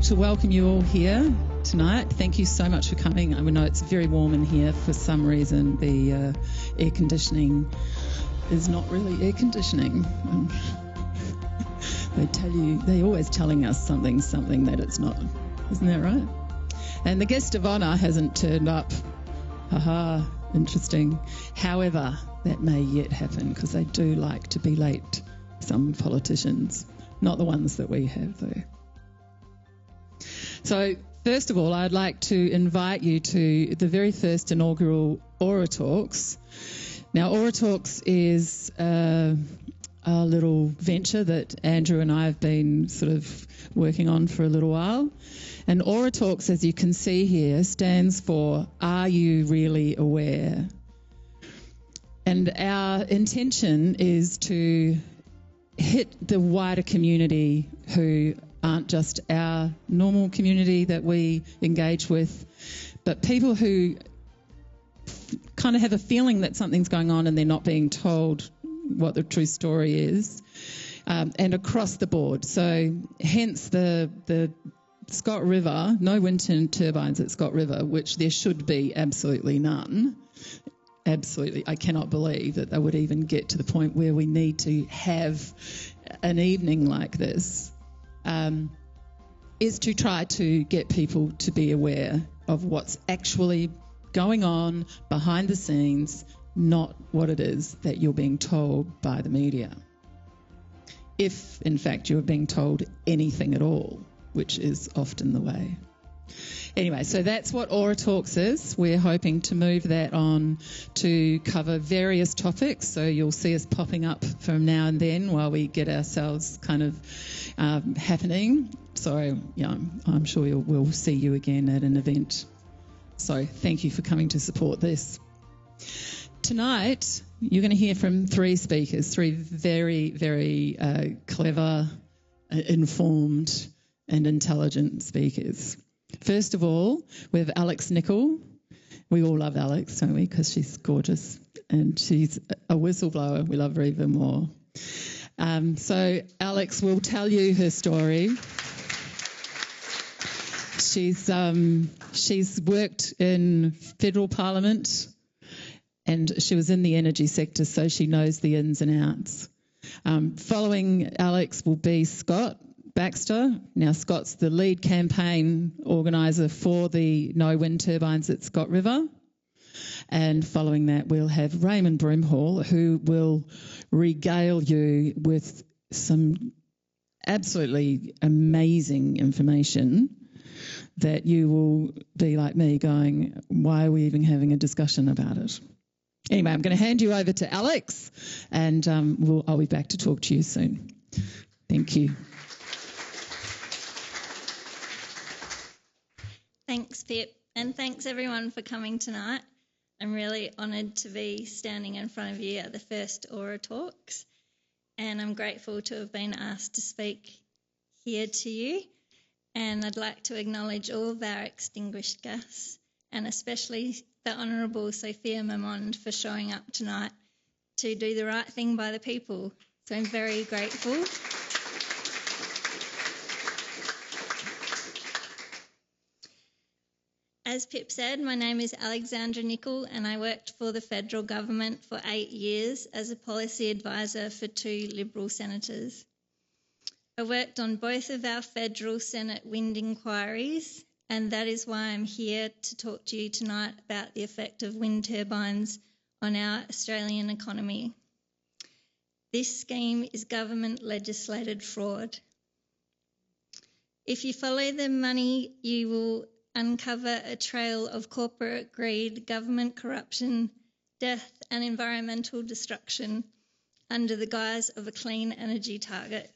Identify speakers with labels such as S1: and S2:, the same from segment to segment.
S1: like to welcome you all here tonight. Thank you so much for coming. I know it's very warm in here. For some reason, the air conditioning is not really air conditioning. They're always telling us something that it's not. Isn't that right? And the guest of honour hasn't turned up. Haha, interesting. However, that may yet happen because they do like to be late, some politicians. Not the ones that we have, though. So, first of all, I'd like to invite you to the very first inaugural Aura Talks. Now, Aura Talks is a little venture that Andrew and I have been sort of working on for a little while. And Aura Talks, as you can see here, stands for Are You Really Aware? And our intention is to hit the wider community who aren't just our normal community that we engage with, but people who kind of have a feeling that something's going on and they're not being told what the true story is, and across the board. So hence the Scott River, no wind turbines at Scott River, which there should be absolutely none. Absolutely. I cannot believe that they would even get to the point where we need to have an evening like this, is to try to get people to be aware of what's actually going on behind the scenes, not what it is that you're being told by the media. If, in fact, you're being told anything at all, which is often the way. Anyway, so that's what Aura Talks is. We're hoping to move that on to cover various topics. So you'll see us popping up from now and then while we get ourselves kind of happening. So, yeah, I'm sure we'll see you again at an event. So thank you for coming to support this. Tonight, you're going to hear from three speakers, three very, very clever, informed and intelligent speakers. First of all, we have Nicol. We all love Alex, don't we? Because she's gorgeous and she's a whistleblower. We love her even more. So Alex will tell you her story. She's worked in federal parliament and she was in the energy sector, so she knows the ins and outs. Following Alex will be Scott Baxter. Now, Scott's the lead campaign organiser for the No Wind Turbines at Scott River. And following that, we'll have Raymond Broomhall, who will regale you with some absolutely amazing information that you will be like me going, why are we even having a discussion about it? Anyway, I'm going to hand you over to Alex, and I'll be back to talk to you soon. Thank you.
S2: Thanks, Pip, and thanks everyone for coming tonight. I'm really honoured to be standing in front of you at the first Aura Talks, and I'm grateful to have been asked to speak here to you. And I'd like to acknowledge all of our extinguished guests, and especially the Honourable Sophia Mamond for showing up tonight to do the right thing by the people. So I'm very grateful. As Pip said, my name is Alexandra Nicol and I worked for the federal government for 8 years as a policy advisor for 2 Liberal senators. I worked on both of our federal Senate wind inquiries, and that is why I'm here to talk to you tonight about the effect of wind turbines on our Australian economy. This scheme is government legislated fraud. If you follow the money, you will uncover a trail of corporate greed, government corruption, death and environmental destruction under the guise of a clean energy target.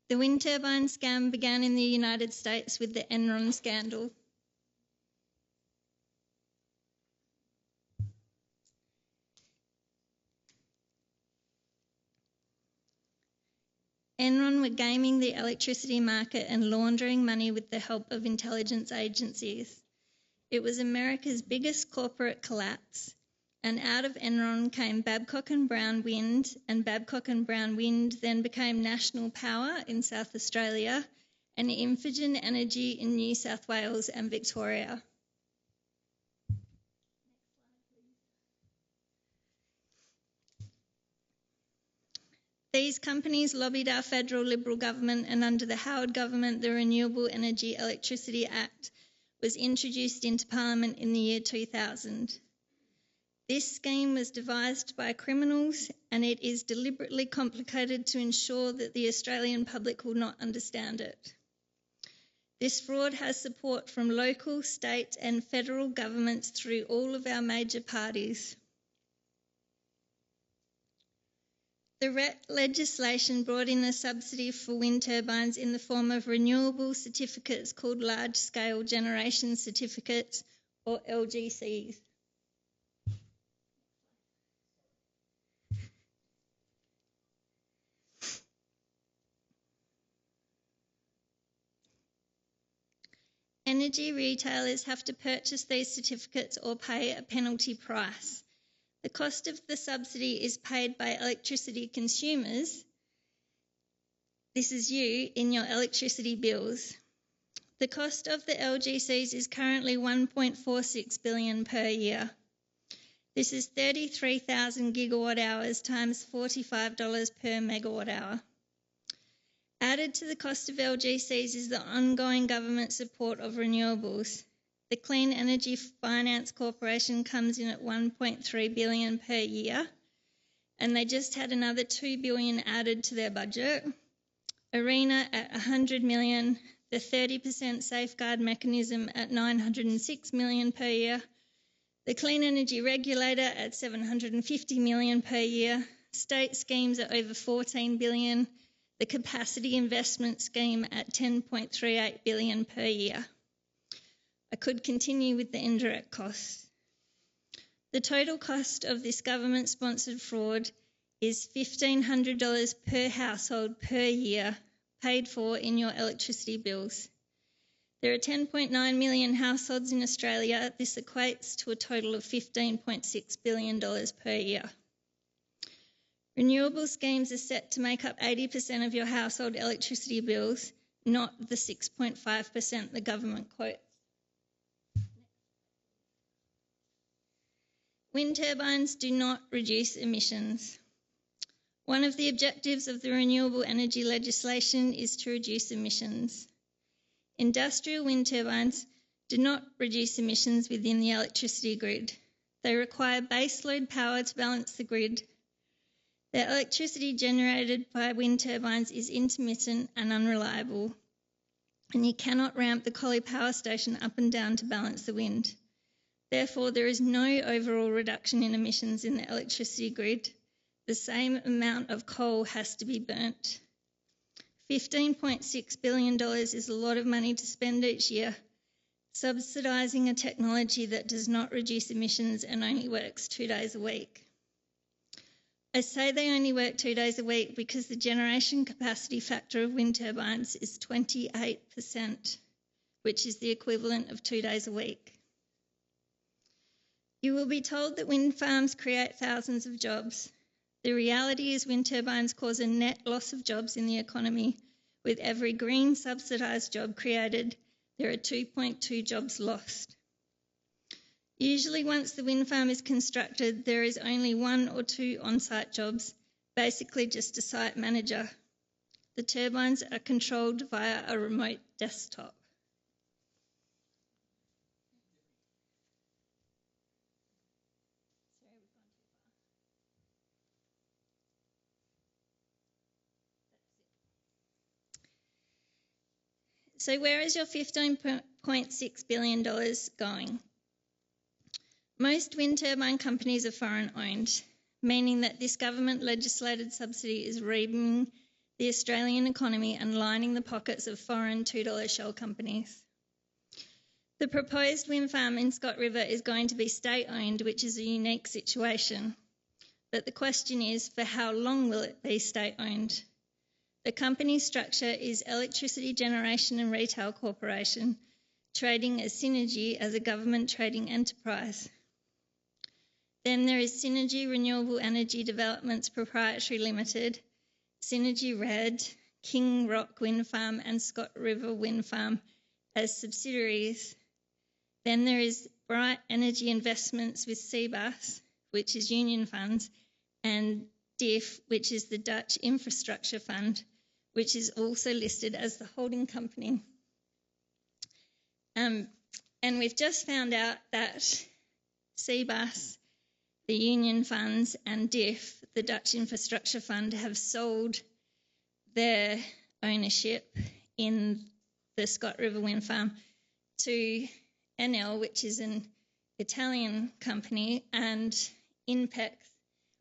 S2: The wind turbine scam began in the United States with the Enron scandal. Enron were gaming the electricity market and laundering money with the help of intelligence agencies. It was America's biggest corporate collapse, and out of Enron came Babcock and Brown Wind, and Babcock and Brown Wind then became national power in South Australia and Infigen Energy in New South Wales and Victoria. These companies lobbied our federal Liberal government, and under the Howard government, the Renewable Energy Electricity Act was introduced into Parliament in the year 2000. This scheme was devised by criminals, and it is deliberately complicated to ensure that the Australian public will not understand it. This fraud has support from local, state and federal governments through all of our major parties. The RET legislation brought in a subsidy for wind turbines in the form of renewable certificates called large-scale generation certificates, or LGCs. Energy retailers have to purchase these certificates or pay a penalty price. The cost of the subsidy is paid by electricity consumers. This is you in your electricity bills. The cost of the LGCs is currently $1.46 billion per year. This is 33,000 gigawatt hours times $45 per megawatt hour. Added to the cost of LGCs is the ongoing government support of renewables. The Clean Energy Finance Corporation comes in at $1.3 billion per year, and they just had another $2 billion added to their budget. ARENA at $100 million, the 30% safeguard mechanism at $906 million per year, the Clean Energy Regulator at $750 million per year, state schemes at over $14 billion, the Capacity Investment Scheme at $10.38 billion per year. I could continue with the indirect costs. The total cost of this government-sponsored fraud is $1,500 per household per year paid for in your electricity bills. There are 10.9 million households in Australia. This equates to a total of $15.6 billion per year. Renewable schemes are set to make up 80% of your household electricity bills, not the 6.5% the government quotes. Wind turbines do not reduce emissions. One of the objectives of the renewable energy legislation is to reduce emissions. Industrial wind turbines do not reduce emissions within the electricity grid. They require baseload power to balance the grid. The electricity generated by wind turbines is intermittent and unreliable, and you cannot ramp the Collie Power Station up and down to balance the wind. Therefore, there is no overall reduction in emissions in the electricity grid. The same amount of coal has to be burnt. $15.6 billion is a lot of money to spend each year, subsidising a technology that does not reduce emissions and only works 2 days a week. I say they only work 2 days a week because the generation capacity factor of wind turbines is 28%, which is the equivalent of 2 days a week. You will be told that wind farms create thousands of jobs. The reality is wind turbines cause a net loss of jobs in the economy. With every green subsidised job created, there are 2.2 jobs lost. Usually once the wind farm is constructed, there is only 1 or 2 on-site jobs, basically just a site manager. The turbines are controlled via a remote desktop. So where is your $15.6 billion going? Most wind turbine companies are foreign owned, meaning that this government legislated subsidy is reaming the Australian economy and lining the pockets of foreign $2 shell companies. The proposed wind farm in Scott River is going to be state owned, which is a unique situation. But the question is, for how long will it be state owned? The company structure is Electricity Generation and Retail Corporation, trading as Synergy as a government trading enterprise. Then there is Synergy Renewable Energy Developments Proprietary Limited, Synergy Red, King Rock Wind Farm and Scott River Wind Farm as subsidiaries. Then there is Bright Energy Investments with CBAS, which is union funds, and DIF, which is the Dutch Infrastructure Fund, which is also listed as the holding company. And we've just found out that CBAS, the union funds, and DIF, the Dutch Infrastructure Fund, have sold their ownership in the Scott River Wind Farm to Enel, which is an Italian company, and Inpex,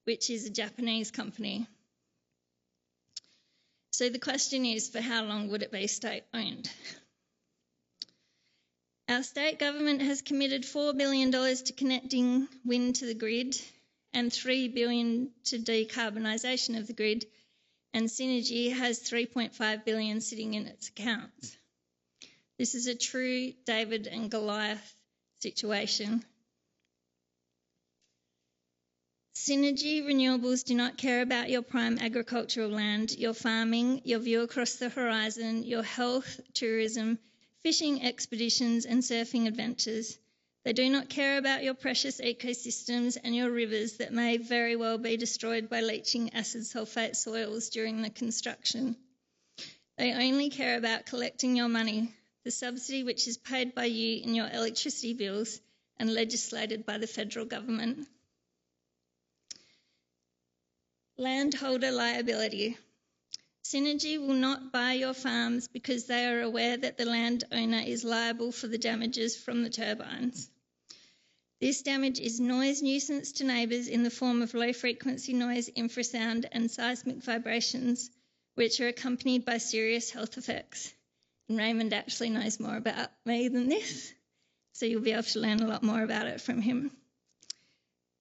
S2: which is a Japanese company. So the question is, for how long would it be state-owned? Our state government has committed $4 billion to connecting wind to the grid and $3 billion to decarbonisation of the grid, and Synergy has $3.5 billion sitting in its accounts. This is a true David and Goliath situation. Synergy renewables do not care about your prime agricultural land, your farming, your view across the horizon, your health, tourism, fishing expeditions and surfing adventures. They do not care about your precious ecosystems and your rivers that may very well be destroyed by leaching acid sulfate soils during the construction. They only care about collecting your money, the subsidy which is paid by you in your electricity bills and legislated by the federal government. Landholder liability. Synergy will not buy your farms because they are aware that the landowner is liable for the damages from the turbines. This damage is noise nuisance to neighbours in the form of low-frequency noise, infrasound and seismic vibrations, which are accompanied by serious health effects. And Raymond actually knows more about me than this, so you'll be able to learn a lot more about it from him.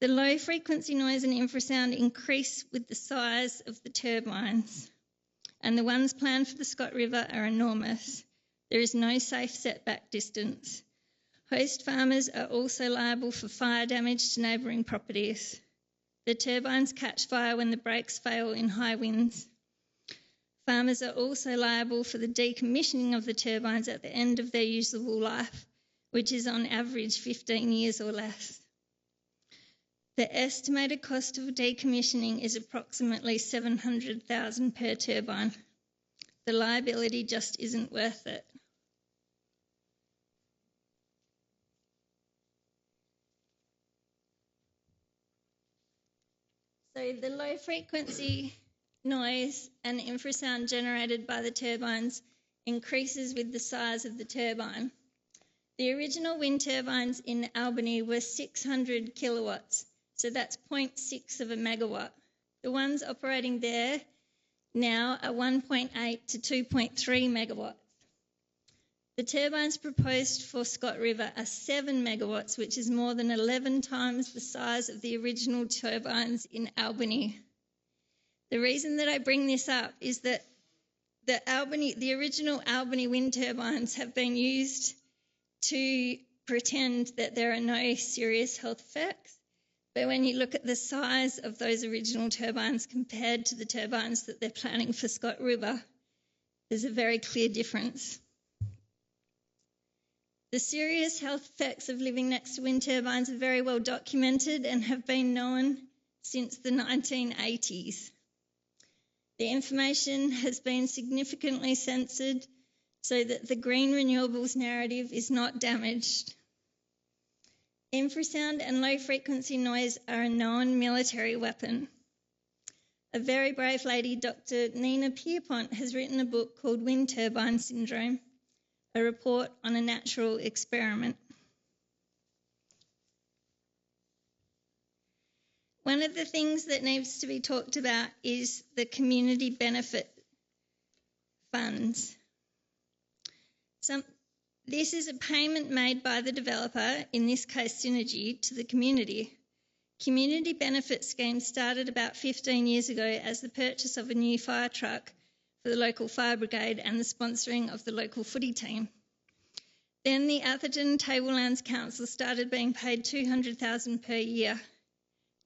S2: The low-frequency noise and infrasound increase with the size of the turbines, and the ones planned for the Scott River are enormous. There is no safe setback distance. Host farmers are also liable for fire damage to neighbouring properties. The turbines catch fire when the brakes fail in high winds. Farmers are also liable for the decommissioning of the turbines at the end of their usable life, which is on average 15 years or less. The estimated cost of decommissioning is approximately $700,000 per turbine. The liability just isn't worth it. So the low frequency noise and infrasound generated by the turbines increases with the size of the turbine. The original wind turbines in Albany were 600 kilowatts. So that's 0.6 of a megawatt. The ones operating there now are 1.8 to 2.3 megawatts. The turbines proposed for Scott River are 7 megawatts, which is more than 11 times the size of the original turbines in Albany. The reason that I bring this up is that the original Albany wind turbines have been used to pretend that there are no serious health effects. But when you look at the size of those original turbines compared to the turbines that they're planning for Scott River, there's a very clear difference. The serious health effects of living next to wind turbines are very well documented and have been known since the 1980s. The information has been significantly censored so that the green renewables narrative is not damaged. Infrasound and low-frequency noise are a known military weapon. A very brave lady, Dr. Nina Pierpont, has written a book called Wind Turbine Syndrome, a report on a natural experiment. One of the things that needs to be talked about is the community benefit funds. This is a payment made by the developer, in this case Synergy, to the community. Community benefit schemes started about 15 years ago as the purchase of a new fire truck for the local fire brigade and the sponsoring of the local footy team. Then the Atherton Tablelands Council started being paid $200,000 per year.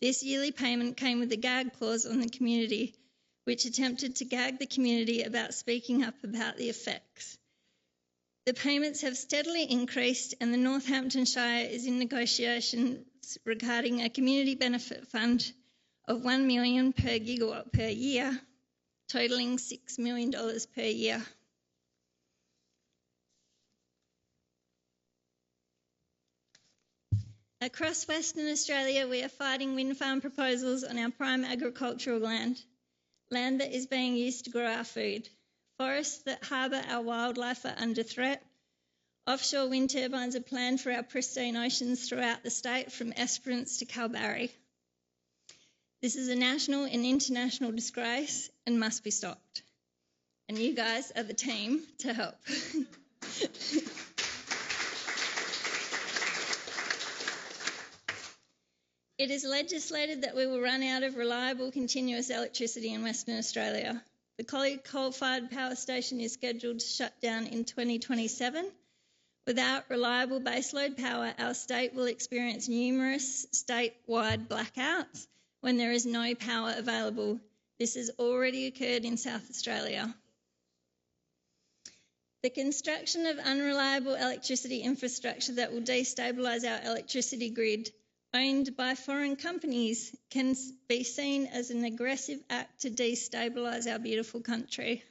S2: This yearly payment came with a gag clause on the community, which attempted to gag the community about speaking up about the effects. The payments have steadily increased, and the Northampton Shire is in negotiations regarding a community benefit fund of $1 million per gigawatt per year, totalling $6 million per year. Across Western Australia, we are fighting wind farm proposals on our prime agricultural land that is being used to grow our food. Forests that harbour our wildlife are under threat. Offshore wind turbines are planned for our pristine oceans throughout the state, from Esperance to Kalbarri. This is a national and international disgrace and must be stopped. And you guys are the team to help. It is legislated that we will run out of reliable continuous electricity in Western Australia. The Collie coal-fired power station is scheduled to shut down in 2027. Without reliable baseload power, our state will experience numerous statewide blackouts when there is no power available. This has already occurred in South Australia. The construction of unreliable electricity infrastructure that will destabilise our electricity grid, owned by foreign companies, can be seen as an aggressive act to destabilise our beautiful country.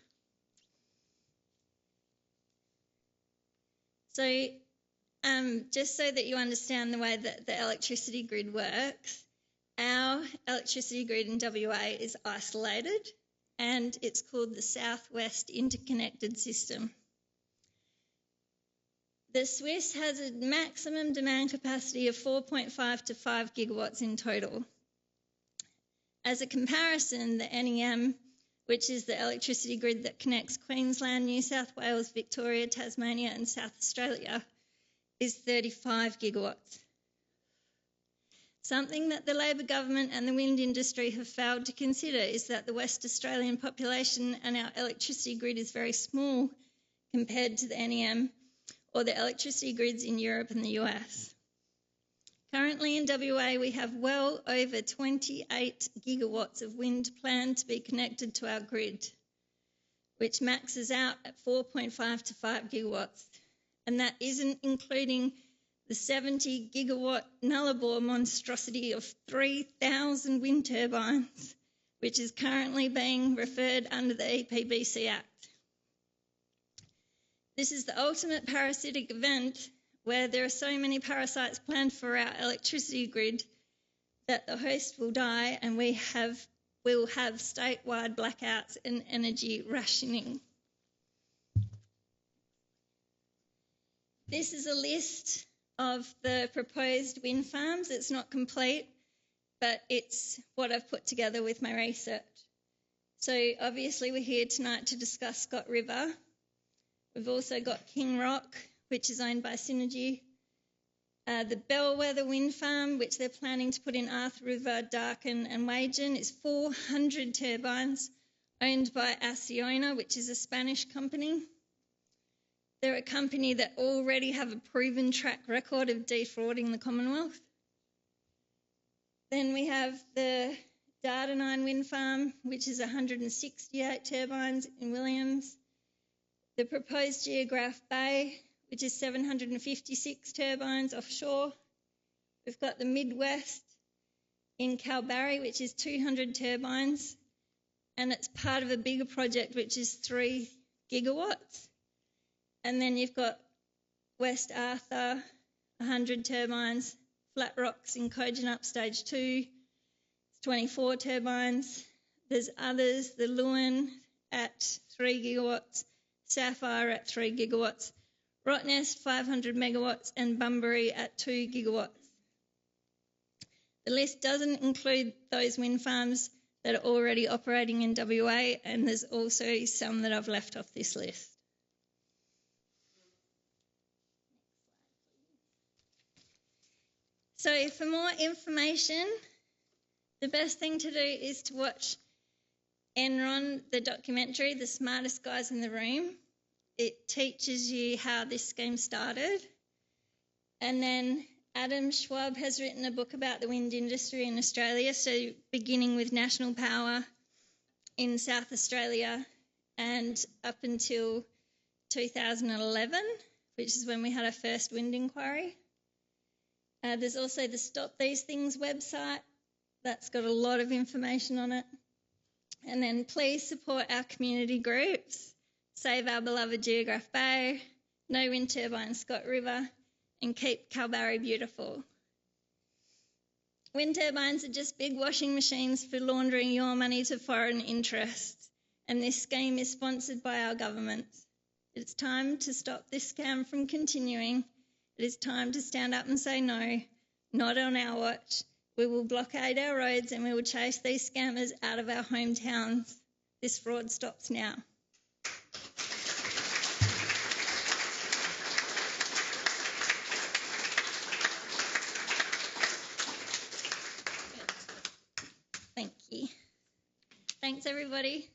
S2: So, just so that you understand the way that the electricity grid works, our electricity grid in WA is isolated, and it's called the South West Interconnected System. The Swiss has a maximum demand capacity of 4.5 to 5 gigawatts in total. As a comparison, the NEM, which is the electricity grid that connects Queensland, New South Wales, Victoria, Tasmania and South Australia, is 35 gigawatts. Something that the Labor government and the wind industry have failed to consider is that the West Australian population and our electricity grid is very small compared to the NEM or the electricity grids in Europe and the US. Currently in WA, we have well over 28 gigawatts of wind planned to be connected to our grid, which maxes out at 4.5 to 5 gigawatts. And that isn't including the 70 gigawatt Nullarbor monstrosity of 3,000 wind turbines, which is currently being referred under the EPBC Act. This is the ultimate parasitic event where there are so many parasites planned for our electricity grid that the host will die and we will have statewide blackouts and energy rationing. This is a list of the proposed wind farms. It's not complete, but it's what I've put together with my research. So obviously we're here tonight to discuss Scott River. We've also got King Rock, which is owned by Synergy. The Bellwether Wind Farm, which they're planning to put in Arthur River, Darkin and Wagen, is 400 turbines owned by Acciona, which is a Spanish company. They're a company that already have a proven track record of defrauding the Commonwealth. Then we have the Dardanine Wind Farm, which is 168 turbines in Williams. The proposed Geograph Bay, which is 756 turbines offshore. We've got the Midwest in Kalbarri, which is 200 turbines, and it's part of a bigger project, which is 3 gigawatts. And then you've got West Arthur, 100 turbines, Flat Rocks in Kojonup Stage 2, 24 turbines. There's others, the Lewin at 3 gigawatts, Sapphire at 3 gigawatts, Rottnest 500 megawatts, and Bunbury at 2 gigawatts. The list doesn't include those wind farms that are already operating in WA, and there's also some that I've left off this list. So for more information, the best thing to do is to watch Enron, the documentary, The Smartest Guys in the Room. It teaches you how this scheme started. And then Adam Schwab has written a book about the wind industry in Australia, so beginning with national power in South Australia, and up until 2011, which is when we had our first wind inquiry. There's also the Stop These Things website. That's got a lot of information on it. And then please support our community groups, Save Our Beloved Geograph Bay, No Wind Turbine Scott River, and Keep Kalbarri Beautiful. Wind turbines are just big washing machines for laundering your money to foreign interests, and this scheme is sponsored by our government. It's time to stop this scam from continuing. It is time to stand up and say no, not on our watch. We will blockade our roads and we will chase these scammers out of our hometowns. This fraud stops now. Thank you. Thanks, everybody.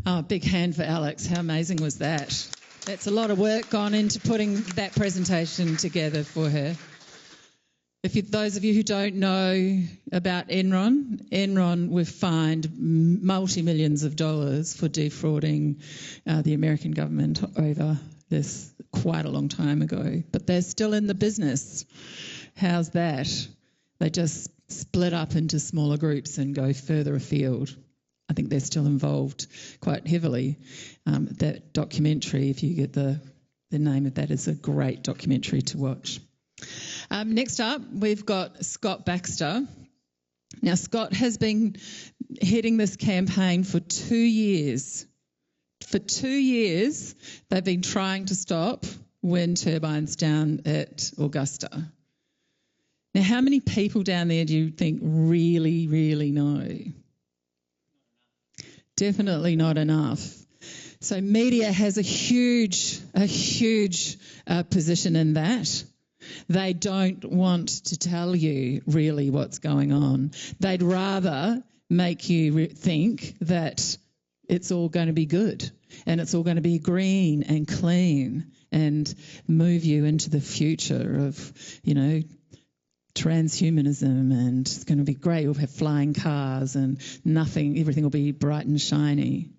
S1: Oh, big hand for Alex. How amazing was that? That's a lot of work gone into putting that presentation together for her. Those of you who don't know about Enron we've fined multi-millions of dollars for defrauding the American government over this quite a long time ago. But they're still in the business. How's that? They just split up into smaller groups and go further afield. I think they're still involved quite heavily. That documentary, if you get the name of that, is a great documentary to watch. Next up, we've got Scott Baxter. Now, Scott has been heading this campaign for 2 years. For 2 years, they've been trying to stop wind turbines down at Augusta. Now, how many people down there do you think really, really know? Definitely not enough. So media has a huge position in that. They don't want to tell you really what's going on. They'd rather make you think that it's all going to be good and it's all going to be green and clean and move you into the future of, transhumanism, and it's going to be great. We'll have flying cars and everything will be bright and shiny.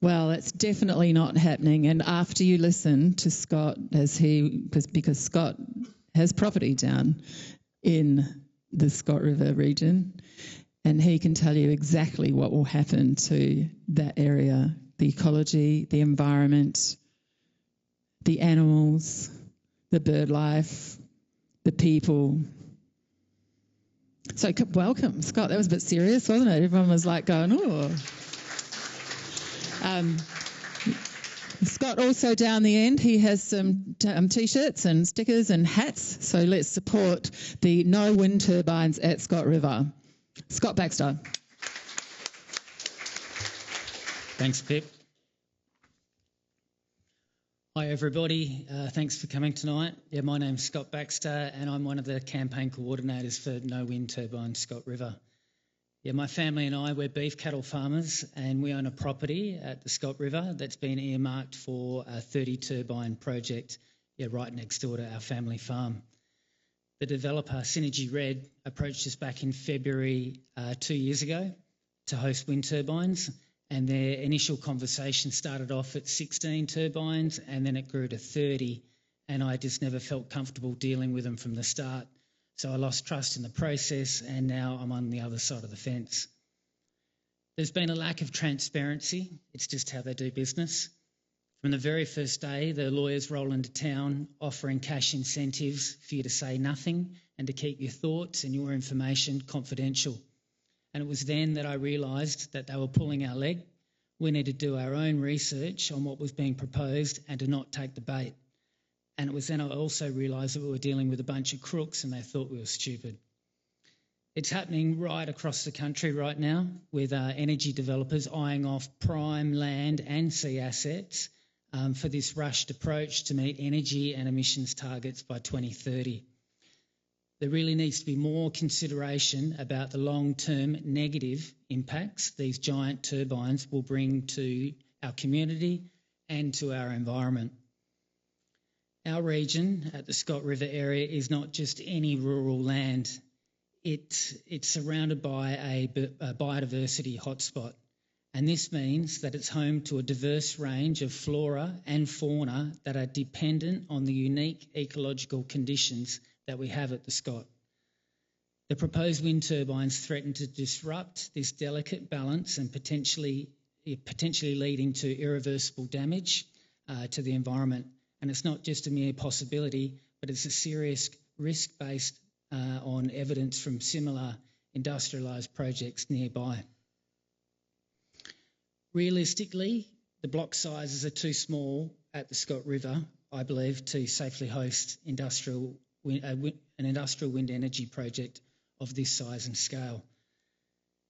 S1: Well, it's definitely not happening. And after you listen to Scott, because Scott has property down in the Scott River region, and he can tell you exactly what will happen to that area, the ecology, the environment, the animals, the bird life, the people. So welcome, Scott. That was a bit serious, wasn't it? Everyone was like going, oh. Scott also down the end, he has some T-shirts and stickers and hats. So let's support the No Wind Turbines at Scott River. Scott Baxter.
S3: Thanks, Pip. Hi, everybody. Thanks for coming tonight. My name's Scott Baxter, and I'm one of the campaign coordinators for No Wind Turbine Scott River. My family and I, we're beef cattle farmers, and we own a property at the Scott River that's been earmarked for a 30 turbine project right next door to our family farm. The developer, Synergy Red, approached us back in February 2 years ago to host wind turbines. And their initial conversation started off at 16 turbines and then it grew to 30, and I just never felt comfortable dealing with them from the start. So I lost trust in the process, and now I'm on the other side of the fence. There's been a lack of transparency. It's just how they do business. From the very first day, the lawyers roll into town offering cash incentives for you to say nothing and to keep your thoughts and your information confidential. And it was then that I realised that they were pulling our leg. We needed to do our own research on what was being proposed and to not take the bait. And it was then I also realised that we were dealing with a bunch of crooks and they thought we were stupid. It's happening right across the country right now with energy developers eyeing off prime land and sea assets for this rushed approach to meet energy and emissions targets by 2030. There really needs to be more consideration about the long-term negative impacts these giant turbines will bring to our community and to our environment. Our region at the Scott River area is not just any rural land. It's surrounded by a biodiversity hotspot, and this means that it's home to a diverse range of flora and fauna that are dependent on the unique ecological conditions that we have at the Scott. The proposed wind turbines threaten to disrupt this delicate balance and potentially leading to irreversible damage to the environment. And it's not just a mere possibility, but it's a serious risk based on evidence from similar industrialised projects nearby. Realistically, the block sizes are too small at the Scott River, I believe, to safely host an industrial wind energy project of this size and scale.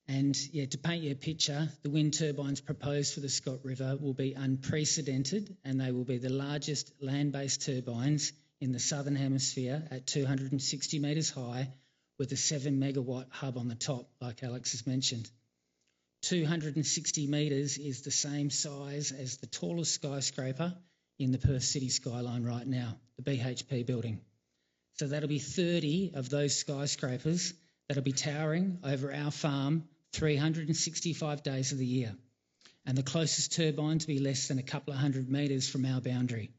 S3: And to paint you a picture, the wind turbines proposed for the Scott River will be unprecedented, and they will be the largest land-based turbines in the Southern Hemisphere at 260 metres high, with a 7 megawatt hub on the top, like Alex has mentioned. 260 metres is the same size as the tallest skyscraper in the Perth city skyline right now, the BHP building. So that'll be 30 of those skyscrapers that'll be towering over our farm 365 days of the year. And the closest turbines will be less than a couple of 100 metres from our boundary.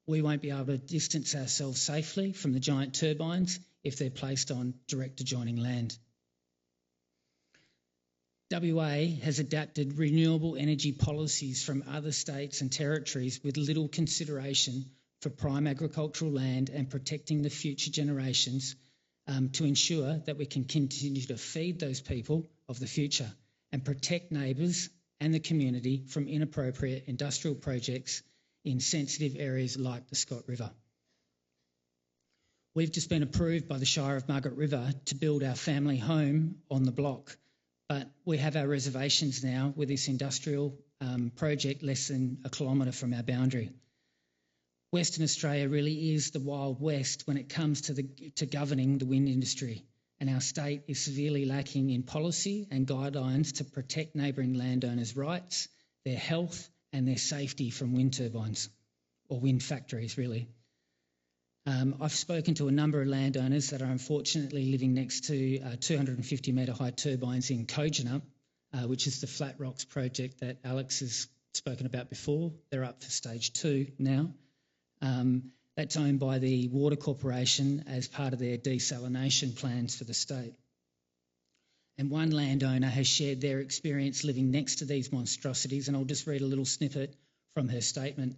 S3: We won't be able to distance ourselves safely from the giant turbines if they're placed on direct adjoining land. WA has adapted renewable energy policies from other states and territories with little consideration for prime agricultural land and protecting the future generations to ensure that we can continue to feed those people of the future and protect neighbours and the community from inappropriate industrial projects in sensitive areas like the Scott River. We've just been approved by the Shire of Margaret River to build our family home on the block, but we have our reservations now with this industrial project less than a kilometre from our boundary. Western Australia really is the Wild West when it comes to governing the wind industry, and our state is severely lacking in policy and guidelines to protect neighbouring landowners' rights, their health and their safety from wind turbines, or wind factories really. I've spoken to a number of landowners that are unfortunately living next to 250 metre high turbines in Kojana, which is the Flat Rocks project that Alex has spoken about before. They're up for stage 2 now. That's owned by the Water Corporation as part of their desalination plans for the state. And one landowner has shared their experience living next to these monstrosities, and I'll just read a little snippet from her statement.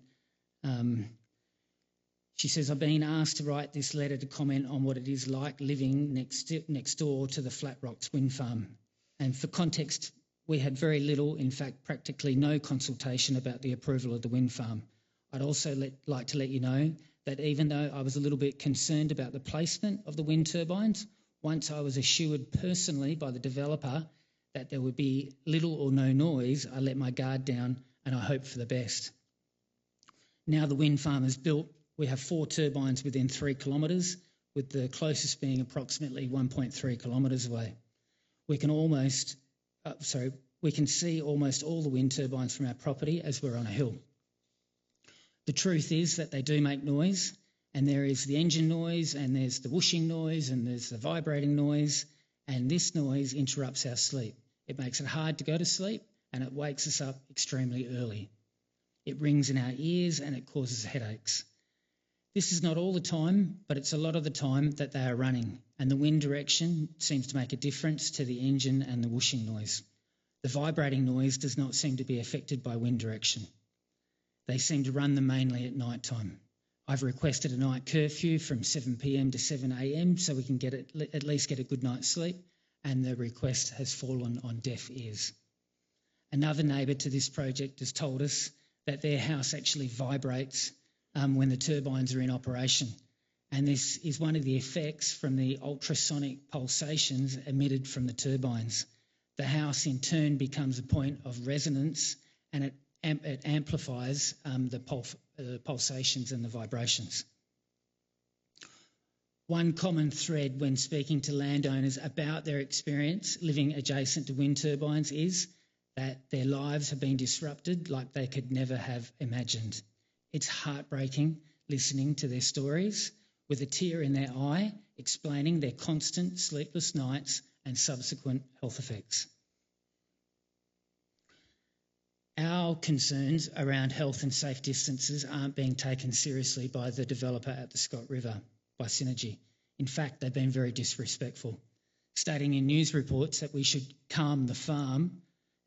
S3: She says, I've been asked to write this letter to comment on what it is like living next door to the Flat Rocks wind farm. And for context, we had very little, in fact, practically no consultation about the approval of the wind farm. I'd also like to let you know that even though I was a little bit concerned about the placement of the wind turbines, once I was assured personally by the developer that there would be little or no noise, I let my guard down and I hoped for the best. Now the wind farm is built, we have 4 turbines within 3 kilometres, with the closest being approximately 1.3 kilometres away. We can see almost all the wind turbines from our property as we're on a hill. The truth is that they do make noise, and there is the engine noise, and there's the whooshing noise, and there's the vibrating noise, and this noise interrupts our sleep. It makes it hard to go to sleep, and it wakes us up extremely early. It rings in our ears, and it causes headaches. This is not all the time, but it's a lot of the time that they are running, and the wind direction seems to make a difference to the engine and the whooshing noise. The vibrating noise does not seem to be affected by wind direction. They seem to run them mainly at night time. I've requested a night curfew from 7 p.m. to 7 a.m. so we can at least get a good night's sleep, and the request has fallen on deaf ears. Another neighbour to this project has told us that their house actually vibrates when the turbines are in operation, and this is one of the effects from the ultrasonic pulsations emitted from the turbines. The house in turn becomes a point of resonance, and it amplifies the pulsations and the vibrations. One common thread when speaking to landowners about their experience living adjacent to wind turbines is that their lives have been disrupted like they could never have imagined. It's heartbreaking listening to their stories with a tear in their eye, explaining their constant sleepless nights and subsequent health effects. Our concerns around health and safe distances aren't being taken seriously by the developer at the Scott River, by Synergy. In fact, they've been very disrespectful, stating in news reports that we should calm the farm,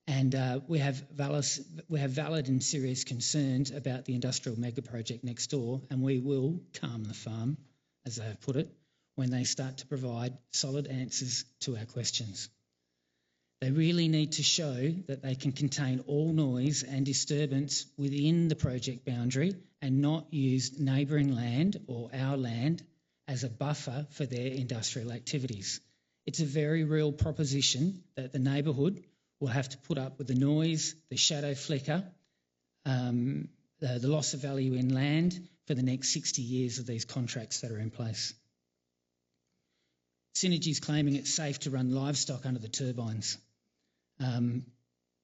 S3: and we have valid and serious concerns about the industrial mega project next door, and we will calm the farm, as they have put it, when they start to provide solid answers to our questions. They really need to show that they can contain all noise and disturbance within the project boundary and not use neighbouring land or our land as a buffer for their industrial activities. It's a very real proposition that the neighbourhood will have to put up with the noise, the shadow flicker, the loss of value in land for the next 60 years of these contracts that are in place. Synergy's claiming it's safe to run livestock under the turbines.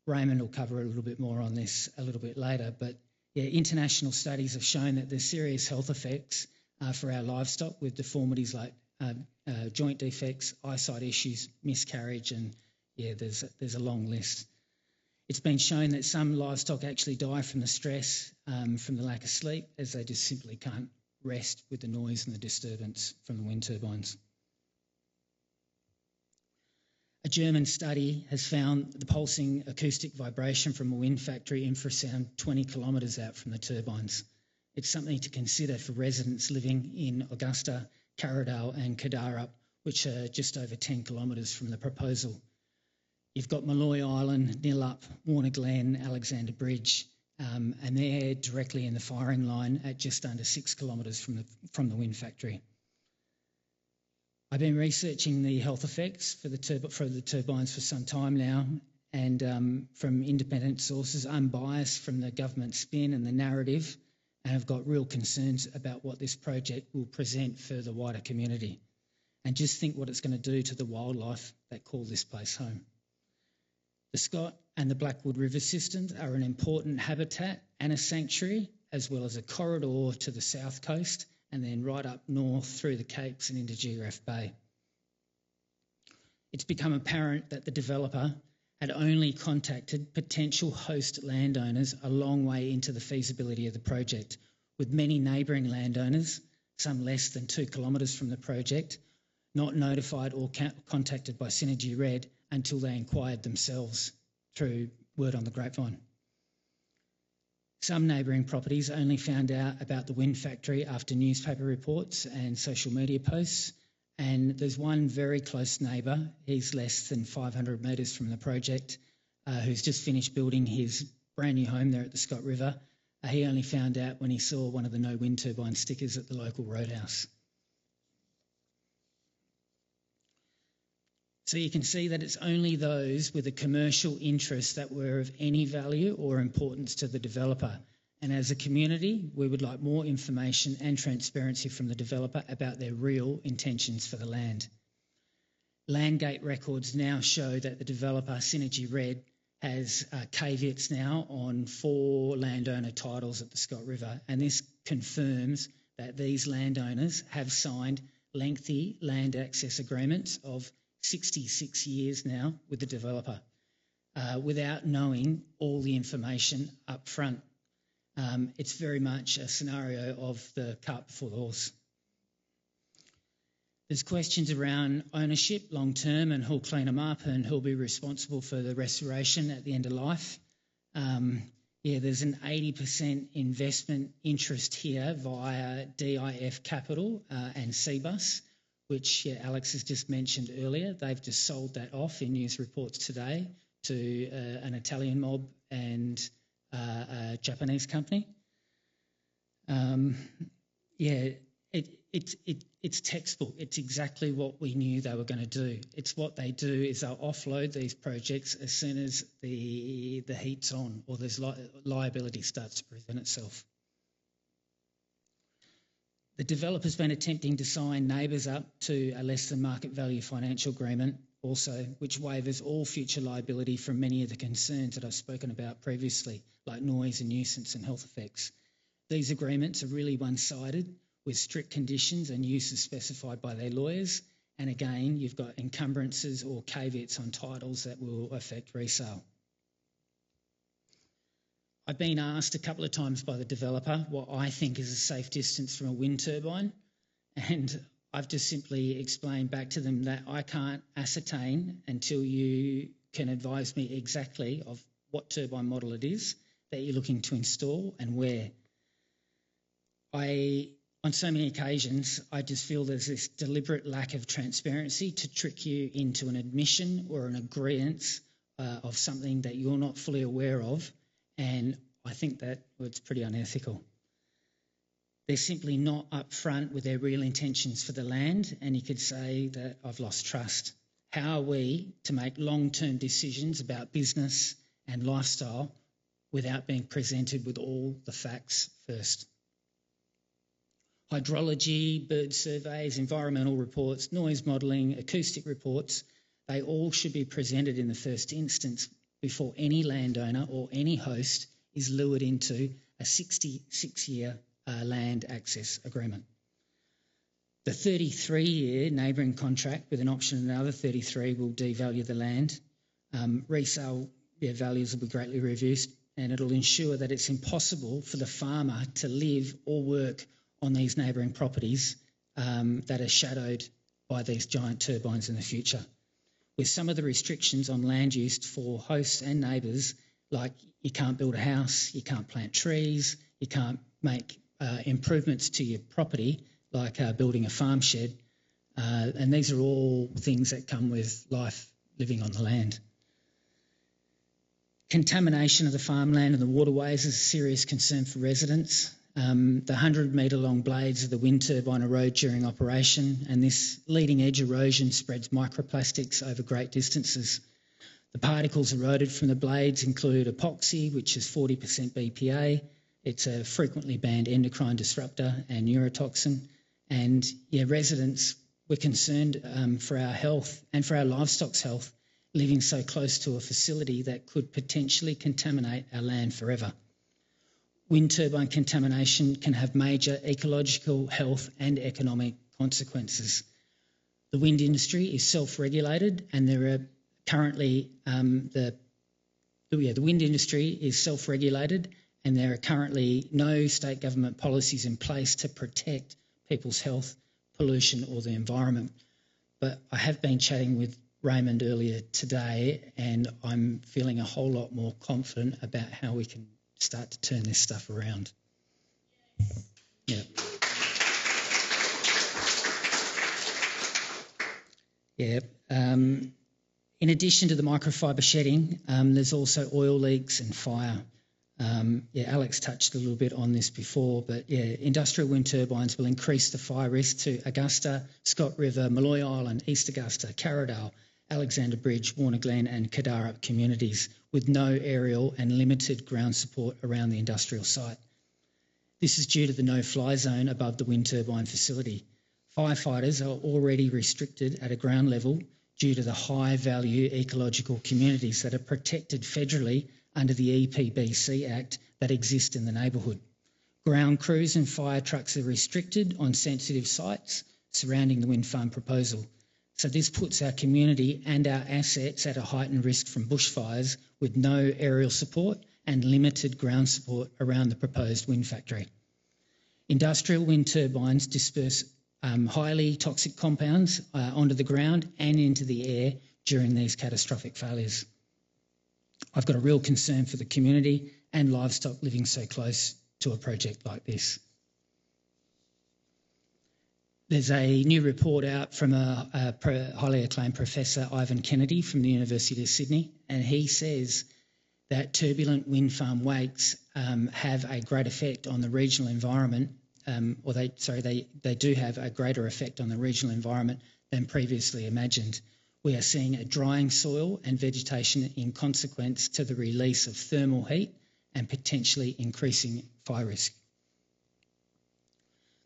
S3: Raymond will cover a little bit more on this a little bit later, but yeah, international studies have shown that there's serious health effects for our livestock with deformities like joint defects, eyesight issues, miscarriage, and yeah, there's a long list. It's been shown that some livestock actually die from the stress, from the lack of sleep, as they just simply can't rest with the noise and the disturbance from the wind turbines. A German study has found the pulsing acoustic vibration from a wind factory infrasound 20 kilometres out from the turbines. It's something to consider for residents living in Augusta, Carradale and Kadarup, which are just over 10 kilometres from the proposal. You've got Malloy Island, Nillup, Warner Glen, Alexander Bridge, and they're directly in the firing line at just under 6 kilometres from the wind factory. I've been researching the health effects for the turbines for some time now, and from independent sources, unbiased from the government spin and the narrative, and I've got real concerns about what this project will present for the wider community. And just think what it's going to do to the wildlife that call this place home. The Scott and the Blackwood River systems are an important habitat and a sanctuary, as well as a corridor to the south coast and then right up north through the Capes and into GRF Bay. It's become apparent that the developer had only contacted potential host landowners a long way into the feasibility of the project, with many neighbouring landowners, some less than 2 kilometres from the project, not notified or contacted by Synergy Red until they inquired themselves through word on the grapevine. Some neighbouring properties only found out about the wind factory after newspaper reports and social media posts, and there's one very close neighbour, he's less than 500 metres from the project, who's just finished building his brand new home there at the Scott River. He only found out when he saw one of the no wind turbine stickers at the local roadhouse. So you can see that it's only those with a commercial interest that were of any value or importance to the developer. And as a community, we would like more information and transparency from the developer about their real intentions for the land. Landgate records now show that the developer, Synergy Red, has caveats now on 4 landowner titles at the Scott River, and this confirms that these landowners have signed lengthy land access agreements of 66 years now with the developer without knowing all the information up front. It's very much a scenario of the cart before the horse. There's questions around ownership long term and who'll clean them up and who'll be responsible for the restoration at the end of life. There's an 80% investment interest here via DIF Capital and CBUS, which Alex has just mentioned earlier. They've just sold that off in news reports today to an Italian mob and a Japanese company. It's textbook. It's exactly what we knew they were going to do. It's what they do is they'll offload these projects as soon as the heat's on or there's liability starts to present itself. The developer's been attempting to sign neighbours up to a less than market value financial agreement also, which waivers all future liability from many of the concerns that I've spoken about previously, like noise and nuisance and health effects. These agreements are really one-sided with strict conditions and uses specified by their lawyers. And again, you've got encumbrances or caveats on titles that will affect resale. I've been asked a couple of times by the developer what I think is a safe distance from a wind turbine, and I've just simply explained back to them that I can't ascertain until you can advise me exactly of what turbine model it is that you're looking to install and where. On so many occasions, I just feel there's this deliberate lack of transparency to trick you into an admission or an agreement of something that you're not fully aware of, and I think that it's pretty unethical. They're simply not upfront with their real intentions for the land, and you could say that I've lost trust. How are we to make long-term decisions about business and lifestyle without being presented with all the facts first? Hydrology, bird surveys, environmental reports, noise modelling, acoustic reports, they all should be presented in the first instance before any landowner or any host is lured into a 66-year land access agreement. The 33-year neighbouring contract with an option of another 33 will devalue the land. Resale values will be greatly reduced, and it'll ensure that it's impossible for the farmer to live or work on these neighbouring properties that are shadowed by these giant turbines in the future. With some of the restrictions on land use for hosts and neighbours, like you can't build a house, you can't plant trees, you can't make improvements to your property, like building a farm shed, and these are all things that come with life living on the land. Contamination of the farmland and the waterways is a serious concern for residents. The 100-metre-long blades of the wind turbine erode during operation, and this leading-edge erosion spreads microplastics over great distances. The particles eroded from the blades include epoxy, which is 40% BPA. It's a frequently banned endocrine disruptor and neurotoxin. And residents were concerned for our health and for our livestock's health, living so close to a facility that could potentially contaminate our land forever. Wind turbine contamination can have major ecological, health and economic consequences. The wind industry is self-regulated, and there are currently the wind industry is self-regulated, and there are currently no state government policies in place to protect people's health, pollution or the environment. But I have been chatting with Raymond earlier today, and I'm feeling a whole lot more confident about how we can start to turn this stuff around. Yeah. Yeah. In addition to the microfibre shedding, there's also oil leaks and fire. Alex touched a little bit on this before, but industrial wind turbines will increase the fire risk to Augusta, Scott River, Malloy Island, East Augusta, Carradale, Alexander Bridge, Warner Glen and Kadarup communities with no aerial and limited ground support around the industrial site. This is due to the no-fly zone above the wind turbine facility. Firefighters are already restricted at a ground level due to the high-value ecological communities that are protected federally under the EPBC Act that exist in the neighbourhood. Ground crews and fire trucks are restricted on sensitive sites surrounding the wind farm proposal. So this puts our community and our assets at a heightened risk from bushfires with no aerial support and limited ground support around the proposed wind factory. Industrial wind turbines disperse highly toxic compounds onto the ground and into the air during these catastrophic failures. I've got a real concern for the community and livestock living so close to a project like this. There's a new report out from a highly acclaimed professor, Ivan Kennedy, from the University of Sydney, and he says that turbulent wind farm wakes have a great effect on the regional environment, they do have a greater effect on the regional environment than previously imagined. We are seeing a drying soil and vegetation in consequence to the release of thermal heat and potentially increasing fire risk.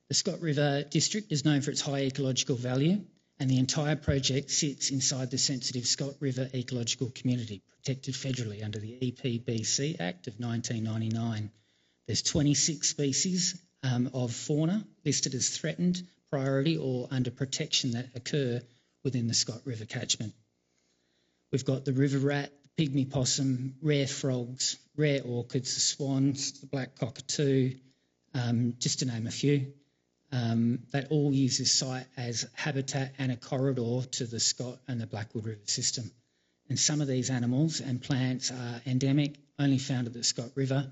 S3: The Scott River district is known for its high ecological value, and the entire project sits inside the sensitive Scott River ecological community, protected federally under the EPBC Act of 1999. There's 26 species of fauna listed as threatened, priority or under protection that occur within the Scott River catchment. We've got the river rat, the pygmy possum, rare frogs, rare orchids, the swans, the black cockatoo, just to name a few, that all use this site as habitat and a corridor to the Scott and the Blackwood River system. And some of these animals and plants are endemic, only found at the Scott River,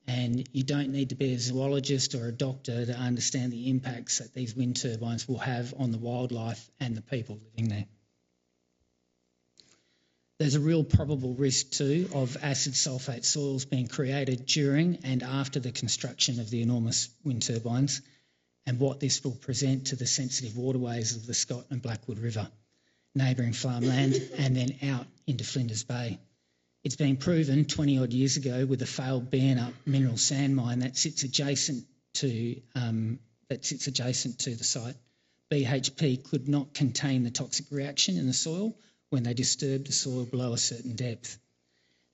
S3: and you don't need to be a zoologist or a doctor to understand the impacts that these wind turbines will have on the wildlife and the people living there. There's a real probable risk too of acid sulphate soils being created during and after the construction of the enormous wind turbines, and what this will present to the sensitive waterways of the Scott and Blackwood River, neighbouring farmland, and then out into Flinders Bay. It's been proven 20 odd years ago with a failed Bairn-up mineral sand mine that sits adjacent to the site. BHP could not contain the toxic reaction in the soil when they disturbed the soil below a certain depth.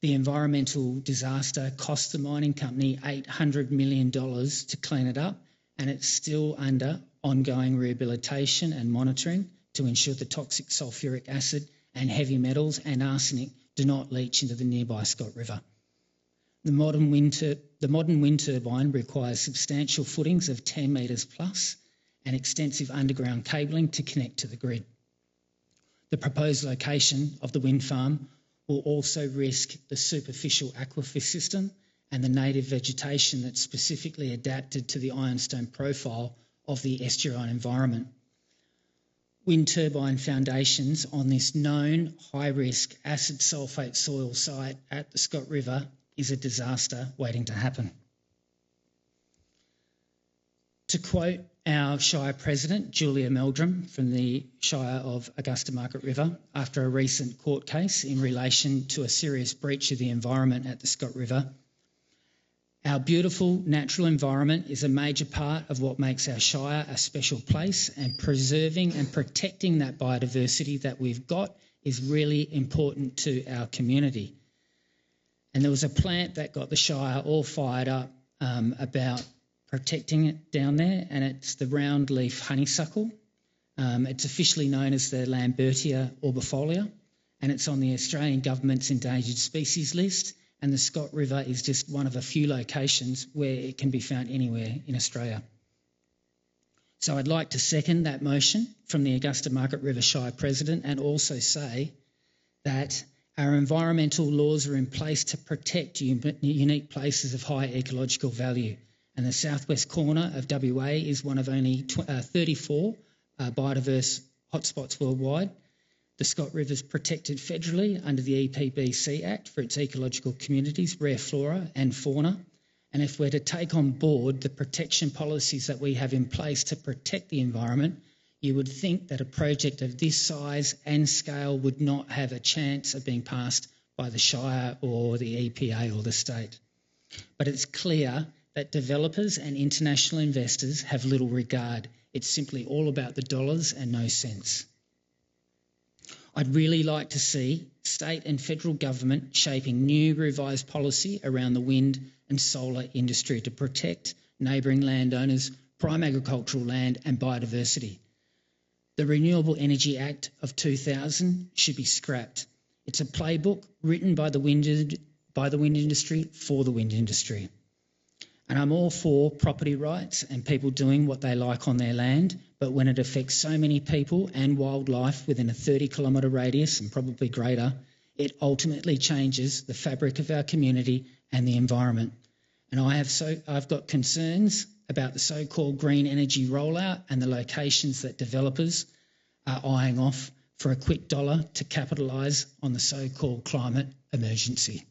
S3: The environmental disaster cost the mining company $800 million to clean it up, and it's still under ongoing rehabilitation and monitoring to ensure the toxic sulphuric acid and heavy metals and arsenic do not leach into the nearby Scott River. The modern wind turbine requires substantial footings of 10 metres plus and extensive underground cabling to connect to the grid. The proposed location of the wind farm will also risk the superficial aquifer system and the native vegetation that's specifically adapted to the ironstone profile of the estuarine environment. Wind turbine foundations on this known high-risk acid sulphate soil site at the Scott River is a disaster waiting to happen. To quote our Shire President, Julia Meldrum, from the Shire of Augusta Market River, after a recent court case in relation to a serious breach of the environment at the Scott River, our beautiful natural environment is a major part of what makes our Shire a special place, and preserving and protecting that biodiversity that we've got is really important to our community. And there was a plant that got the Shire all fired up about protecting it down there, and it's the round leaf honeysuckle. It's officially known as the Lambertia orbifolia, and it's on the Australian Government's endangered species list. And the Scott River is just one of a few locations where it can be found anywhere in Australia. So I'd like to second that motion from the Augusta Market River Shire President, and also say that our environmental laws are in place to protect unique places of high ecological value. And the southwest corner of WA is one of only 34 biodiverse hotspots worldwide. The Scott River is protected federally under the EPBC Act for its ecological communities, rare flora and fauna. And if we're to take on board the protection policies that we have in place to protect the environment, you would think that a project of this size and scale would not have a chance of being passed by the Shire or the EPA or the state. But it's clear that developers and international investors have little regard. It's simply all about the dollars and no sense. I'd really like to see state and federal government shaping new revised policy around the wind and solar industry to protect neighbouring landowners, prime agricultural land and biodiversity. The Renewable Energy Act of 2000 should be scrapped. It's a playbook written by the wind industry for the wind industry. And I'm all for property rights and people doing what they like on their land, but when it affects so many people and wildlife within a 30-kilometre radius and probably greater, it ultimately changes the fabric of our community and the environment. And I've got concerns about the so-called green energy rollout and the locations that developers are eyeing off for a quick dollar to capitalise on the so-called climate emergency.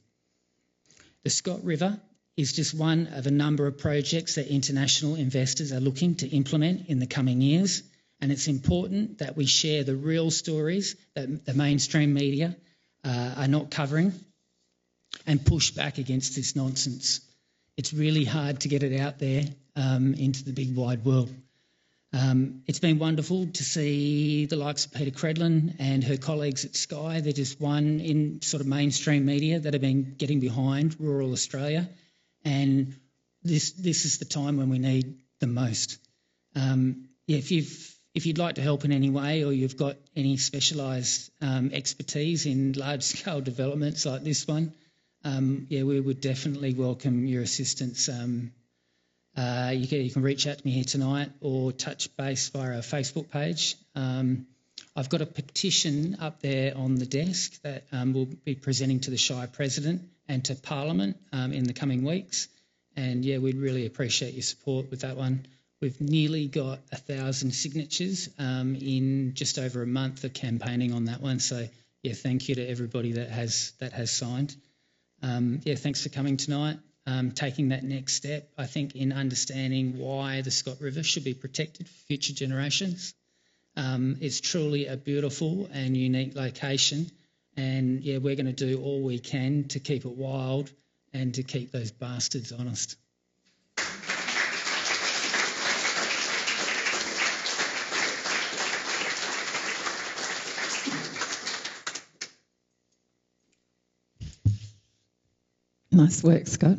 S3: The Scott River is just one of a number of projects that international investors are looking to implement in the coming years, and it's important that we share the real stories that the mainstream media are not covering and push back against this nonsense. It's really hard to get it out there into the big wide world. It's been wonderful to see the likes of Peter Credlin and her colleagues at Sky. They're just one in sort of mainstream media that have been getting behind rural Australia and this is the time when we need them most. If you'd like to help in any way, or you've got any specialised expertise in large-scale developments like this one, we would definitely welcome your assistance. You can reach out to me here tonight or touch base via our Facebook page. I've got a petition up there on the desk that we'll be presenting to the Shire President and to Parliament in the coming weeks. And, we'd really appreciate your support with that one. We've nearly got 1,000 signatures in just over a month of campaigning on that one. So, thank you to everybody that has signed. Thanks for coming tonight. Taking that next step, I think, in understanding why the Scott River should be protected for future generations. It's truly a beautiful and unique location, and we're going to do all we can to keep it wild and to keep those bastards honest.
S1: Nice work, Scott.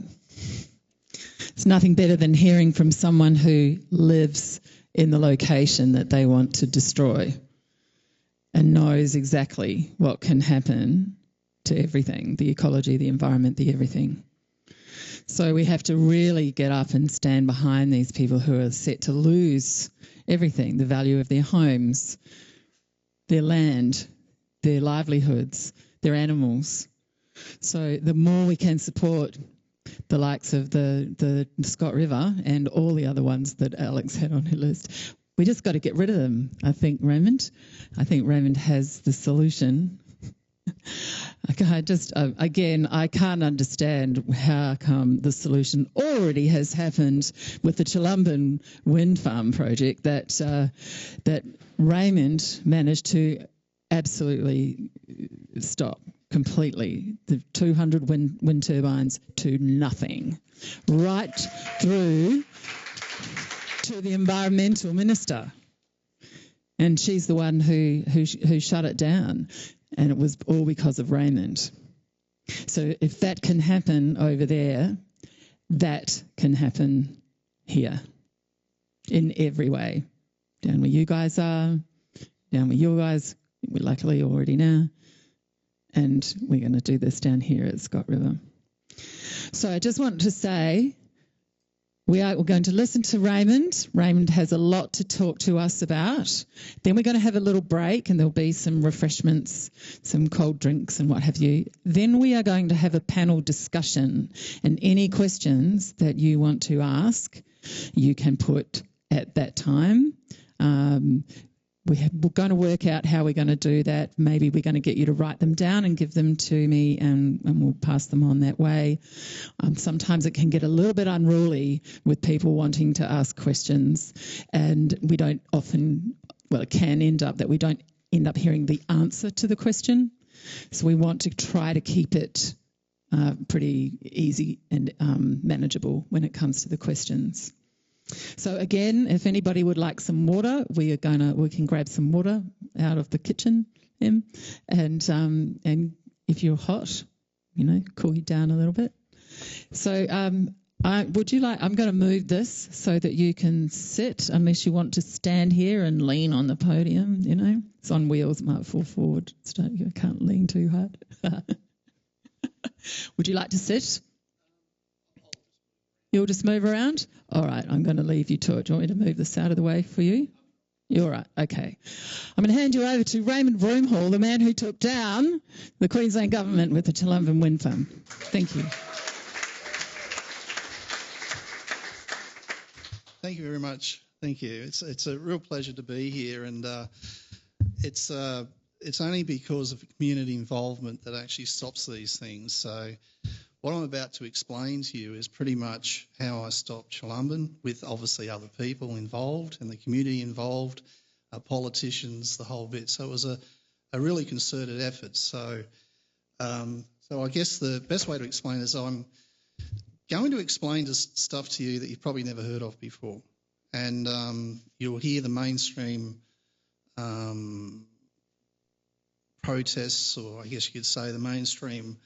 S1: It's nothing better than hearing from someone who lives in the location that they want to destroy and knows exactly what can happen to everything, the ecology, the environment, the everything. So we have to really get up and stand behind these people who are set to lose everything, the value of their homes, their land, their livelihoods, their animals. So the more we can support the likes of the Scott River and all the other ones that Alex had on her list, we just got to get rid of them, I think, Raymond. I think Raymond has the solution. I can't understand how come the solution already has happened with the Turbine wind farm project that Raymond managed to absolutely stop completely. The 200 wind turbines to nothing, right through to the environmental minister, and she's the one who shut it down, and it was all because of Raymond. So if that can happen over there, that can happen here in every way. Down where you guys are, down where you guys, we're luckily already now. And we're going to do this down here at Scott River. So I just want to say we're going to listen to Raymond. Raymond has a lot to talk to us about. Then we're going to have a little break and there'll be some refreshments, some cold drinks and what have you. Then we are going to have a panel discussion, and any questions that you want to ask, you can put at that time. We're going to work out how we're going to do that. Maybe we're going to get you to write them down and give them to me, and we'll pass them on that way. Sometimes it can get a little bit unruly with people wanting to ask questions, and we don't often, well, it can end up that we don't end up hearing the answer to the question. So we want to try to keep it pretty easy and manageable when it comes to the questions. So again, if anybody would like some water, we can grab some water out of the kitchen, and if you're hot, cool you down a little bit. So I'm going to move this so that you can sit, unless you want to stand here and lean on the podium. It's on wheels, might fall forward. You can't lean too hard. Would you like to sit? You'll just move around? All right, I'm going to leave you to it. Do you want me to move this out of the way for you? You're all right, okay. I'm going to hand you over to Raymond Broomhall, the man who took down the Queensland government with the Turbine wind farm. Thank you.
S4: Thank you very much. Thank you. It's a real pleasure to be here, and it's only because of community involvement that actually stops these things. So what I'm about to explain to you is pretty much how I stopped Turbine, with obviously other people involved and the community involved, politicians, the whole bit. So it was a really concerted effort. So I guess the best way to explain is I'm going to explain stuff to you that you've probably never heard of before. And you'll hear the mainstream protests, or I guess you could say the mainstream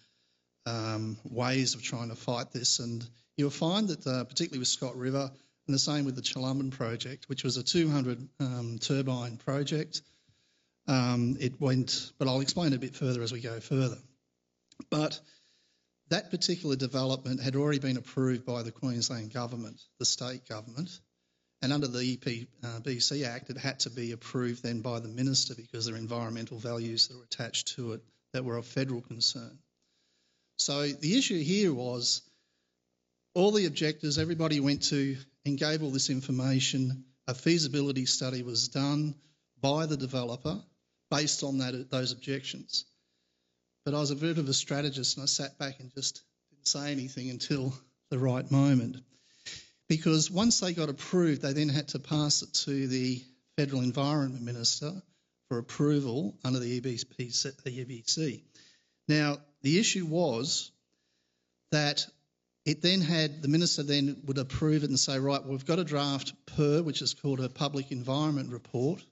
S4: ways of trying to fight this, and you'll find that, particularly with Scott River, and the same with the Turbine project, which was a 200 turbine project. It went, but I'll explain it a bit further as we go further. But that particular development had already been approved by the Queensland government, the state government, and under the EPBC Act, it had to be approved then by the minister because there are environmental values that were attached to it that were of federal concern. So the issue here was all the objectives, everybody went to and gave all this information. A feasibility study was done by the developer based on those objections. But I was a bit of a strategist and I sat back and just didn't say anything until the right moment. Because once they got approved, they then had to pass it to the Federal Environment Minister for approval under the EBC. Now, the issue was that it then had, the minister then would approve it and say, right, well, we've got a draft PER, which is called a Public Environment Report,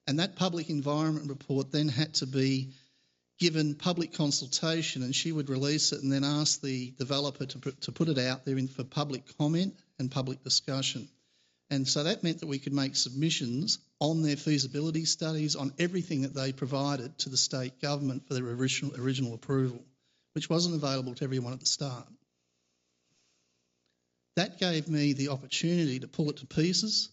S4: and that Public Environment Report then had to be given public consultation, and she would release it and then ask the developer to put it out there for public comment and public discussion. And so that meant that we could make submissions on their feasibility studies, on everything that they provided to the state government for their original approval, which wasn't available to everyone at the start. That gave me the opportunity to pull it to pieces,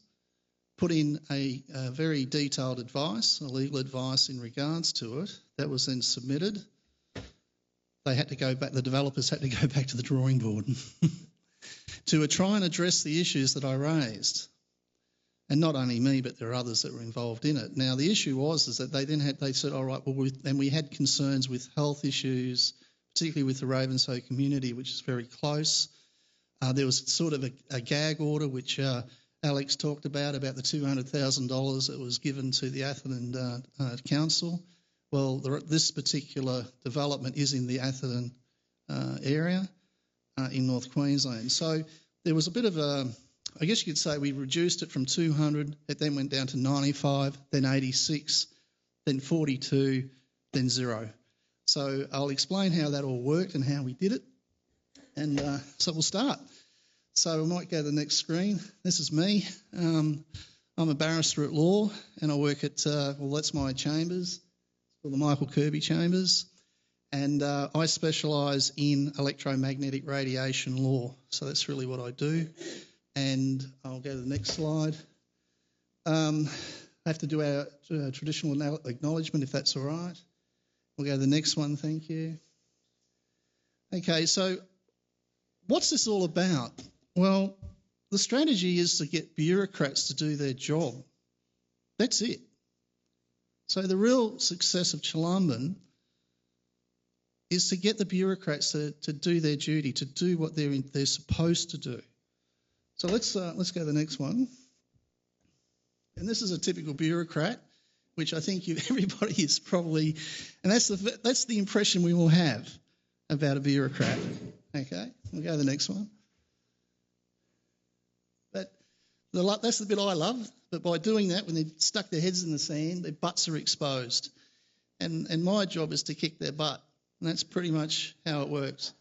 S4: put in a very detailed advice, a legal advice in regards to it. That was then submitted. They had to go back, the developers had to go back to the drawing board to try and address the issues that I raised. And not only me, but there are others that were involved in it. Now, the issue was that they said, all right, well, and we had concerns with health issues, particularly with the Ravenshoe community, which is very close. There was sort of a gag order, which Alex talked about the $200,000 that was given to the Atherton Council. Well, this particular development is in the Atherton area in North Queensland. So there was a bit of I guess you could say we reduced it from 200, it then went down to 95, then 86, then 42, then 0. So I'll explain how that all worked and how we did it. And so we'll start. So we might go to the next screen. This is me. I'm a barrister at law and I work at, that's my chambers. It's called the Michael Kirby Chambers. And I specialise in electromagnetic radiation law. So that's really what I do. And I'll go to the next slide. I have to do our traditional acknowledgement, if that's all right. We'll go to the next one, thank you. Okay, so what's this all about? Well, the strategy is to get bureaucrats to do their job. That's it. So the real success of Turbine is to get the bureaucrats to do their duty, to do what they're supposed to do. So let's go to the next one. And this is a typical bureaucrat, which I think everybody is probably, and that's the impression we all have about a bureaucrat. Okay, we'll go to the next one. But that's the bit I love. But by doing that, when they've stuck their heads in the sand, their butts are exposed. And my job is to kick their butt. And that's pretty much how it works.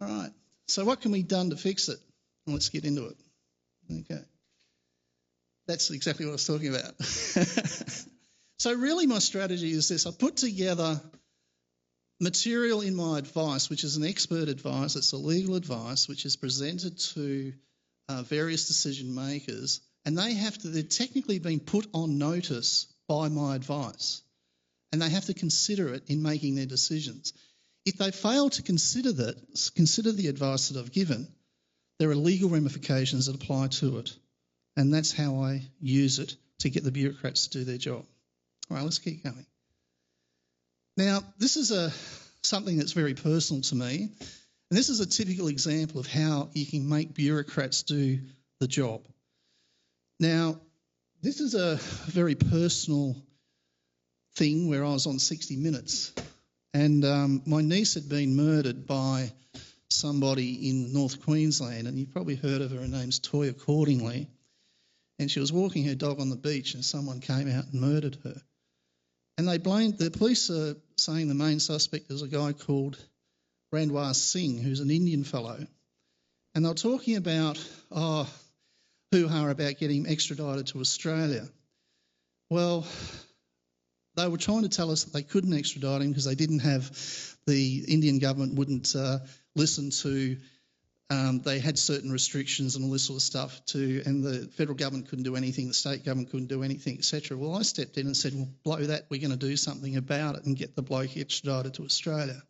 S4: All right, so what can be done to fix it? Well, let's get into it. Okay. That's exactly what I was talking about. So really my strategy is this. I put together material in my advice, which is an expert advice. It's a legal advice, which is presented to various decision makers. And they're technically being put on notice by my advice. And they have to consider it in making their decisions. If they fail to consider the advice that I've given, there are legal ramifications that apply to it. And that's how I use it to get the bureaucrats to do their job. All right, let's keep going. Now, this is something that's very personal to me. And this is a typical example of how you can make bureaucrats do the job. Now, this is a very personal thing where I was on 60 Minutes. And my niece had been murdered by somebody in North Queensland, and you've probably heard of her. Her name's Toya Cordingley, and she was walking her dog on the beach and someone came out and murdered her. And the police are saying the main suspect is a guy called Randwar Singh, who's an Indian fellow. And they were talking about, hoo-ha about getting him extradited to Australia. Well, they were trying to tell us that they couldn't extradite him because they didn't have, the Indian government wouldn't listen to, they had certain restrictions and all this sort of stuff and the federal government couldn't do anything, the state government couldn't do anything, etc. Well, I stepped in and said, well, blow that, we're going to do something about it and get the bloke extradited to Australia.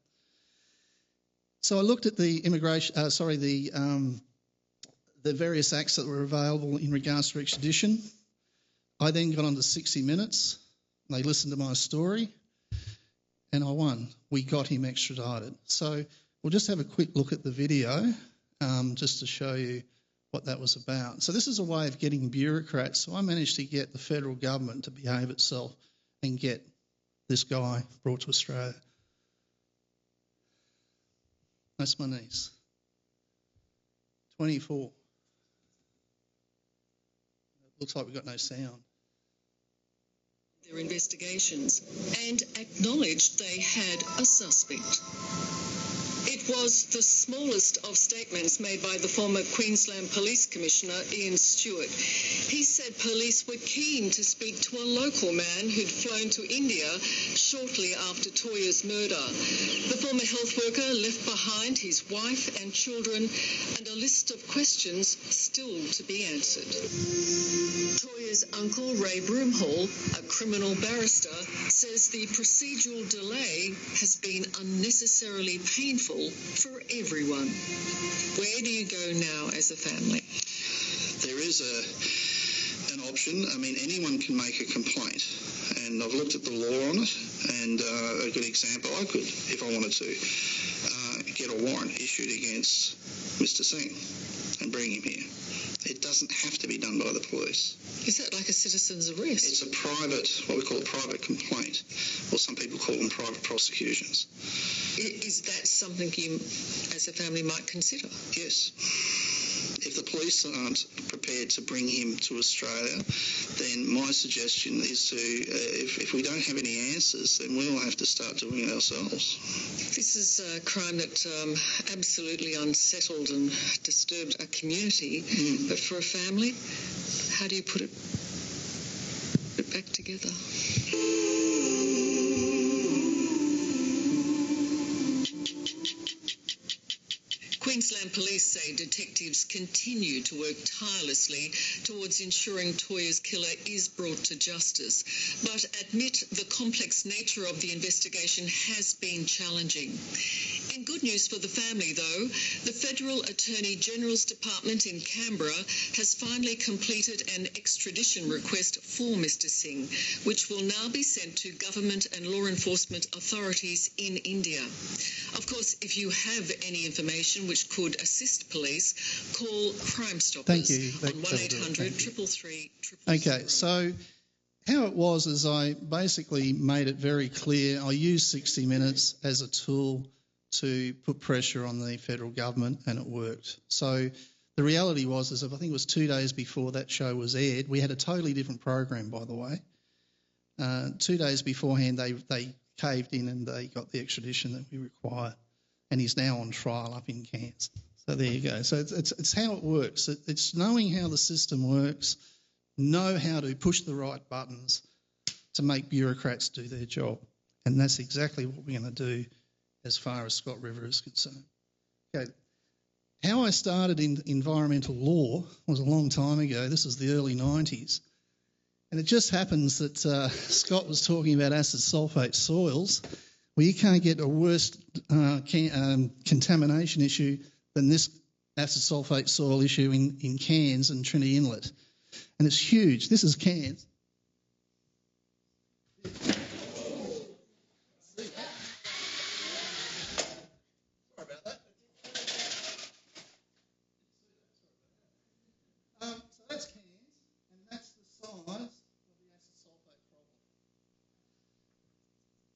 S4: So I looked at the the various acts that were available in regards to extradition. I then got on to 60 Minutes. They listened to my story and I won. We got him extradited. So we'll just have a quick look at the video just to show you what that was about. So this is a way of getting bureaucrats. So I managed to get the federal government to behave itself and get this guy brought to Australia. That's my niece. 24. Looks like we've got no sound.
S5: Their investigations and acknowledged they had a suspect. It was the smallest of statements made by the former Queensland Police Commissioner Ian Stewart. He said police were keen to speak to a local man who'd flown to India shortly after Toya's murder. The former health worker left behind his wife and children and a list of questions still to be answered. Toya's uncle, Ray Broomhall, a criminal barrister, says the procedural delay has been unnecessarily painful for everyone. Where do you go now as a family?
S6: There is an option. I mean, anyone can make a complaint, and I've looked at the law on it, and a good example, I could, if I wanted to, get a warrant issued against Mr. Singh and bring him here. It doesn't have to be done by the police.
S5: Is that like a citizen's arrest?
S6: It's a private, what we call a private complaint, or some people call them private prosecutions.
S5: Is that something you, as a family, might consider?
S6: Yes. If the police aren't prepared to bring him to Australia, then my suggestion is to, if we don't have any answers, then we'll have to start doing it ourselves.
S5: This is a crime that absolutely unsettled and disturbed a community, but for a family, how do you put it back together? Queensland Police say detectives continue to work tirelessly towards ensuring Toya's killer is brought to justice, but admit the complex nature of the investigation has been challenging. In good news for the family, though, the Federal Attorney General's Department in Canberra has finally completed an extradition request for Mr. Singh, which will now be sent to government and law enforcement authorities in India. Of course, if you have any information which could assist police, call Crime Stoppers on 1800 333 000.
S4: Okay, so how it was is I basically made it very clear. I used 60 Minutes as a tool to put pressure on the federal government, and it worked. So the reality was, I think it was 2 days before that show was aired, we had a totally different program, by the way. 2 days beforehand, they caved in and they got the extradition that we require, and he's now on trial up in Cairns. So there you go. So it's how it works. It's knowing how the system works, know how to push the right buttons to make bureaucrats do their job, and that's exactly what we're going to do as far as Scott River is concerned. Okay. How I started in environmental law was a long time ago. This is the early 90s. And it just happens that Scott was talking about acid sulphate soils. Well, you can't get a worse contamination issue than this acid sulphate soil issue in Cairns and Trinity Inlet. And it's huge. This is Cairns.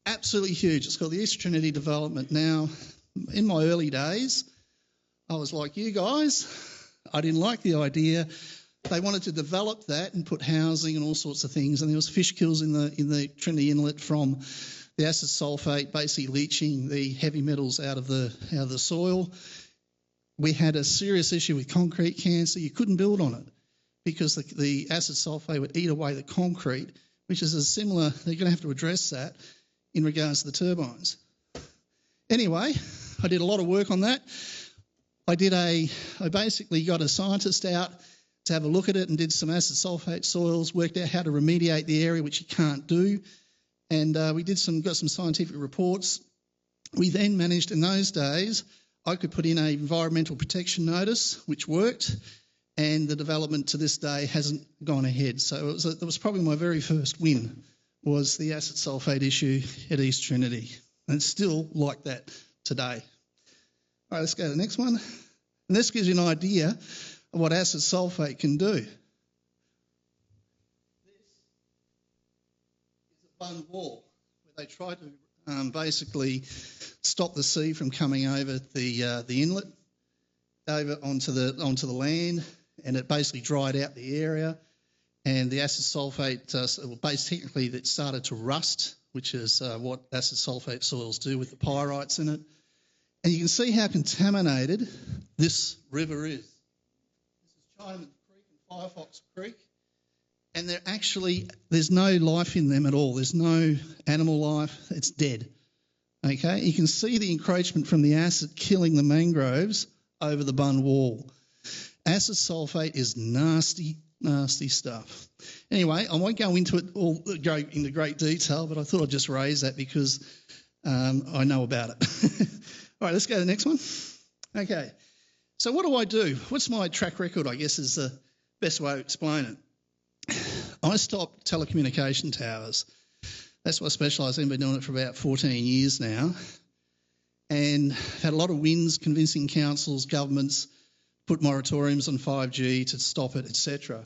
S4: Absolutely huge. It's called the East Trinity Development. Now, in my early days, I was like you guys. I didn't like the idea. They wanted to develop that and put housing and all sorts of things, and there was fish kills in the Trinity Inlet from the acid sulphate, basically leaching the heavy metals out of the soil. we had a serious issue with concrete cancer. You couldn't build on it because the acid sulfate would eat away the concrete, which is a similar, they're going to have to address that in regards to the turbines. Anyway, I did a lot of work on that. I basically got a scientist out to have a look at it and did some acid sulfate soils, worked out how to remediate the area, which you can't do. And we got some scientific reports. We then managed, in those days, I could put in an environmental protection notice, which worked, and the development to this day hasn't gone ahead. So it was probably my very first win, was the acid sulfate issue at East Trinity. And it's still like that today. All right, let's go to the next one. And this gives you an idea of what acid sulfate can do. This is a bund wall where they try to basically stop the sea from coming over the inlet over onto the land, and it basically dried out the area. And the acid sulfate, technically, it started to rust, which is what acid sulfate soils do with the pyrites in it. And you can see how contaminated this river is. This is Chinaman Creek and Firefox Creek. And there's no life in them at all. There's no animal life. It's dead. Okay? You can see the encroachment from the acid killing the mangroves over the bund wall. Acid sulfate is nasty, nasty stuff. Anyway, I won't go into great detail, but I thought I'd just raise that because I know about it. All right, let's go to the next one. Okay, so what do I do? What's my track record, I guess, is the best way to explain it. I stopped telecommunication towers. That's what I specialise in. I've been doing it for about 14 years now, and had a lot of wins convincing councils, governments, put moratoriums on 5G to stop it, etc.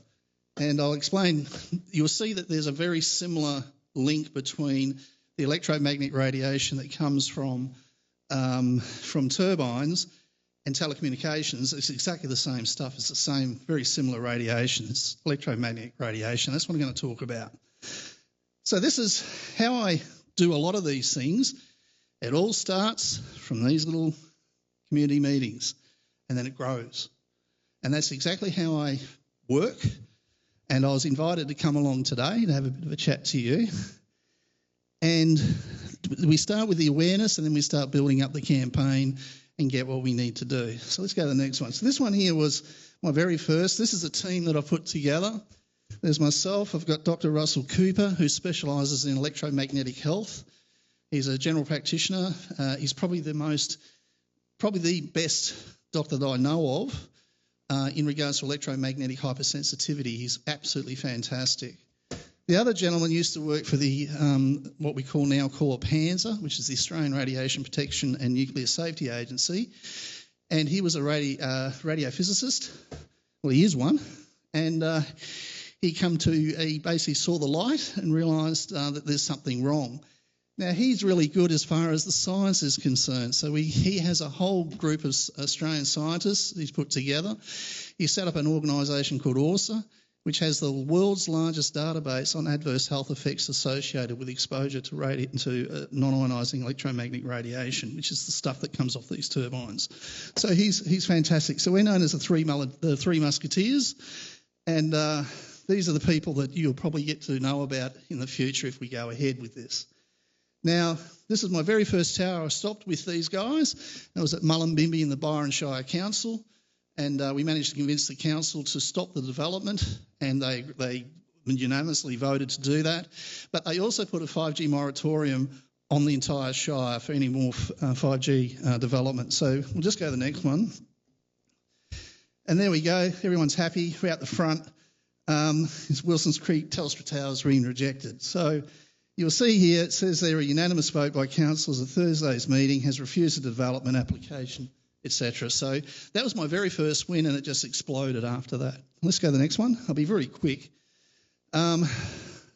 S4: And I'll explain. You'll see that there's a very similar link between the electromagnetic radiation that comes from turbines and telecommunications. It's exactly the same stuff. It's the same, very similar radiation. It's electromagnetic radiation. That's what I'm going to talk about. So this is how I do a lot of these things. It all starts from these little community meetings, and then it grows. And that's exactly how I work. And I was invited to come along today to have a bit of a chat to you. And we start with the awareness, and then we start building up the campaign and get what we need to do. So let's go to the next one. So this one here was my very first. This is a team that I put together. There's myself. I've got Dr. Russell Cooper, who specialises in electromagnetic health. He's a general practitioner. He's probably the best doctor that I know of in regards to electromagnetic hypersensitivity. He's absolutely fantastic. The other gentleman used to work for the what we now call PANZA, which is the Australian Radiation Protection and Nuclear Safety Agency, and he was a radiophysicist. Well, he is one, and he basically saw the light and realised that there's something wrong. Now, he's really good as far as the science is concerned. So he has a whole group of Australian scientists he's put together. He set up an organisation called ORSA, which has the world's largest database on adverse health effects associated with exposure to non-ionising electromagnetic radiation, which is the stuff that comes off these turbines. So he's fantastic. So we're known as the Three Musketeers, and these are the people that you'll probably get to know about in the future if we go ahead with this. Now, this is my very first tower I stopped with these guys. It was at Mullumbimby in the Byron Shire Council, and we managed to convince the council to stop the development, and they unanimously voted to do that. But they also put a 5G moratorium on the entire Shire for any more 5G development. So we'll just go to the next one. And there we go. Everyone's happy. We're out the front. It's Wilson's Creek Telstra Tower's been rejected. So you'll see here it says there a unanimous vote by councillors at Thursday's meeting has refused the development application, etc. So that was my very first win, and it just exploded after that. Let's go to the next one. I'll be very quick. So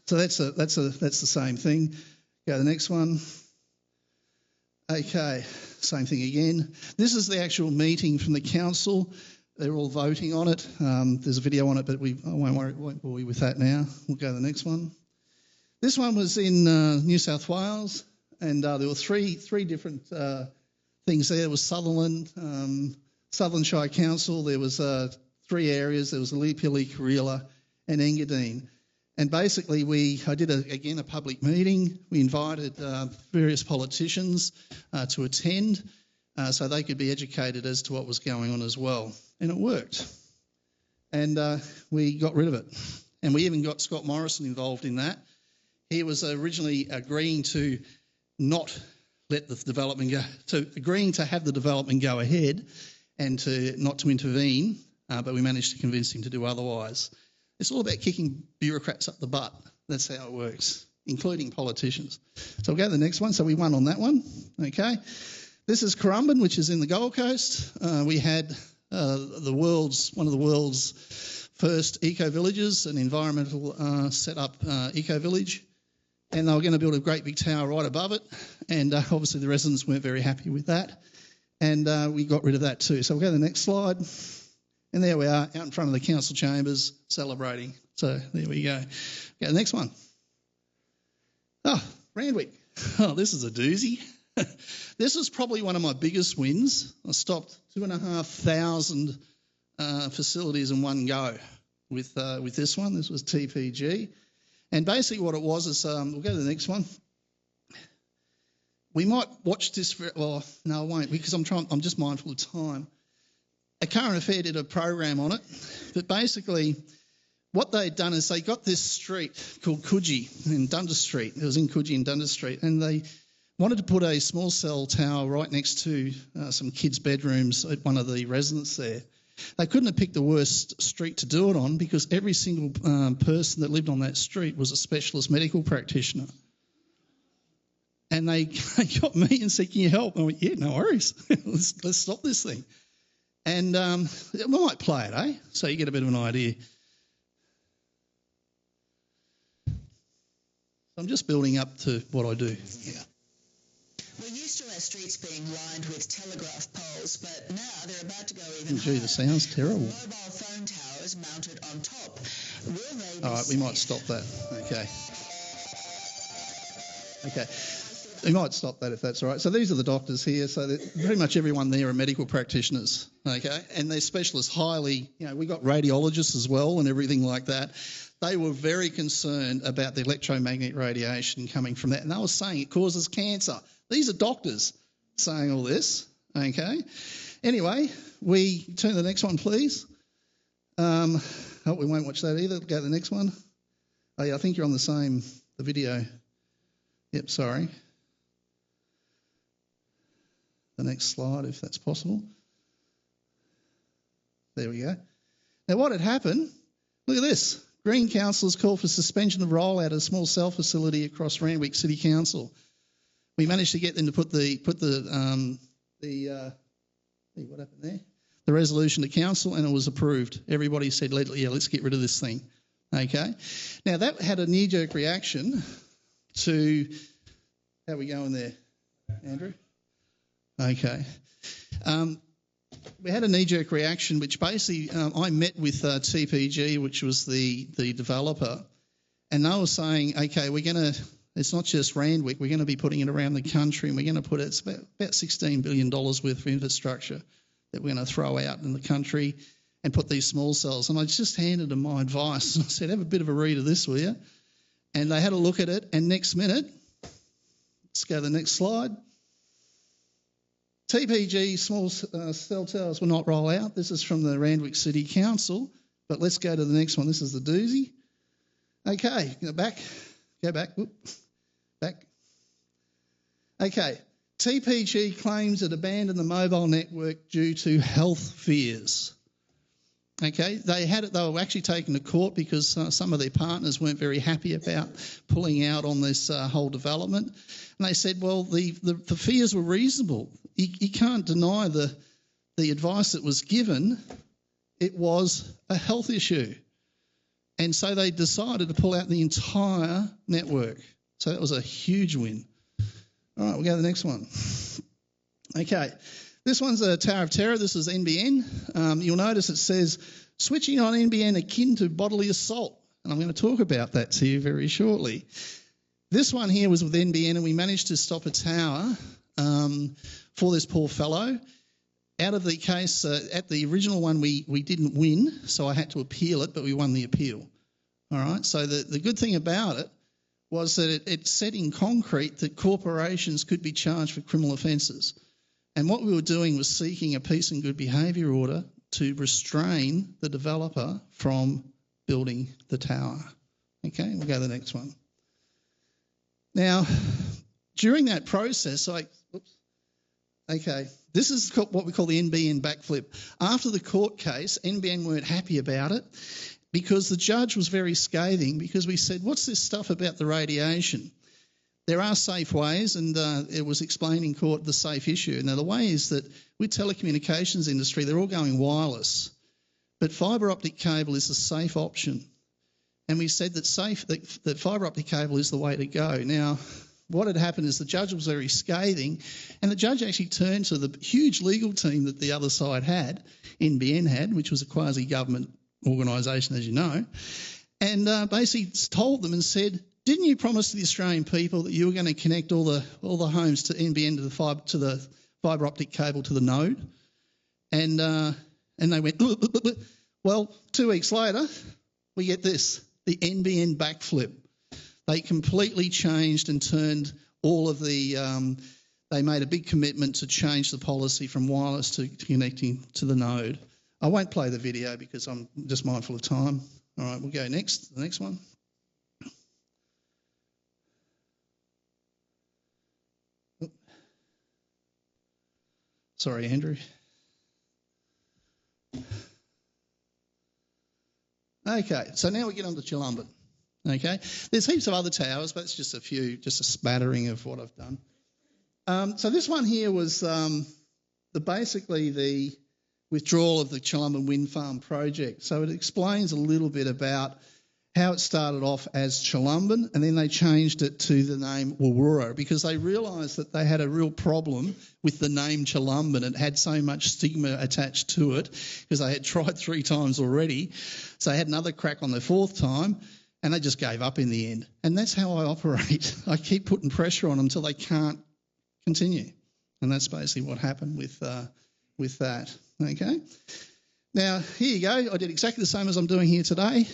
S4: that's the same thing. Go to the next one. Okay, same thing again. This is the actual meeting from the council. They're all voting on it. There's a video on it, but I won't bore you with that now. We'll go to the next one. This one was in New South Wales, and there were three different things there. There was Sutherland, Southern Shire Council, there was 3 areas. There was Lipili, Karela and Engadine. And basically I did, a public meeting. We invited various politicians to attend so they could be educated as to what was going on as well. And it worked. And we got rid of it. And we even got Scott Morrison involved in that. He was originally agreeing to not let the development go, agreeing to have the development go ahead and not to intervene, but we managed to convince him to do otherwise. It's all about kicking bureaucrats up the butt. That's how it works, including politicians. So we'll go to the next one. So we won on that one. Okay. This is Currumbin, which is in the Gold Coast. We had one of the world's first eco-villages, an environmental set-up eco-village. And they were going to build a great big tower right above it. And obviously the residents weren't very happy with that. And we got rid of that too. So we'll go to the next slide. And there we are, out in front of the council chambers, celebrating. So there we go. Okay, the next one. Oh, Randwick. Oh, this is a doozy. This is probably one of my biggest wins. I stopped 2,500 facilities in one go with this one. This was TPG. And basically what it was is, we'll go to the next one. We might watch this no, I won't, because I'm just mindful of time. A Current Affair did a program on it, but basically what they'd done is they got this street called Coogee in Dundas Street. It was in Coogee in Dundas Street, and they wanted to put a small cell tower right next to some kids' bedrooms at one of the residents there. They couldn't have picked the worst street to do it on because every single person that lived on that street was a specialist medical practitioner. And they got me and said, "Can you help?" I went, "Yeah, no worries. let's stop this thing." And we might play it, eh? So you get a bit of an idea. I'm just building up to what I do. Yeah.
S7: We're used to our streets being lined with telegraph poles, but now they're about to go even
S4: higher.
S7: Gee,
S4: the sound's terrible.
S7: Mobile phone towers mounted on top. Will they be
S4: All right, we might stop that. Okay. We might stop that if that's all right. So these are the doctors here. So pretty much everyone there are medical practitioners, okay? And they're specialists, highly, we got radiologists as well and everything like that. They were very concerned about the electromagnetic radiation coming from that. And they were saying it causes cancer. These are doctors saying all this, okay? Anyway, we turn to the next one, please. We won't watch that either. Go to the next one. Oh, yeah, I think you're on the video. Yep, sorry. The next slide, if that's possible. There we go. Now, what had happened, look at this. Green councillors called for suspension of rollout of a small cell facility across Randwick City Council. We managed to get them to put the what happened there? The resolution to council, and it was approved. Everybody said, let's get rid of this thing. Okay. Now, that had a knee-jerk reaction to, how are we going there, Andrew? Okay. We had a knee-jerk reaction, which basically I met with TPG, which was the developer, and they were saying, okay, it's not just Randwick, we're going to be putting it around the country, and we're going to put it's about $16 billion worth of infrastructure that we're going to throw out in the country and put these small cells. And I just handed them my advice, and I said, have a bit of a read of this, will you? And they had a look at it, and next minute, let's go to the next slide. TPG small cell towers will not roll out. This is from the Randwick City Council. But let's go to the next one. This is the doozy. Okay, go back. Back. Okay, TPG claims it abandoned the mobile network due to health fears. Okay, they were actually taken to court because some of their partners weren't very happy about pulling out on this whole development. And they said, well, the fears were reasonable. You can't deny the advice that was given. It was a health issue. And so they decided to pull out the entire network. So that was a huge win. All right, we'll go to the next one. Okay, this one's a Tower of Terror. This is NBN. You'll notice it says, switching on NBN akin to bodily assault. And I'm going to talk about that to you very shortly. This one here was with NBN, and we managed to stop a tower for this poor fellow. out of the case, at the original one, we didn't win, so I had to appeal it, but we won the appeal. All right, so the good thing about it was that it said in concrete that corporations could be charged for criminal offences. And what we were doing was seeking a peace and good behaviour order to restrain the developer from building the tower. Okay, we'll go to the next one. Now, during that process, this is what we call the NBN backflip. After the court case, NBN weren't happy about it because the judge was very scathing because we said, what's this stuff about the radiation? There are safe ways, and it was explained in court the safe issue. Now, the way is that with telecommunications industry, they're all going wireless, but fibre optic cable is a safe option. And we said that fibre optic cable is the way to go. Now, what had happened is the judge was very scathing, and the judge actually turned to the huge legal team that the other side had, NBN had, which was a quasi-government organisation, as you know, and basically told them and said, didn't you promise to the Australian people that you were going to connect all the homes to NBN to the fibre optic cable to the node? And they went, well, 2 weeks later, we get this, the NBN backflip. They completely changed and turned all of the they made a big commitment to change the policy from wireless to connecting to the node. I won't play the video because I'm just mindful of time. All right, we'll go the next one. Sorry, Andrew. Okay, so now we get on to Chilumban. Okay, there's heaps of other towers, but it's just a smattering of what I've done. So this one here was basically the withdrawal of the Chilumban wind farm project. So it explains a little bit about how it started off as Chilumban, and then they changed it to the name Wooroora because they realised that they had a real problem with the name Chilumban. It had so much stigma attached to it because they had tried 3 times already. So they had another crack on the 4th time, and they just gave up in the end. And that's how I operate. I keep putting pressure on them until they can't continue. And that's basically what happened with that. Okay? Now, here you go. I did exactly the same as I'm doing here today.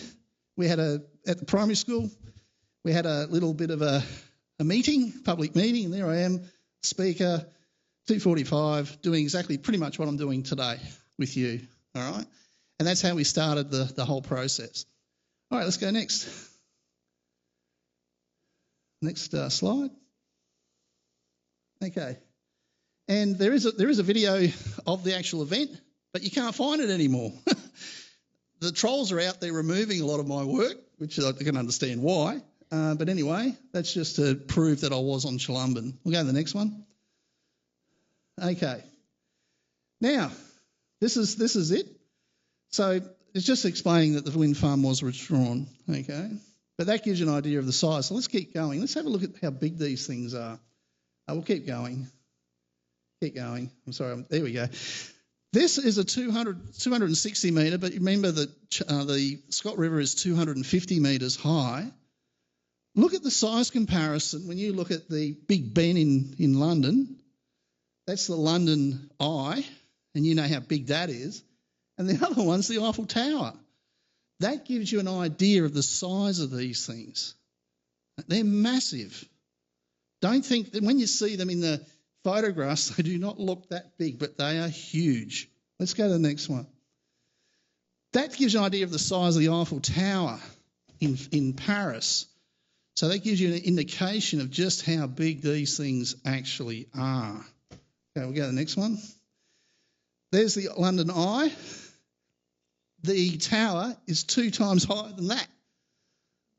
S4: We had at the primary school, we had a little bit of a meeting, public meeting, and there I am, speaker, 2:45, doing exactly pretty much what I'm doing today with you, all right? And that's how we started the whole process. All right, let's go next. Next slide. Okay. And there is a video of the actual event, but you can't find it anymore. The trolls are out there removing a lot of my work, which I can understand why. But anyway, that's just to prove that I was on Chilumban. We'll go to the next one. Okay. Now, this is it. So it's just explaining that the wind farm was withdrawn. Okay. But that gives you an idea of the size. So let's keep going. Let's have a look at how big these things are. We'll keep going. Keep going. I'm sorry. There we go. This is a 260 metre, but remember that the Scott River is 250 metres high. Look at the size comparison when you look at the Big Ben in London. That's the London Eye, and you know how big that is. And the other one's the Eiffel Tower. That gives you an idea of the size of these things. They're massive. Don't think that when you see them in the photographs, they do not look that big, but they are huge. Let's go to the next one. That gives you an idea of the size of the Eiffel Tower in Paris. So that gives you an indication of just how big these things actually are. Okay, we'll go to the next one. There's the London Eye. The tower is 2 times higher than that.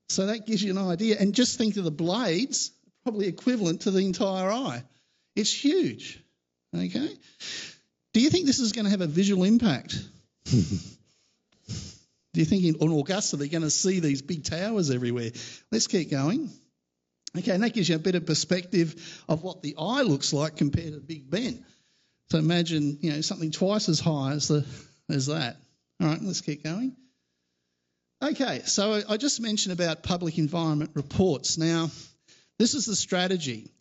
S4: So that gives you an idea. And just think of the blades, probably equivalent to the entire eye. It's huge, okay? Do you think this is going to have a visual impact? Do you think on Augusta they're going to see these big towers everywhere? Let's keep going. Okay, and that gives you a bit of perspective of what the eye looks like compared to Big Ben. So imagine, something twice as high as that. All right, let's keep going. Okay, so I just mentioned about public environment reports. Now, this is the strategy.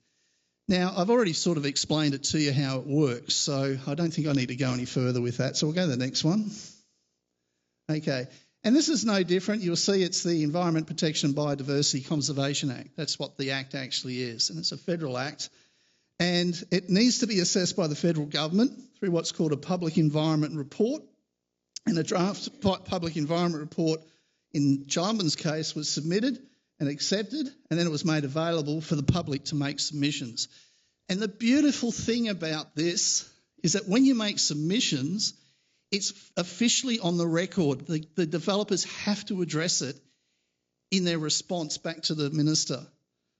S4: Now, I've already sort of explained it to you how it works, so I don't think I need to go any further with that. So we'll go to the next one. Okay, and this is no different. You'll see it's the Environment Protection and Biodiversity Conservation Act. That's what the Act actually is, and it's a federal act. And it needs to be assessed by the federal government through what's called a Public Environment Report. And a draft Public Environment Report in Turbines' case was submitted and accepted, and then it was made available for the public to make submissions. And the beautiful thing about this is that when you make submissions, it's officially on the record. The developers have to address it in their response back to the minister.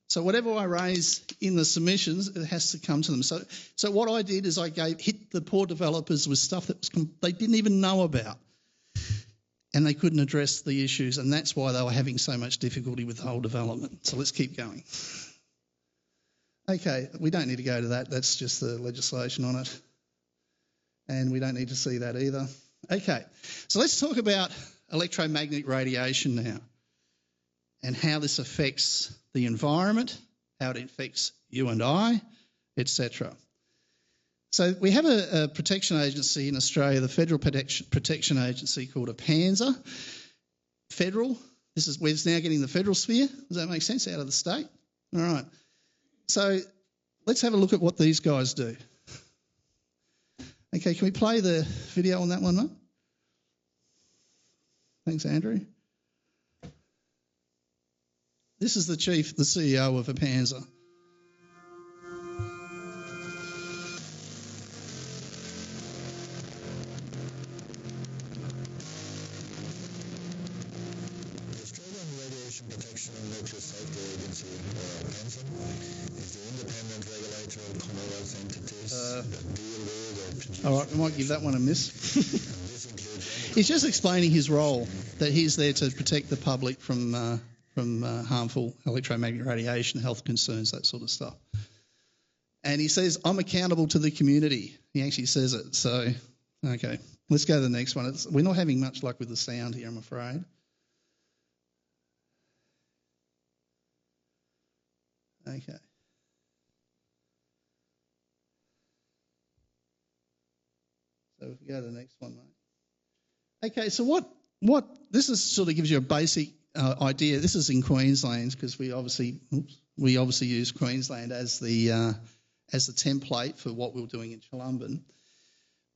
S4: So whatever I raise in the submissions, it has to come to them. So what I did is I hit the poor developers with stuff that they didn't even know about, and they couldn't address the issues, and that's why they were having so much difficulty with the whole development. So let's keep going. Okay, we don't need to go to that. That's just the legislation on it, and we don't need to see that either. Okay, so let's talk about electromagnetic radiation now and how this affects the environment, how it affects you and I, etc. So we have a protection agency in Australia, the Federal Protection Agency called a PANZA. Federal, we're now getting the federal sphere. Does that make sense? Out of the state? All right. So let's have a look at what these guys do. Okay, can we play the video on that one, mate? Thanks, Andrew. This is the CEO of a PANZA.
S8: Protection and Nuclear Safety Agency, PANZA, is the independent regulator of Commonwealth entities that deal with or produce...
S4: All right, we might give that one a miss. He's just explaining his role, that he's there to protect the public from harmful electromagnetic radiation, health concerns, that sort of stuff. And he says, I'm accountable to the community. He actually says it. So, okay, let's go to the next one. We're not having much luck with the sound here, I'm afraid. Okay. So if we go to the next one, mate. Okay, so what this is sort of gives you a basic idea. This is in Queensland because we obviously use Queensland as the template for what we were doing in Cholumban.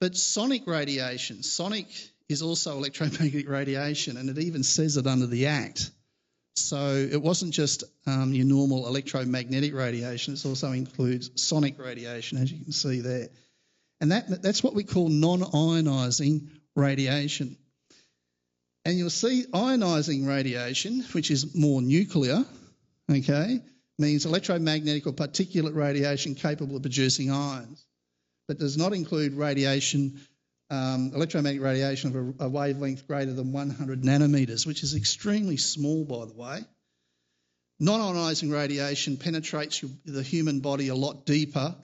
S4: But sonic radiation, sonic is also electromagnetic radiation, and it even says it under the Act. So it wasn't just your normal electromagnetic radiation, it also includes sonic radiation, as you can see there. And that's what we call non-ionising radiation. And you'll see ionising radiation, which is more nuclear, okay, means electromagnetic or particulate radiation capable of producing ions, but does not include radiation, electromagnetic radiation of a wavelength greater than 100 nanometres, which is extremely small, by the way. Non-ionising radiation penetrates the human body a lot deeper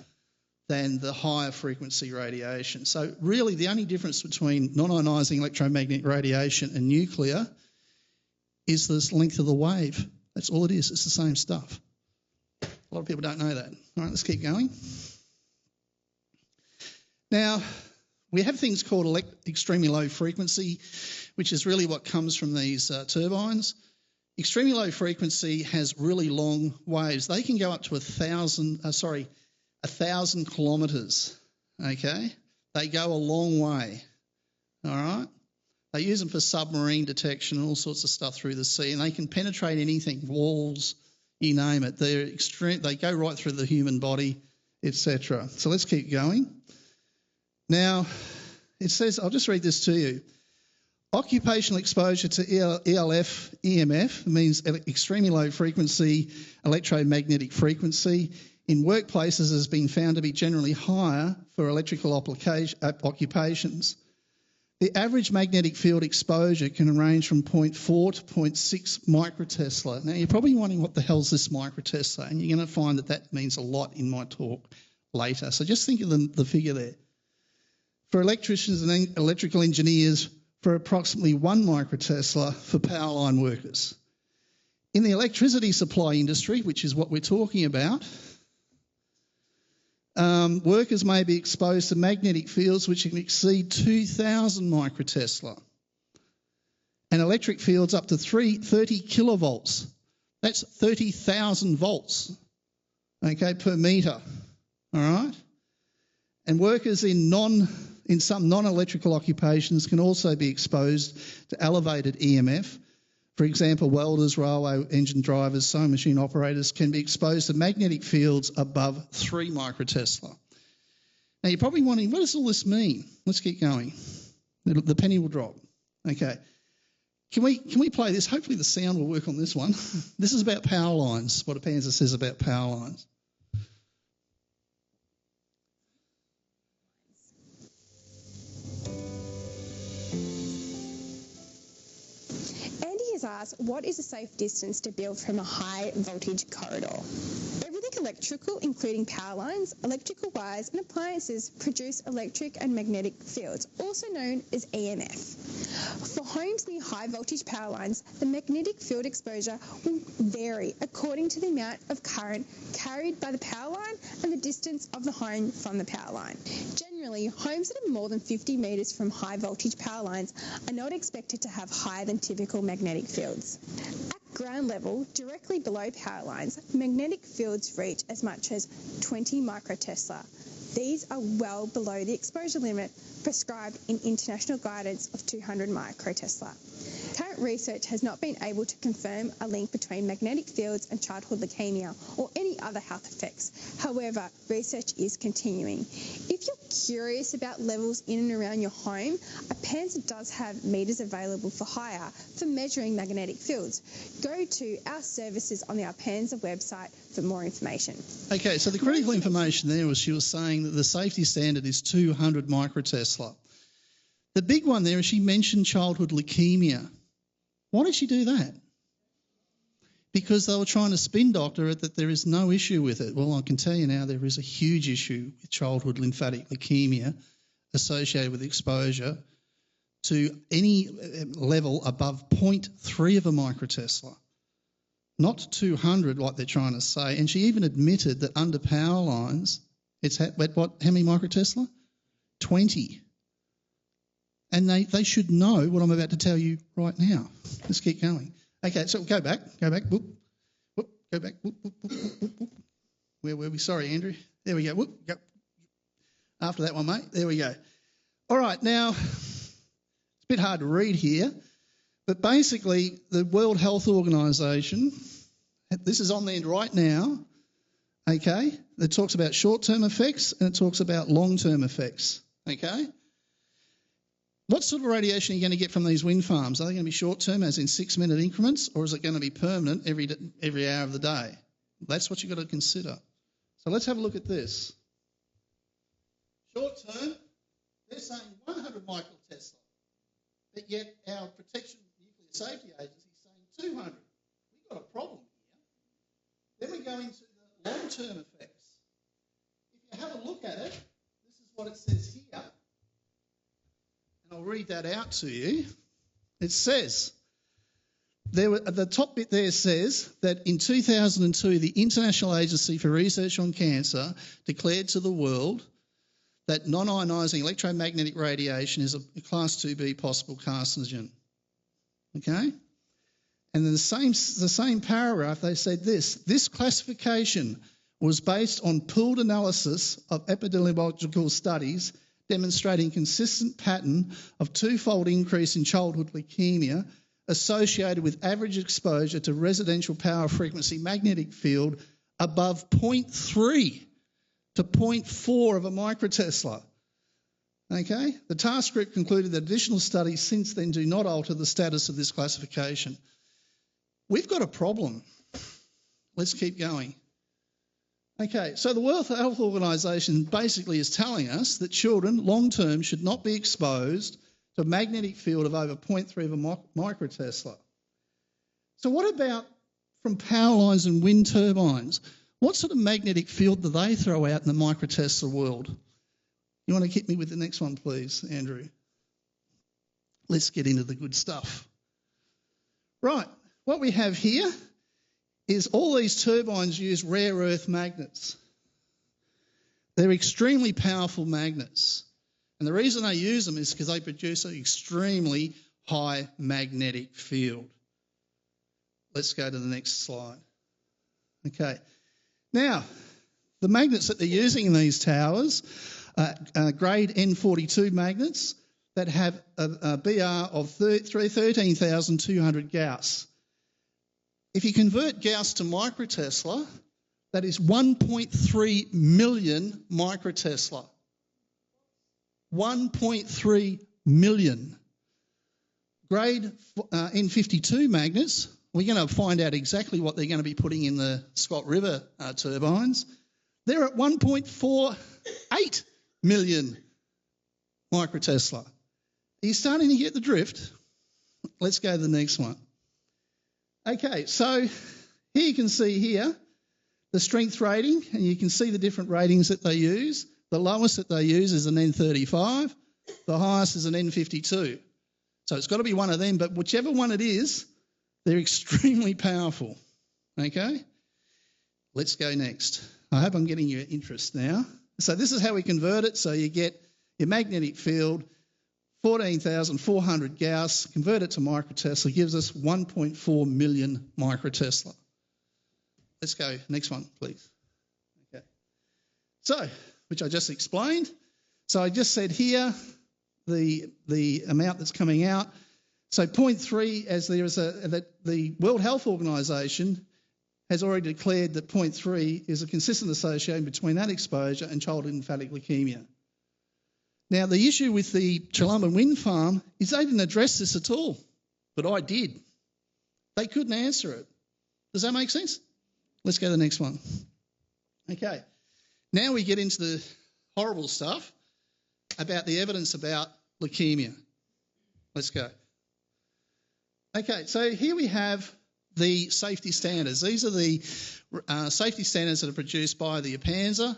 S4: than the higher frequency radiation. So really the only difference between non-ionising electromagnetic radiation and nuclear is the length of the wave. That's all it is. It's the same stuff. A lot of people don't know that. All right, let's keep going. Now, we have things called extremely low frequency, which is really what comes from these turbines. Extremely low frequency has really long waves. They can go up to 1,000 kilometres, okay? They go a long way, all right? They use them for submarine detection and all sorts of stuff through the sea, and they can penetrate anything, walls, you name it. They go right through the human body, etc. So let's keep going. Now, it says, I'll just read this to you. Occupational exposure to ELF EMF means extremely low frequency electromagnetic frequency in workplaces has been found to be generally higher for electrical occupations. The average magnetic field exposure can range from 0.4 to 0.6 microtesla. Now, you're probably wondering what the hell's this microtesla, and you're going to find that means a lot in my talk later. So just think of the figure there. For electricians and electrical engineers, for approximately 1 microtesla for power line workers. In the electricity supply industry, which is what we're talking about, workers may be exposed to magnetic fields which can exceed 2,000 microtesla, and electric fields up to 30 kilovolts. That's 30,000 volts, okay, per metre, all right? And workers in some non-electrical occupations can also be exposed to elevated EMF. For example, welders, railway engine drivers, sewing machine operators can be exposed to magnetic fields above 3 microtesla. Now, you're probably wondering, what does all this mean? Let's keep going. The penny will drop. Okay. Can we play this? Hopefully the sound will work on this one. This is about power lines, what Apanza says about power lines.
S9: Asked, what is a safe distance to build from a high voltage corridor? Everything electrical, including power lines, electrical wires and appliances, produce electric and magnetic fields, also known as EMF. For homes near high voltage power lines, the magnetic field exposure will vary according to the amount of current carried by the power line and the distance of the home from the power line. Generally, homes that are more than 50 metres from high voltage power lines are not expected to have higher than typical magnetic fields. At ground level, directly below power lines, magnetic fields reach as much as 20 microtesla. These are well below the exposure limit prescribed in international guidance of 200 microtesla. Current research has not been able to confirm a link between magnetic fields and childhood leukemia or any other health effects. However, research is continuing. If you're curious about levels in and around your home, Apanza does have meters available for hire for measuring magnetic fields. Go to our services on the Apanza website for more information.
S4: Okay, so the critical information there was she was saying that the safety standard is 200 microtesla. The big one there is she mentioned childhood leukemia. Why did she do that? Because they were trying to spin doctor it that there is no issue with it. Well, I can tell you now there is a huge issue with childhood lymphatic leukemia associated with exposure to any level above 0.3 of a microtesla, not 200 like they're trying to say. And she even admitted that under power lines, it's how many microtesla? 20. And they should know what I'm about to tell you right now. Let's keep going. Okay, so go back, whoop, go back, whoop. Where were we? Sorry, Andrew. There we go, whoop, go. After that one, mate, there we go. All right, now, it's a bit hard to read here, but basically the World Health Organization, this is on there right now, okay? It talks about short-term effects and it talks about long-term effects, okay? What sort of radiation are you going to get from these wind farms? Are they going to be short-term, as in 6-minute increments, or is it going to be permanent every hour of the day? That's what you've got to consider. So let's have a look at this. Short-term, they're saying 100 microtesla, but yet our Protection Nuclear Safety Agency is saying 200. We've got a problem here. Then we go into the long-term effects. If you have a look at it, this is what it says here. I'll read that out to you. It says, the top bit there says that in 2002, the International Agency for Research on Cancer declared to the world that non-ionising electromagnetic radiation is a Class 2B possible carcinogen. Okay? And in the same paragraph, they said this classification was based on pooled analysis of epidemiological studies demonstrating consistent pattern of twofold increase in childhood leukemia associated with average exposure to residential power frequency magnetic field above 0.3 to 0.4 of a microtesla. Okay? The task group concluded that additional studies since then do not alter the status of this classification. We've got a problem. Let's keep going. Okay, so the World Health Organization basically is telling us that children long-term should not be exposed to a magnetic field of over 0.3 of a microtesla. So what about from power lines and wind turbines? What sort of magnetic field do they throw out in the microtesla world? You want to hit me with the next one, please, Andrew? Let's get into the good stuff. Right, what we have here is all these turbines use rare earth magnets. They're extremely powerful magnets. And the reason they use them is because they produce an extremely high magnetic field. Let's go to the next slide. Okay. Now, the magnets that they're using in these towers are grade N42 magnets that have a BR of 13,200 Gauss. If you convert Gauss to microtesla, that is 1.3 million microtesla. 1.3 million. Grade N52 magnets, we're going to find out exactly what they're going to be putting in the Scott River turbines. They're at 1.48 million microtesla. Are you starting to get the drift? Let's go to the next one. Okay, so here you can see here the strength rating, and you can see the different ratings that they use. The lowest that they use is an N35. The highest is an N52. So it's got to be one of them, but whichever one it is, they're extremely powerful. Okay? Let's go next. I hope I'm getting your interest now. So this is how we convert it. So you get your magnetic field, 14,400 Gauss, convert it to microtesla, gives us 1.4 million microtesla. Let's go. Next one, please. Okay. So, which I just explained. So I just said here the amount that's coming out. So 0.3, as there is that the World Health Organization has already declared that 0.3 is a consistent association between that exposure and childhood lymphatic leukemia. Now, the issue with the Chilumba Wind Farm is they didn't address this at all, but I did. They couldn't answer it. Does that make sense? Let's go to the next one. Okay. Now we get into the horrible stuff about the evidence about leukemia. Let's go. Okay, so here we have the safety standards. These are the safety standards that are produced by the APANSA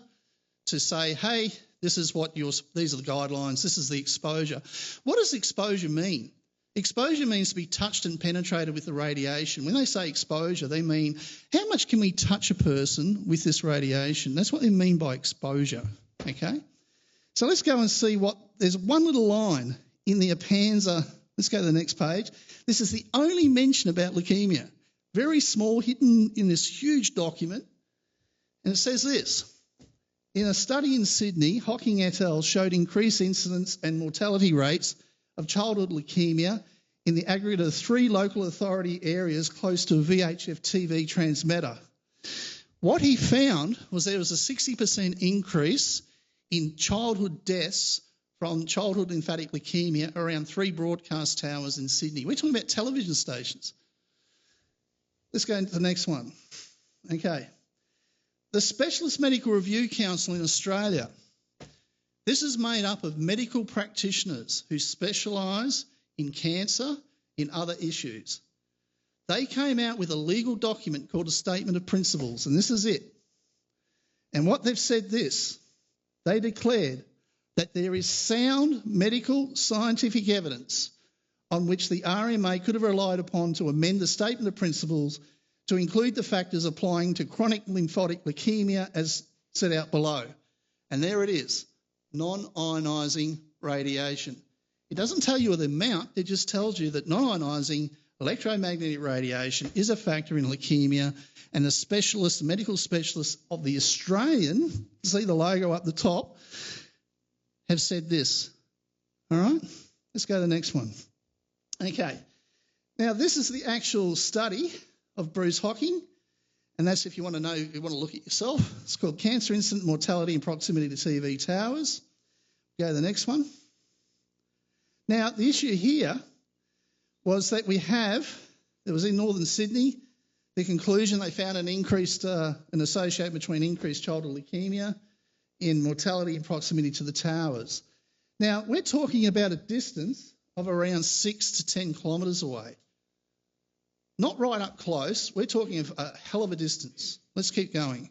S4: to say, hey, this is what these are the guidelines, this is the exposure. What does exposure mean? Exposure means to be touched and penetrated with the radiation. When they say exposure, they mean how much can we touch a person with this radiation? That's what they mean by exposure, okay? So let's go and see there's one little line in the APANSA. Let's go to the next page. This is the only mention about leukemia. Very small, hidden in this huge document. And it says this. In a study in Sydney, Hocking et al. Showed increased incidence and mortality rates of childhood leukemia in the aggregate of 3 local authority areas close to a VHF TV transmitter. What he found was there was a 60% increase in childhood deaths from childhood lymphatic leukemia around 3 broadcast towers in Sydney. We're talking about television stations. Let's go into the next one. Okay. The Specialist Medical Review Council in Australia. This is made up of medical practitioners who specialise in cancer, in other issues. They came out with a legal document called a Statement of Principles, and this is it. And what they've said they declared that there is sound medical scientific evidence on which the RMA could have relied upon to amend the Statement of Principles to include the factors applying to chronic lymphatic leukemia as set out below. And there it is. Non-ionising radiation. It doesn't tell you the amount, it just tells you that non-ionising electromagnetic radiation is a factor in leukemia, and the medical specialists of the Australian, see the logo up the top, have said this. All right, let's go to the next one. Okay, now this is the actual study of Bruce Hocking, and that's if you want to know, you want to look at yourself. It's called Cancer Incident Mortality in Proximity to TV Towers. Go to the next one. Now, the issue here was that it was in northern Sydney, the conclusion they found an association between increased childhood leukemia in mortality in proximity to the towers. Now, we're talking about a distance of around 6 to 10 kilometres away. Not right up close. We're talking of a hell of a distance. Let's keep going.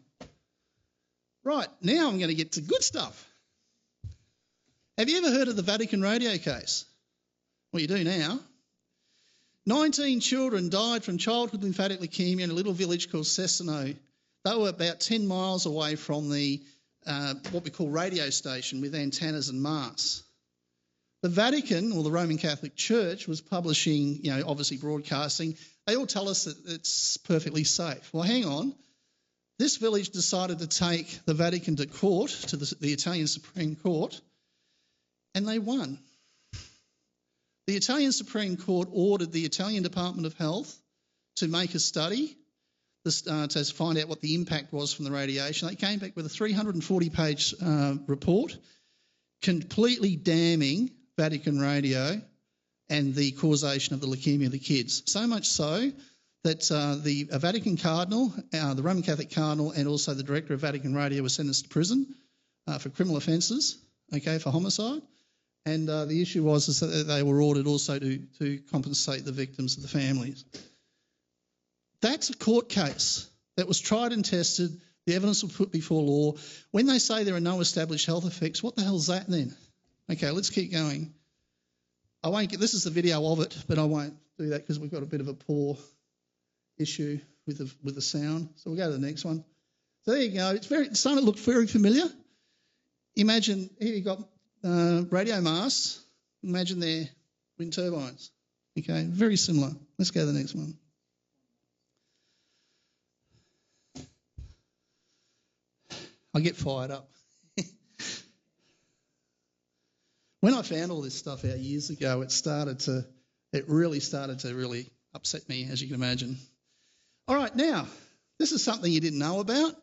S4: Right, now I'm going to get to good stuff. Have you ever heard of the Vatican radio case? Well, you do now. 19 children died from childhood lymphatic leukemia in a little village called Cessano. They were about 10 miles away from the what we call radio station with antennas and masts. The Vatican, or the Roman Catholic Church, was publishing, obviously broadcasting. They all tell us that it's perfectly safe. Well, hang on. This village decided to take the Vatican to court, to the Italian Supreme Court, and they won. The Italian Supreme Court ordered the Italian Department of Health to make a study to find out what the impact was from the radiation. They came back with a 340-page report completely damning Vatican radio and the causation of the leukemia of the kids. So much so that the Vatican Cardinal, the Roman Catholic Cardinal, and also the Director of Vatican Radio were sentenced to prison for criminal offences, for homicide. And the issue was that they were ordered also to compensate the victims of the families. That's a court case that was tried and tested. The evidence was put before law. When they say there are no established health effects, what the hell's that then? Okay, let's keep going. This is the video of it, but I won't do that because we've got a bit of a poor issue with the sound. So we'll go to the next one. So there you go. It's starting to look very familiar. Imagine here you've got radio masts. Imagine they're wind turbines. Okay, very similar. Let's go to the next one. I get fired up. When I found all this stuff out years ago, it really started to upset me, as you can imagine. All right, now, this is something you didn't know about.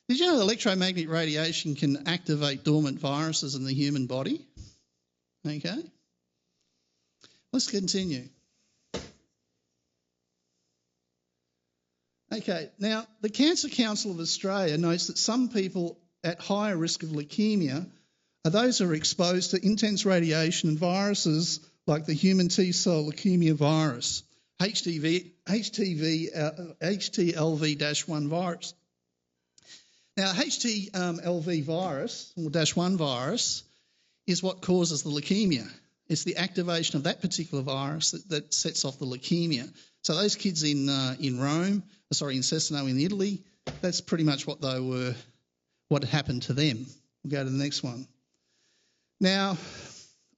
S4: Did you know that electromagnetic radiation can activate dormant viruses in the human body? Okay. Let's continue. Okay, now, the Cancer Council of Australia notes that some people at higher risk of leukemia are those who are exposed to intense radiation and viruses like the human T-cell leukemia virus, HTLV-1 virus. Now, HTLV virus, or -1 virus, is what causes the leukemia. It's the activation of that particular virus that sets off the leukemia. So those kids in Cesano in Italy, that's pretty much what happened to them. We'll go to the next one. Now,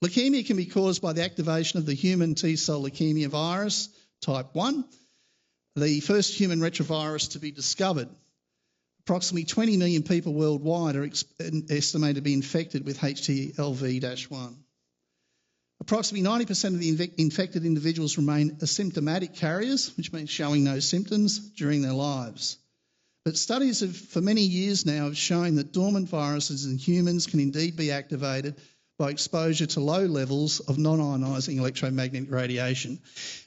S4: leukemia can be caused by the activation of the human T-cell leukemia virus, type 1, the first human retrovirus to be discovered. Approximately 20 million people worldwide are estimated to be infected with HTLV-1. Approximately 90% of the infected individuals remain asymptomatic carriers, which means showing no symptoms during their lives. But studies for many years now have shown that dormant viruses in humans can indeed be activated by exposure to low levels of non-ionising electromagnetic radiation,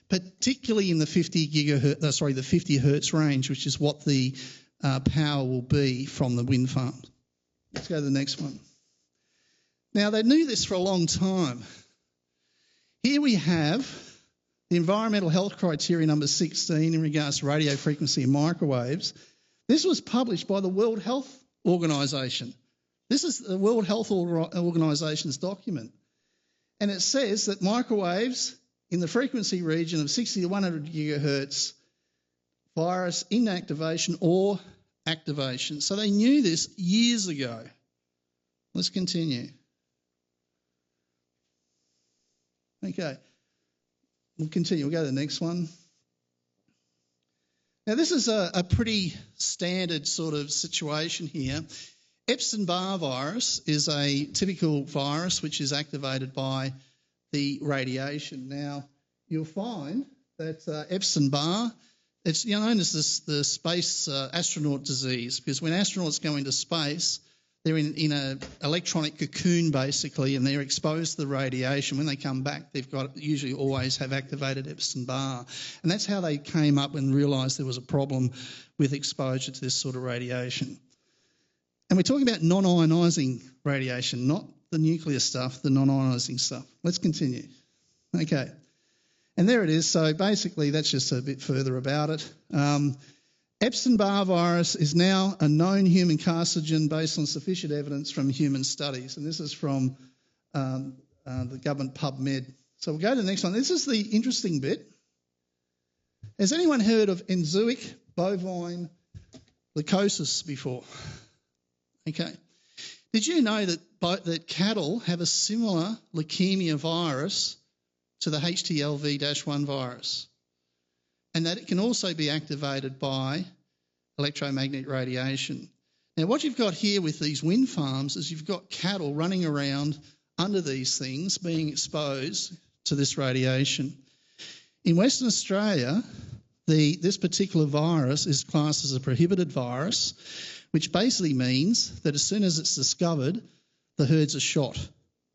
S4: particularly in the 50 hertz range, which is what the power will be from the wind farm. Let's go to the next one. Now, they knew this for a long time. Here we have the environmental health criteria number 16 in regards to radio frequency and microwaves. This was published by the World Health Organisation. This is the World Health Organisation's document. And it says that microwaves in the frequency region of 60 to 100 gigahertz virus inactivation or activation. So they knew this years ago. Let's continue. Okay, we'll continue. We'll go to the next one. Now, this is a pretty standard sort of situation here. Epstein-Barr virus is a typical virus which is activated by the radiation. Now, you'll find that Epstein-Barr, it's known as the space astronaut disease, because when astronauts go into space, they're in an electronic cocoon, basically, and they're exposed to the radiation. When they come back, they've usually always have activated Epstein-Barr. And that's how they came up and realised there was a problem with exposure to this sort of radiation. And we're talking about non-ionising radiation, not the nuclear stuff, the non-ionising stuff. Let's continue. Okay. And there it is. So basically, that's just a bit further about it. Epstein-Barr virus is now a known human carcinogen based on sufficient evidence from human studies. And this is from the government PubMed. So we'll go to the next one. This is the interesting bit. Has anyone heard of enzoic bovine leukosis before? Okay. Did you know that cattle have a similar leukemia virus to the HTLV-1 virus, and that it can also be activated by electromagnetic radiation? Now, what you've got here with these wind farms is you've got cattle running around under these things being exposed to this radiation. In Western Australia, this particular virus is classed as a prohibited virus, which basically means that as soon as it's discovered, the herds are shot.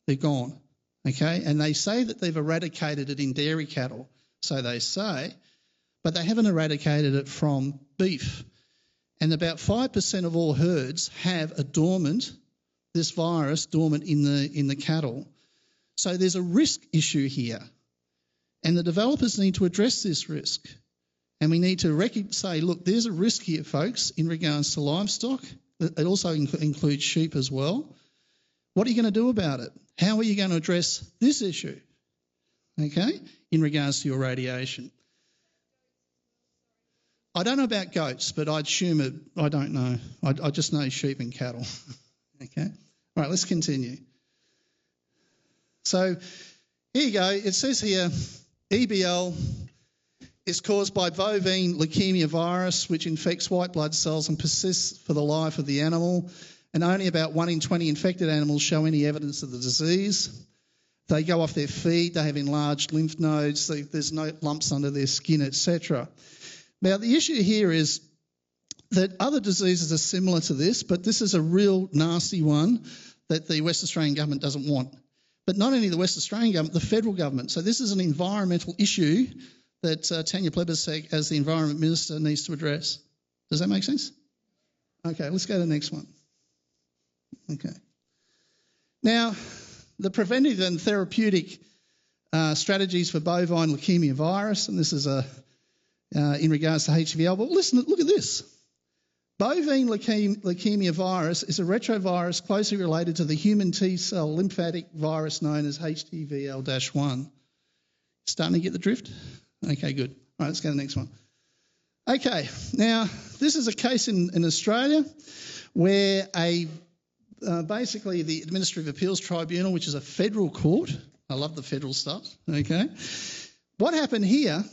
S4: They're gone, okay? And they say that they've eradicated it in dairy cattle, so they say, but they haven't eradicated it from beef. And about 5% of all herds have this virus dormant in the cattle. So there's a risk issue here. And the developers need to address this risk. And we need to say, look, there's a risk here, folks, in regards to livestock. It also includes sheep as well. What are you going to do about it? How are you going to address this issue, okay, in regards to your radiation? I don't know about goats, but I'd assume it. I don't know. I just know sheep and cattle. Okay. All right, let's continue. So here you go. It says here, EBL is caused by bovine leukemia virus, which infects white blood cells and persists for the life of the animal. And only about 1 in 20 infected animals show any evidence of the disease. They go off their feet. They have enlarged lymph nodes. There's no lumps under their skin, etc. Now, the issue here is that other diseases are similar to this, but this is a real nasty one that the West Australian government doesn't want. But not only the West Australian government, the federal government. So this is an environmental issue that Tanya Plibersek, as the Environment Minister, needs to address. Does that make sense? Okay, let's go to the next one. Okay. Now, the preventive and therapeutic strategies for bovine leukemia virus, and this is in regards to HVL. But listen, look at this. Bovine leukemia virus is a retrovirus closely related to the human T-cell lymphatic virus known as HTVL-1. Starting to get the drift? Okay, good. All right, let's go to the next one. Okay, now this is a case in Australia where basically the Administrative Appeals Tribunal, which is a federal court, I love the federal stuff, okay. What happened here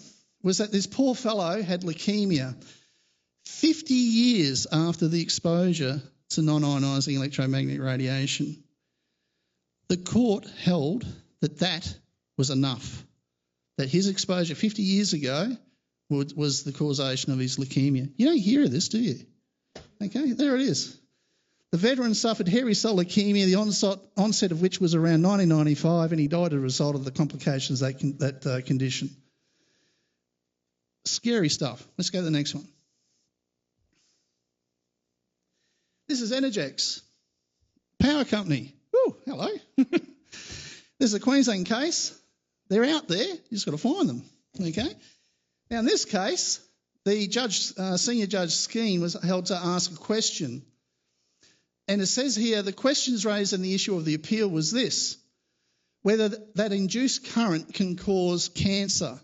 S4: was that this poor fellow had leukemia 50 years after the exposure to non-ionising electromagnetic radiation. The court held that was enough, that his exposure 50 years ago was the causation of his leukemia. You don't hear of this, do you? Okay, there it is. The veteran suffered hairy cell leukemia, the onset of which was around 1995, and he died as a result of the complications of that condition. Scary stuff. Let's go to the next one. This is Energex, power company. Oh, hello. This is a Queensland case. They're out there. You just got to find them. Okay. Now, in this case, the senior judge Skeen was held to ask a question. And it says here, the questions raised in the issue of the appeal was this: whether that induced current can cause cancer.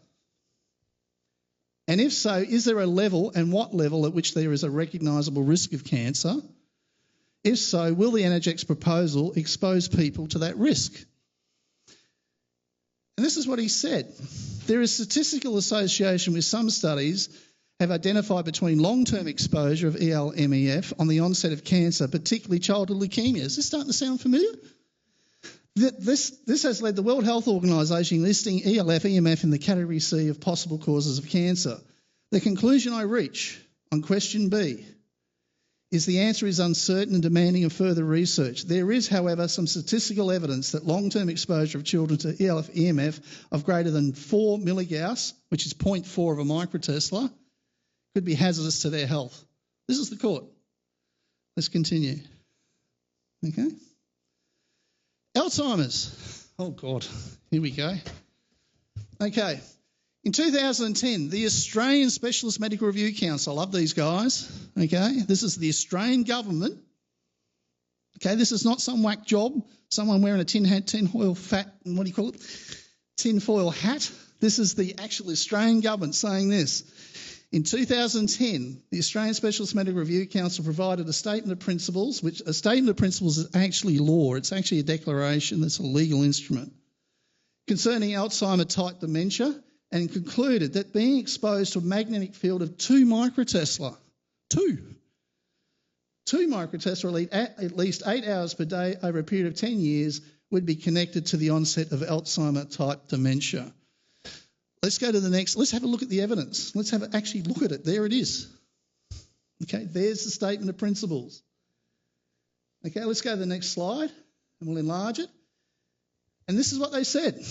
S4: And if so, is there a level, and what level, at which there is a recognisable risk of cancer? If so, will the Energex proposal expose people to that risk? And this is what he said. There is statistical association with some studies have identified between long-term exposure of EL-MEF on the onset of cancer, particularly childhood leukemia. Is this starting to sound familiar? This has led the World Health Organisation listing ELF-EMF in the category C of possible causes of cancer. The conclusion I reach on question B is the answer is uncertain and demanding of further research. There is, however, some statistical evidence that long-term exposure of children to ELF-EMF of greater than 4 milligauss, which is 0.4 of a microtesla, could be hazardous to their health. This is the court. Let's continue. Okay. Alzheimer's. Oh, God. Here we go. Okay. In 2010, the Australian Specialist Medical Review Council, I love these guys, okay? This is the Australian government, okay? This is not some whack job, someone wearing a tinfoil hat. This is the actual Australian government saying this. In 2010, the Australian Specialist Medical Review Council provided a statement of principles, which a statement of principles is actually law. It's actually a declaration. That's a legal instrument concerning Alzheimer-type dementia, and concluded that being exposed to a magnetic field of 2 microtesla, 2 microtesla at least 8 hours per day over a period of 10 years would be connected to the onset of Alzheimer-type dementia. Let's go to the next. Let's have a look at the evidence. Let's actually look at it. There it is. Okay, there's the statement of principles. Okay, let's go to the next slide and we'll enlarge it. And this is what they said.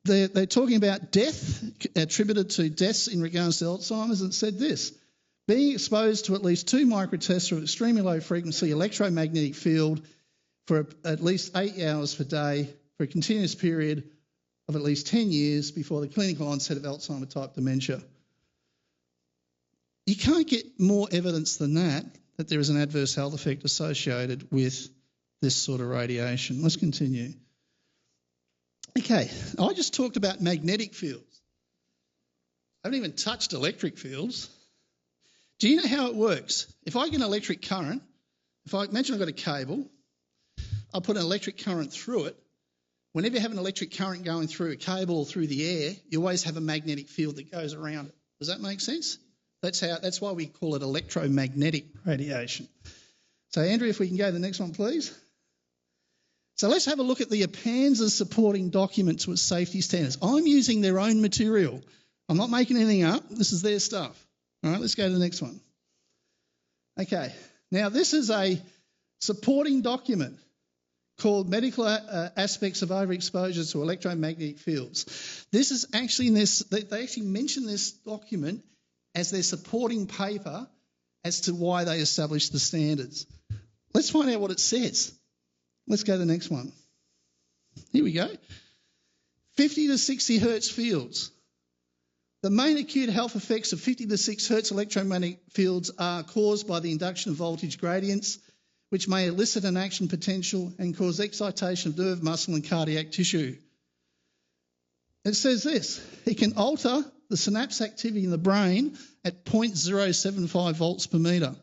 S4: They're talking about death, attributed to deaths in regards to Alzheimer's, and it said this: being exposed to at least 2 microtesla of extremely low frequency electromagnetic field for at least 8 hours per day for a continuous period of at least 10 years before the clinical onset of Alzheimer-type dementia. You can't get more evidence than that there is an adverse health effect associated with this sort of radiation. Let's continue. Okay, I just talked about magnetic fields. I haven't even touched electric fields. Do you know how it works? If I get an electric current, if I imagine I've got a cable, I'll put an electric current through it. Whenever you have an electric current going through a cable or through the air, you always have a magnetic field that goes around it. Does that make sense? That's why we call it electromagnetic radiation. So, Andrew, if we can go to the next one, please. So let's have a look at the APANZA's supporting document to its safety standards. I'm using their own material. I'm not making anything up. This is their stuff. All right, let's go to the next one. Okay, now this is a supporting document called Medical Aspects of Overexposure to Electromagnetic Fields. This is actually in this, they actually mention this document as their supporting paper as to why they established the standards. Let's find out what it says. Let's go to the next one. Here we go. 50 to 60 hertz fields. The main acute health effects of 50 to 6 hertz electromagnetic fields are caused by the induction of voltage gradients, which may elicit an action potential and cause excitation of nerve, muscle and cardiac tissue. It says this: it can alter the synapse activity in the brain at 0.075 volts per metre.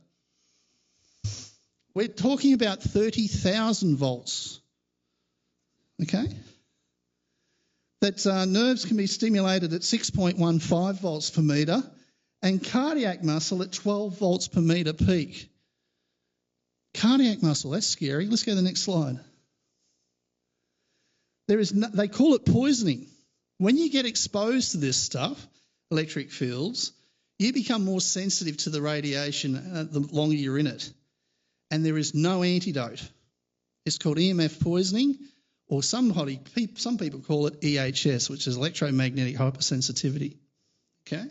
S4: We're talking about 30,000 volts, okay? That nerves can be stimulated at 6.15 volts per metre and cardiac muscle at 12 volts per metre peak. Cardiac muscle, that's scary. Let's go to the next slide. They call it poisoning. When you get exposed to this stuff, electric fields, you become more sensitive to the radiation the longer you're in it. And there is no antidote. It's called EMF poisoning, or some people call it EHS, which is electromagnetic hypersensitivity. Okay?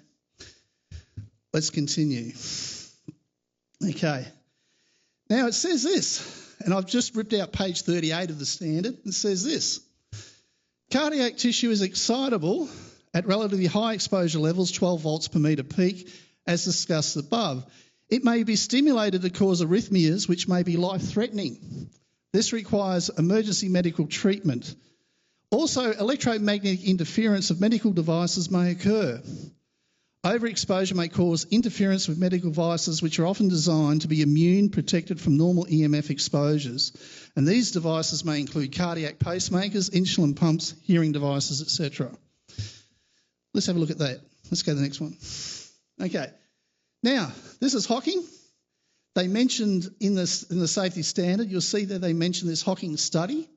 S4: Let's continue. Okay. Now it says this, and I've just ripped out page 38 of the standard. It says this: cardiac tissue is excitable at relatively high exposure levels, 12 volts per metre peak, as discussed above. It may be stimulated to cause arrhythmias, which may be life-threatening. This requires emergency medical treatment. Also, electromagnetic interference of medical devices may occur. Overexposure may cause interference with medical devices, which are often designed to be immune, protected from normal EMF exposures. And these devices may include cardiac pacemakers, insulin pumps, hearing devices, etc. Let's have a look at that. Let's go to the next one. Okay. Now, this is Hocking. They mentioned in the safety standard, you'll see that they mention this Hocking study,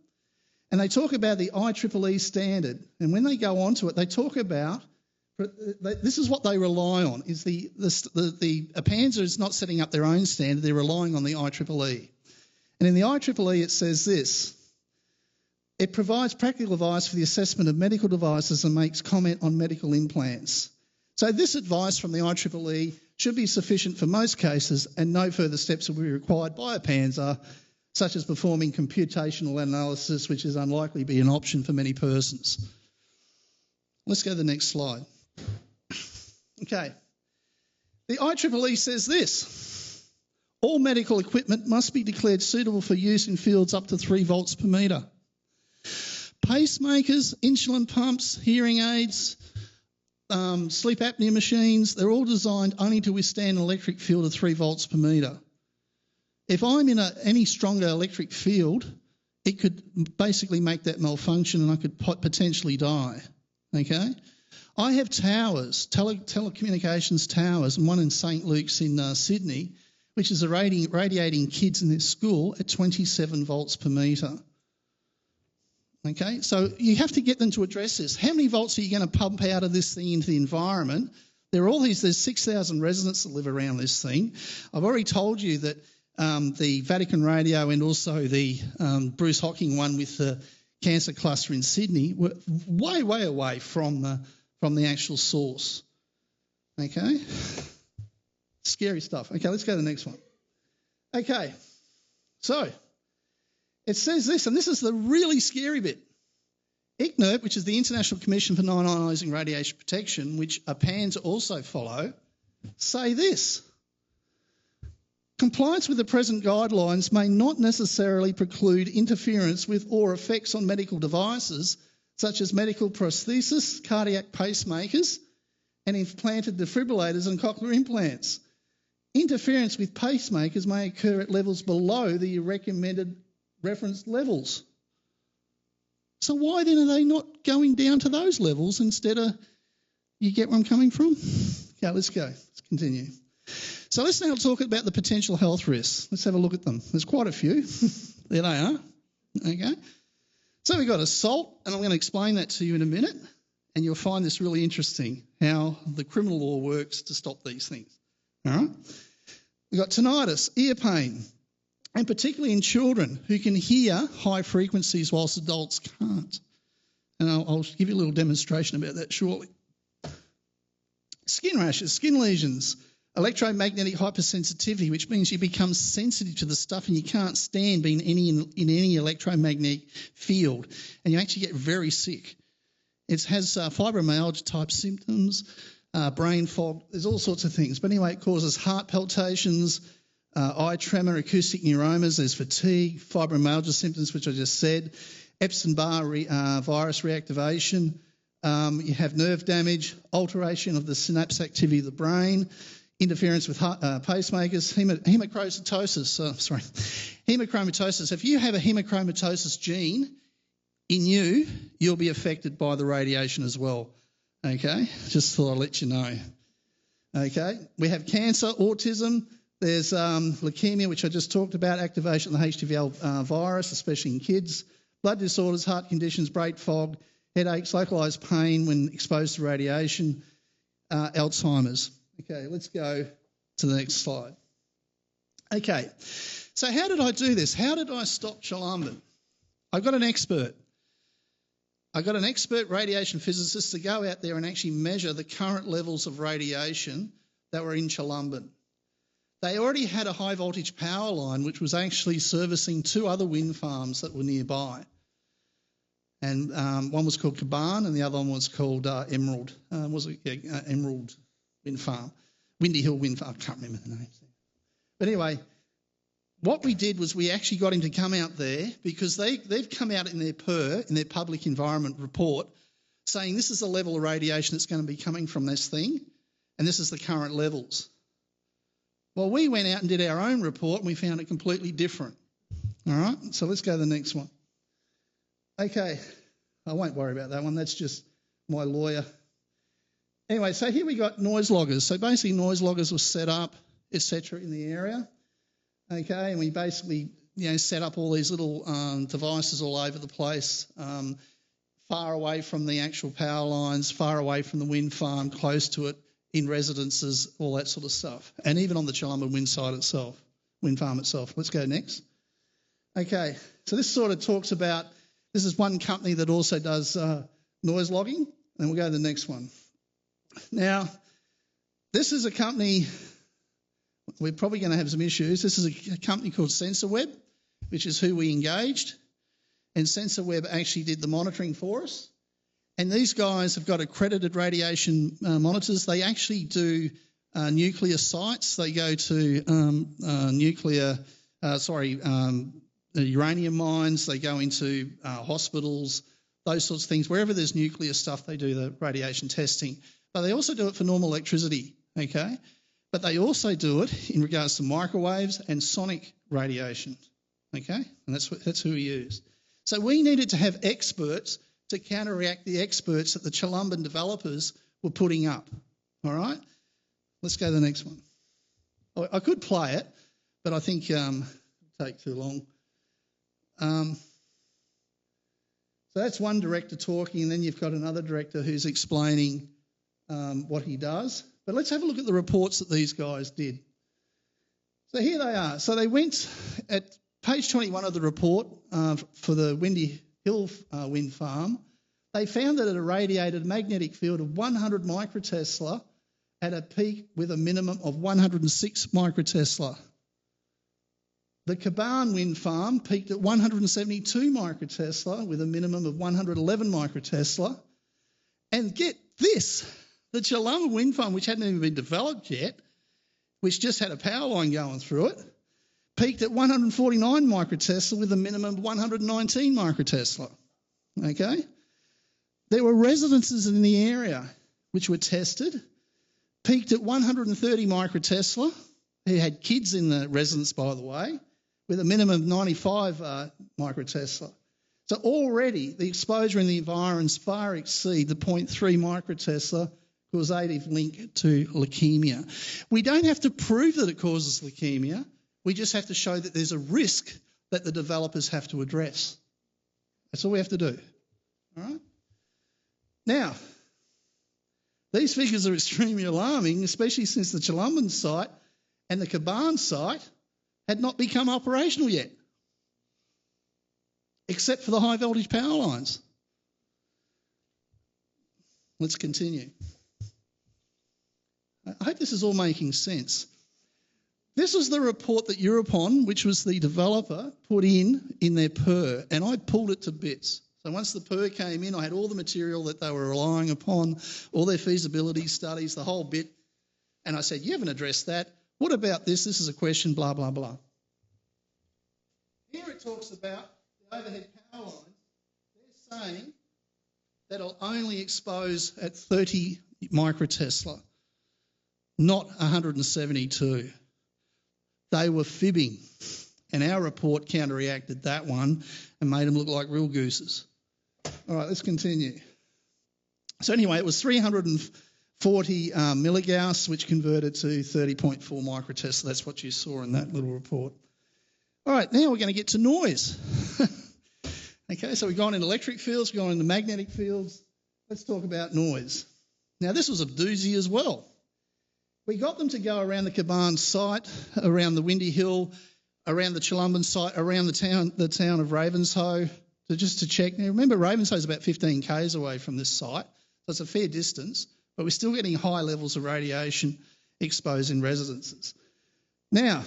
S4: and they talk about the IEEE standard. And when they go on to it, they talk about, this is what they rely on, is the APANZA is not setting up their own standard, they're relying on the IEEE. And in the IEEE it says this: it provides practical advice for the assessment of medical devices and makes comment on medical implants. So this advice from the IEEE should be sufficient for most cases, and no further steps will be required by APANZA, such as performing computational analysis, which is unlikely to be an option for many persons. Let's go to the next slide. Okay. The IEEE says this: all medical equipment must be declared suitable for use in fields up to 3 volts per metre. Pacemakers, insulin pumps, hearing aids, sleep apnea machines, they're all designed only to withstand an electric field of 3 volts per metre. If I'm in any stronger electric field, it could basically make that malfunction and I could potentially die, okay? I have towers, telecommunications towers, and one in St Luke's in Sydney, which is radiating kids in this school at 27 volts per metre. Okay, so you have to get them to address this. How many volts are you going to pump out of this thing into the environment? There's 6,000 residents that live around this thing. I've already told you that the Vatican Radio and also the Bruce Hocking one with the cancer cluster in Sydney were way, way away from the actual source. Okay? Scary stuff. Okay, let's go to the next one. Okay, so it says this, and this is the really scary bit. ICNIRP, which is the International Commission for Non-Ionising Radiation Protection, which APAN to also follow, say this. Compliance with the present guidelines may not necessarily preclude interference with or effects on medical devices such as medical prosthesis, cardiac pacemakers, and implanted defibrillators and cochlear implants. Interference with pacemakers may occur at levels below the recommended reference levels. So why then are they not going down to those levels instead of, you get where I'm coming from? Okay, let's go. Let's continue. So let's now talk about the potential health risks. Let's have a look at them. There's quite a few. There they are. Okay. So we've got assault, and I'm going to explain that to you in a minute, and you'll find this really interesting, how the criminal law works to stop these things. All right. We've got tinnitus, ear pain, and particularly in children who can hear high frequencies whilst adults can't. And I'll give you a little demonstration about that shortly. Skin rashes, skin lesions, electromagnetic hypersensitivity, which means you become sensitive to the stuff and you can't stand being in any electromagnetic field, and you actually get very sick. It has fibromyalgia type symptoms, brain fog, there's all sorts of things. But anyway, it causes heart palpitations, eye tremor, acoustic neuromas, there's fatigue, fibromyalgia symptoms, which I just said, Epstein-Barr virus reactivation, you have nerve damage, alteration of the synapse activity of the brain, interference with pacemakers, hemochromatosis. If you have a hemochromatosis gene in you, you'll be affected by the radiation as well. Okay, just thought I'd let you know. Okay, we have cancer, autism. There's leukemia, which I just talked about, activation of the HTVL virus, especially in kids. Blood disorders, heart conditions, brain fog, headaches, localised pain when exposed to radiation, Alzheimer's. Okay, let's go to the next slide. Okay, so how did I do this? How did I stop Chalumban? I got an expert radiation physicist to go out there and actually measure the current levels of radiation that were in Chalumban. They already had a high voltage power line which was actually servicing 2 other wind farms that were nearby. And one was called Caban and the other one was called Emerald. Emerald Wind Farm, Windy Hill Wind Farm. I can't remember the names. But anyway, what we did was we actually got him to come out there because they've come out in their public environment report, saying this is the level of radiation that's going to be coming from this thing, and this is the current levels. Well, we went out and did our own report, and we found it completely different. All right, so let's go to the next one. Okay, I won't worry about that one. That's just my lawyer. Anyway, so here we got noise loggers. So basically noise loggers were set up, etc., in the area. Okay, and we basically, set up all these little devices all over the place, far away from the actual power lines, far away from the wind farm, close to it, in residences, all that sort of stuff. And even on the Chalumban wind farm itself. Let's go next. Okay, so this sort of talks about, this is one company that also does noise logging, and we'll go to the next one. Now, this is a company, we're probably going to have some issues. This is a company called SensorWeb, which is who we engaged. And SensorWeb actually did the monitoring for us. And these guys have got accredited radiation monitors. They actually do nuclear sites. They go to uranium mines. They go into hospitals, those sorts of things. Wherever there's nuclear stuff, they do the radiation testing. but they also do it for normal electricity, okay? But they also do it in regards to microwaves and sonic radiation, okay? And that's who we use. So we needed to have experts to counteract the experts that the Chilumban developers were putting up, all right? Let's go to the next one. I could play it, but I think it'll take too long. So that's one director talking, and then you've got another director who's explaining what he does. But let's have a look at the reports that these guys did. So here they are. So they went at page 21 of the report for the Windy Hill wind farm. They found that it irradiated a magnetic field of 100 microtesla at a peak with a minimum of 106 microtesla. The Turbine wind farm peaked at 172 microtesla with a minimum of 111 microtesla. And get this, the Chilumban wind farm, which hadn't even been developed yet, which just had a power line going through it, peaked at 149 microtesla with a minimum of 119 microtesla. Okay? There were residences in the area which were tested, peaked at 130 microtesla, who had kids in the residence, by the way, with a minimum of 95 microtesla. So already the exposure in the environs far exceed the 0.3 microtesla causative link to leukemia. We don't have to prove that it causes leukemia. We just have to show that there's a risk that the developers have to address. That's all we have to do. All right? Now, these figures are extremely alarming, especially since the Chilumban site and the Turbine site had not become operational yet, except for the high voltage power lines. Let's continue. I hope this is all making sense. This was the report that Europon, which was the developer, put in their PER, and I pulled it to bits. So once the PER came in, I had all the material that they were relying upon, all their feasibility studies, the whole bit, and I said, you haven't addressed that. What about this? This is a question, blah, blah, blah. Here it talks about the overhead power lines. They're saying that it'll only expose at 30 microtesla, not 172. They were fibbing, and our report counteracted that one and made them look like real gooses. All right, let's continue. So anyway, it was 340 milligauss, which converted to 30.4 microtesla. That's what you saw in that little report. All right, now we're going to get to noise. Okay, so we've gone into electric fields, we've gone into magnetic fields. Let's talk about noise. Now, this was a doozy as well. We got them to go around the Turbine site, around the Windy Hill, around the Chilumban site, around the town of Ravenshoe, just to check. Now, remember, Ravenshoe is about 15 k's away from this site, so it's a fair distance, but we're still getting high levels of radiation exposed in residences. Now,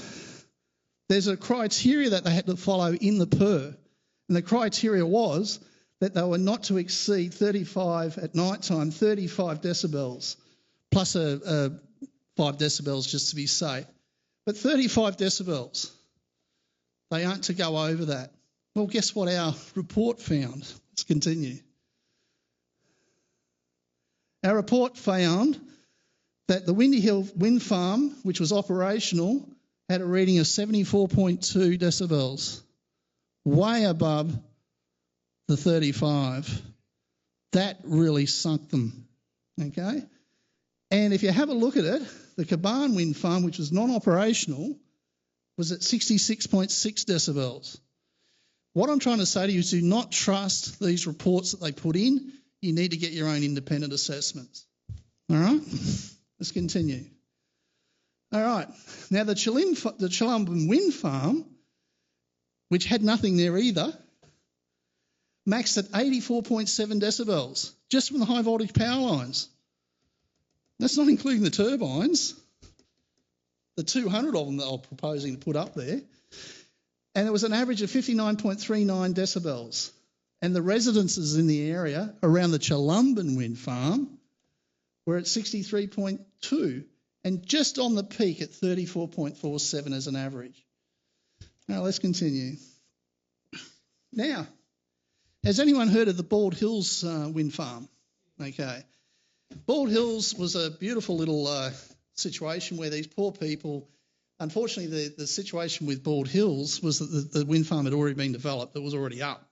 S4: there's a criteria that they had to follow in the PER, and the criteria was that they were not to exceed 35 at night time, 35 decibels, plus a 5 decibels just to be safe. But 35 decibels, they aren't to go over that. Well, guess what our report found? Let's continue. Our report found that the Windy Hill wind farm, which was operational, had a reading of 74.2 decibels, way above the 35. That really sunk them, okay? And if you have a look at it, the Turbine wind farm, which was non-operational, was at 66.6 decibels. What I'm trying to say to you is do not trust these reports that they put in. You need to get your own independent assessments. All right? Let's continue. All right. Now, the Chilumban wind farm, which had nothing there either, maxed at 84.7 decibels, just from the high voltage power lines. That's not including the turbines, the 200 of them that I'm proposing to put up there. And it was an average of 59.39 decibels. And the residences in the area around the Chilumban wind farm were at 63.2 and just on the peak at 34.47 as an average. Now, let's continue. Now, has anyone heard of the Bald Hills wind farm? Okay. Bald Hills was a beautiful little situation where these poor people, unfortunately the situation with Bald Hills was that the wind farm had already been developed, it was already up.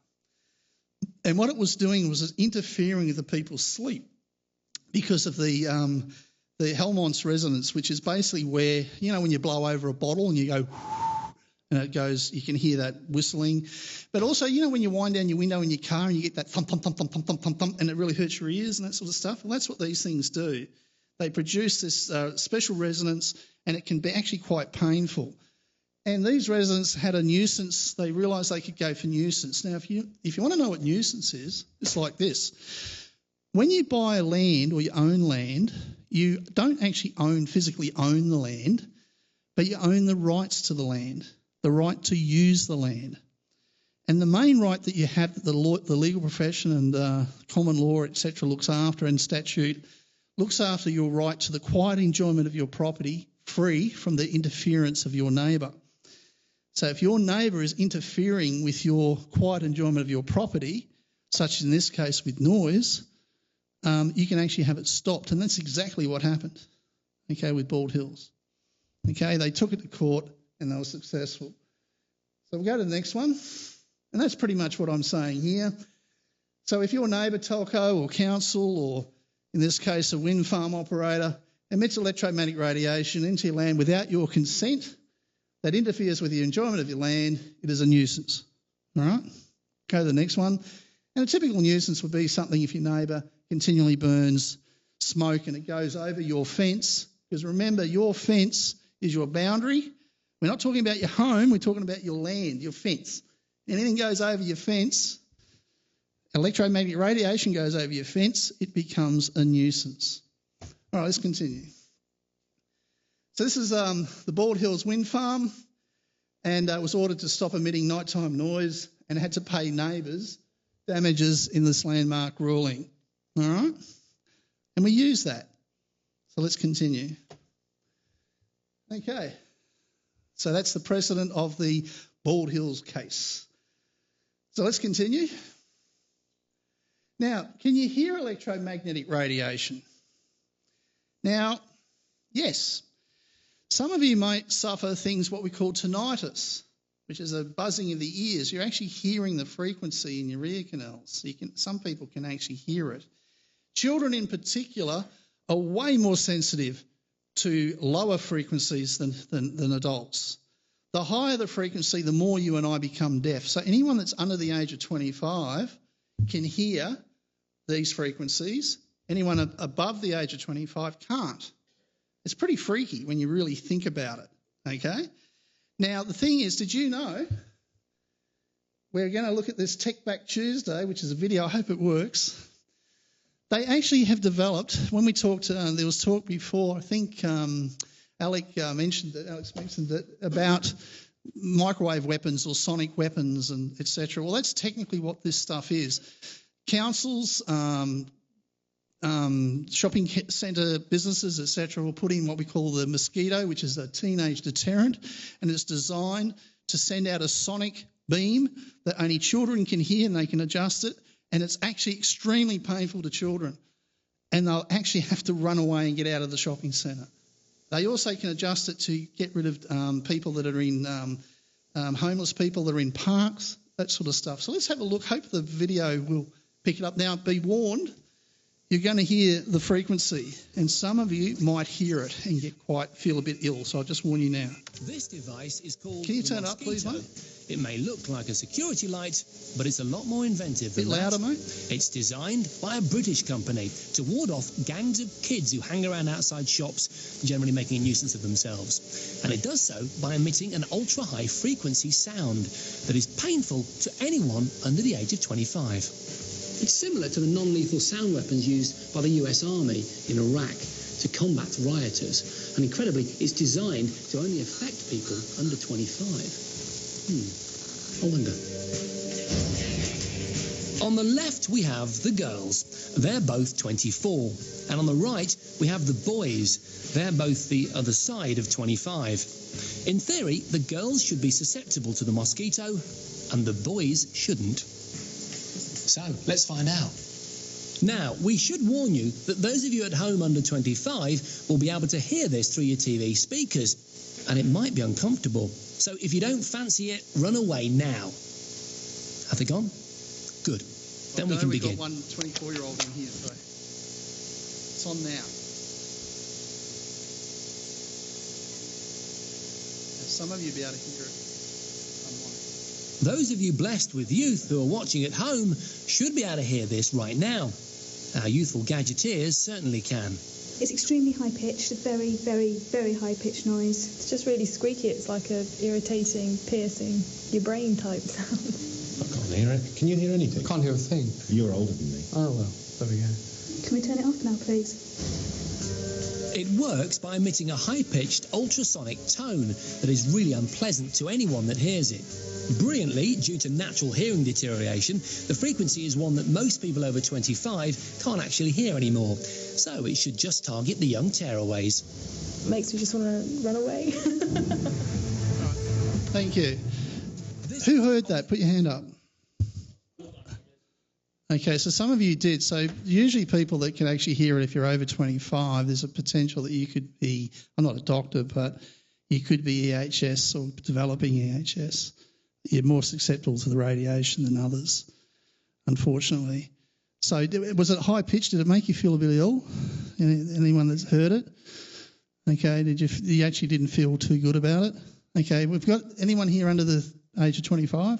S4: And what it was doing was interfering with the people's sleep because of the Helmondt's resonance, which is basically where, you know, when you blow over a bottle and you go, and it goes, you can hear that whistling. But also, you know, when you wind down your window in your car and you get that thump, thump, thump, thump, thump, thump, thump, thump, and it really hurts your ears and that sort of stuff. Well, that's what these things do. They produce this special resonance, and it can be actually quite painful. And these residents had a nuisance. They realised they could go for nuisance. Now, if you want to know what nuisance is, it's like this. When you buy land or you own land, you don't actually physically own the land, but you own the rights to the land, the right to use the land. And the main right that you have that the legal profession and common law, etc., looks after, and statute looks after your right to the quiet enjoyment of your property, free from the interference of your neighbour. So if your neighbour is interfering with your quiet enjoyment of your property, such as in this case with noise, you can actually have it stopped. And that's exactly what happened, okay, with Bald Hills. Okay, they took it to court and they were successful. So we'll go to the next one. And that's pretty much what I'm saying here. So if your neighbour, telco or council, or in this case a wind farm operator, emits electromagnetic radiation into your land without your consent, that interferes with the enjoyment of your land, it is a nuisance. All right? Go to the next one. And a typical nuisance would be something if your neighbour continually burns smoke and it goes over your fence. Because remember, your fence is your boundary. We're not talking about your home, we're talking about your land, your fence. Anything goes over your fence, electromagnetic radiation goes over your fence, it becomes a nuisance. All right, let's continue. So this is the Bald Hills wind farm, and it was ordered to stop emitting nighttime noise and had to pay neighbours damages in this landmark ruling. All right? And we use that. So let's continue. Okay. So that's the precedent of the Bald Hills case. So let's continue. Now, can you hear electromagnetic radiation? Now, yes. Some of you might suffer things what we call tinnitus, which is a buzzing of the ears. You're actually hearing the frequency in your ear canals. Some people can actually hear it. Children in particular are way more sensitive to lower frequencies than adults. The higher the frequency, the more you and I become deaf. So anyone that's under the age of 25 can hear these frequencies. Anyone above the age of 25 can't. It's pretty freaky when you really think about it, okay? Now, the thing is, did you know, we're going to look at this Tech Back Tuesday, which is a video, I hope it works. They actually have developed, when we talked, there was talk before, I think Alex mentioned it, about microwave weapons or sonic weapons and etc. Well, that's technically what this stuff is. Councils, shopping centre businesses, etc., will put in what we call the mosquito, which is a teenage deterrent, and it's designed to send out a sonic beam that only children can hear and they can adjust it, and it's actually extremely painful to children, and they'll actually have to run away and get out of the shopping centre. They also can adjust it to get rid of people that are in homeless people that are in parks, that sort of stuff. So let's have a look. Hope the video will pick it up. Now, be warned, you're going to hear the frequency, and some of you might hear it and feel a bit ill, so I'll just warn you now.
S10: This device is called
S4: Can you turn it up, please, mate?
S10: It may look like a security light, but it's a lot more inventive than
S4: that. A bit louder, mate.
S10: It's designed by a British company to ward off gangs of kids who hang around outside shops, generally making a nuisance of themselves. And it does so by emitting an ultra-high frequency sound that is painful to anyone under the age of 25.
S11: It's similar to the non-lethal sound weapons used by the US Army in Iraq to combat rioters. And incredibly, it's designed to only affect people under 25. I wonder.
S10: On the left, we have the girls. They're both 24. And on the right, we have the boys. They're both the other side of 25. In theory, the girls should be susceptible to the mosquito, and the boys shouldn't.
S11: So, let's find out.
S10: Now, we should warn you that those of you at home under 25 will be able to hear this through your TV speakers, and it might be uncomfortable. So if you don't fancy it, run away now. Have they gone? Good. Then we can begin.
S4: We've got one 24-year-old in here, so it's on now. Some of you will be able to hear it.
S10: Those of you blessed with youth who are watching at home should be able to hear this right now. Our youthful gadgeteers certainly can.
S12: It's extremely high-pitched, a very, very, very high-pitched noise.
S13: It's just really squeaky. It's like a irritating, piercing, your brain type sound.
S14: I can't hear it. Can you hear anything?
S15: I can't hear a thing.
S14: You're older than me.
S15: Oh, well, there we go.
S12: Can we turn it off now, please?
S10: It works by emitting a high-pitched ultrasonic tone that is really unpleasant to anyone that hears it. Brilliantly, due to natural hearing deterioration, the frequency is one that most people over 25 can't actually hear anymore. So it should just target the young tearaways.
S13: Makes me just want to run away.
S4: Thank you. Who heard that? Put your hand up. Okay, so some of you did. So usually people that can actually hear it, if you're over 25, there's a potential that you could be, I'm not a doctor, but you could be EHS or developing EHS. You're more susceptible to the radiation than others, unfortunately. So was it high pitched? Did it make you feel a bit ill? Anyone that's heard it? Okay, you actually didn't feel too good about it? Okay, we've got anyone here under the age of 25?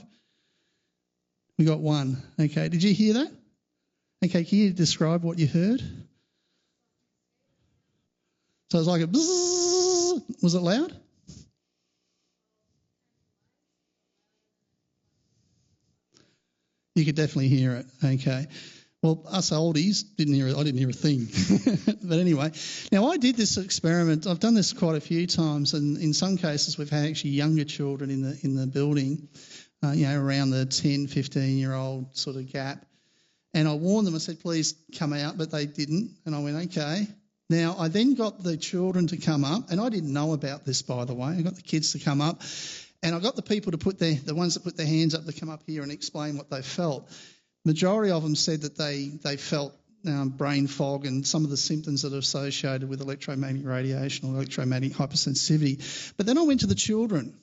S4: We got one. Okay, did you hear that? Okay, can you describe what you heard? So it was like a bzzz. Was it loud? You could definitely hear it. Okay. Well, us oldies didn't hear it. I didn't hear a thing. But anyway, now I did this experiment. I've done this quite a few times, and in some cases we've had actually younger children in the building. Around the 10, 15-year-old sort of gap. And I warned them, I said, please come out, but they didn't. And I went, okay. Now, I then got the children to come up, and I didn't know about this, by the way. I got the kids to come up, and I got the people to the ones that put their hands up to come up here and explain what they felt. Majority of them said that they felt brain fog and some of the symptoms that are associated with electromagnetic radiation or electromagnetic hypersensitivity. But then I went to the children.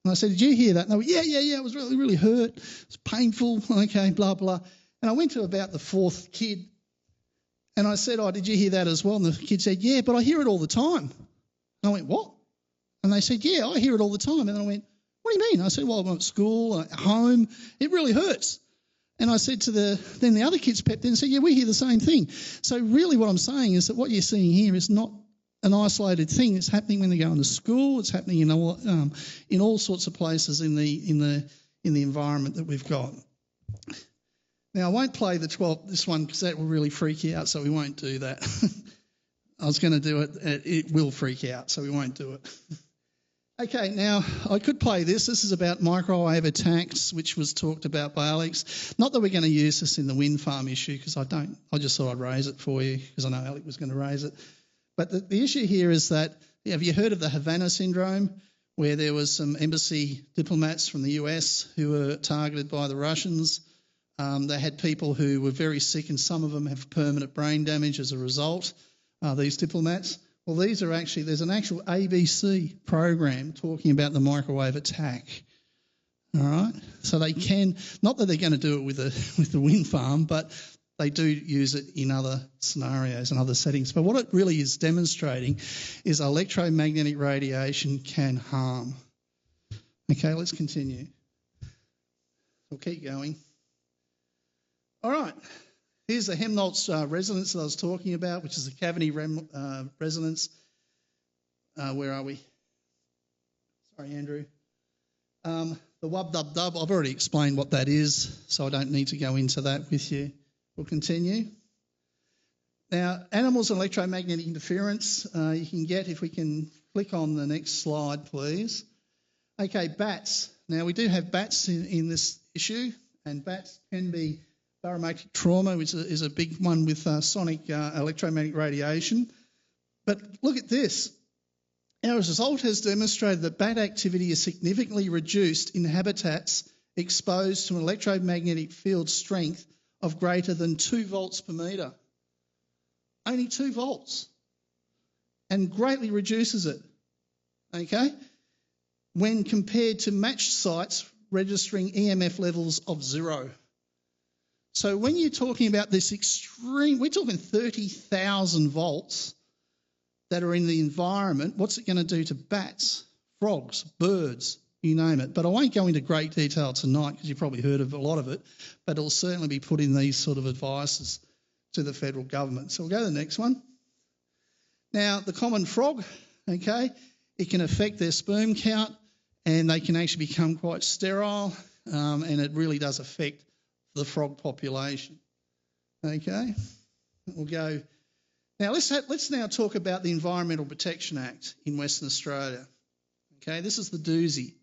S4: And I said, did you hear that? And they went, yeah, it was really, really hurt. It was painful, okay, blah, blah. And I went to about the fourth kid, and I said, did you hear that as well? And the kid said, yeah, but I hear it all the time. And I went, what? And they said, yeah, I hear it all the time. And I went, what do you mean? I said, well, I'm at school, at home, it really hurts. And I said then the other kids pepped in and said, yeah, we hear the same thing. So really what I'm saying is that what you're seeing here is not an isolated thing. It's happening when they go into school. It's happening in all sorts of places in the environment that we've got. Now, I won't play this one because that will really freak you out, so we won't do that. I was going to do it. It will freak you out, so we won't do it. Okay, now I could play this. This is about microwave attacks, which was talked about by Alex. Not that we're going to use this in the wind farm issue, because I don't. I just thought I'd raise it for you because I know Alex was going to raise it. But the issue here is that, have you heard of the Havana syndrome, where there was some embassy diplomats from the US who were targeted by the Russians? They had people who were very sick, and some of them have permanent brain damage as a result, these diplomats. Well, there's an actual ABC program talking about the microwave attack. All right? So they can, not that they're going to do it with the wind farm, but they do use it in other scenarios and other settings. But what it really is demonstrating is electromagnetic radiation can harm. Okay, let's continue. We'll keep going. All right. Here's the Helmholtz resonance that I was talking about, which is a cavity resonance. Where are we? Sorry, Andrew. The wub-dub-dub, I've already explained what that is, so I don't need to go into that with you. We'll continue. Now, animals and electromagnetic interference you can get, if we can click on the next slide, please. Okay, bats. Now, we do have bats in this issue, and bats can be barometric trauma, which is a big one with sonic electromagnetic radiation. But look at this. Our result has demonstrated that bat activity is significantly reduced in habitats exposed to an electromagnetic field strength of greater than 2 volts per metre. Only 2 volts. And greatly reduces it, okay, when compared to matched sites registering EMF levels of 0. So when you're talking about this extreme, we're talking 30,000 volts that are in the environment. What's it going to do to bats, frogs, birds, you name it? But I won't go into great detail tonight because you've probably heard of a lot of it, but it'll certainly be put in these sort of advices to the federal government. So we'll go to the next one. Now, the common frog, okay, it can affect their sperm count and they can actually become quite sterile, and it really does affect the frog population. Okay, we'll go. Now let's now talk about the Environmental Protection Act in Western Australia. Okay, this is the doozy.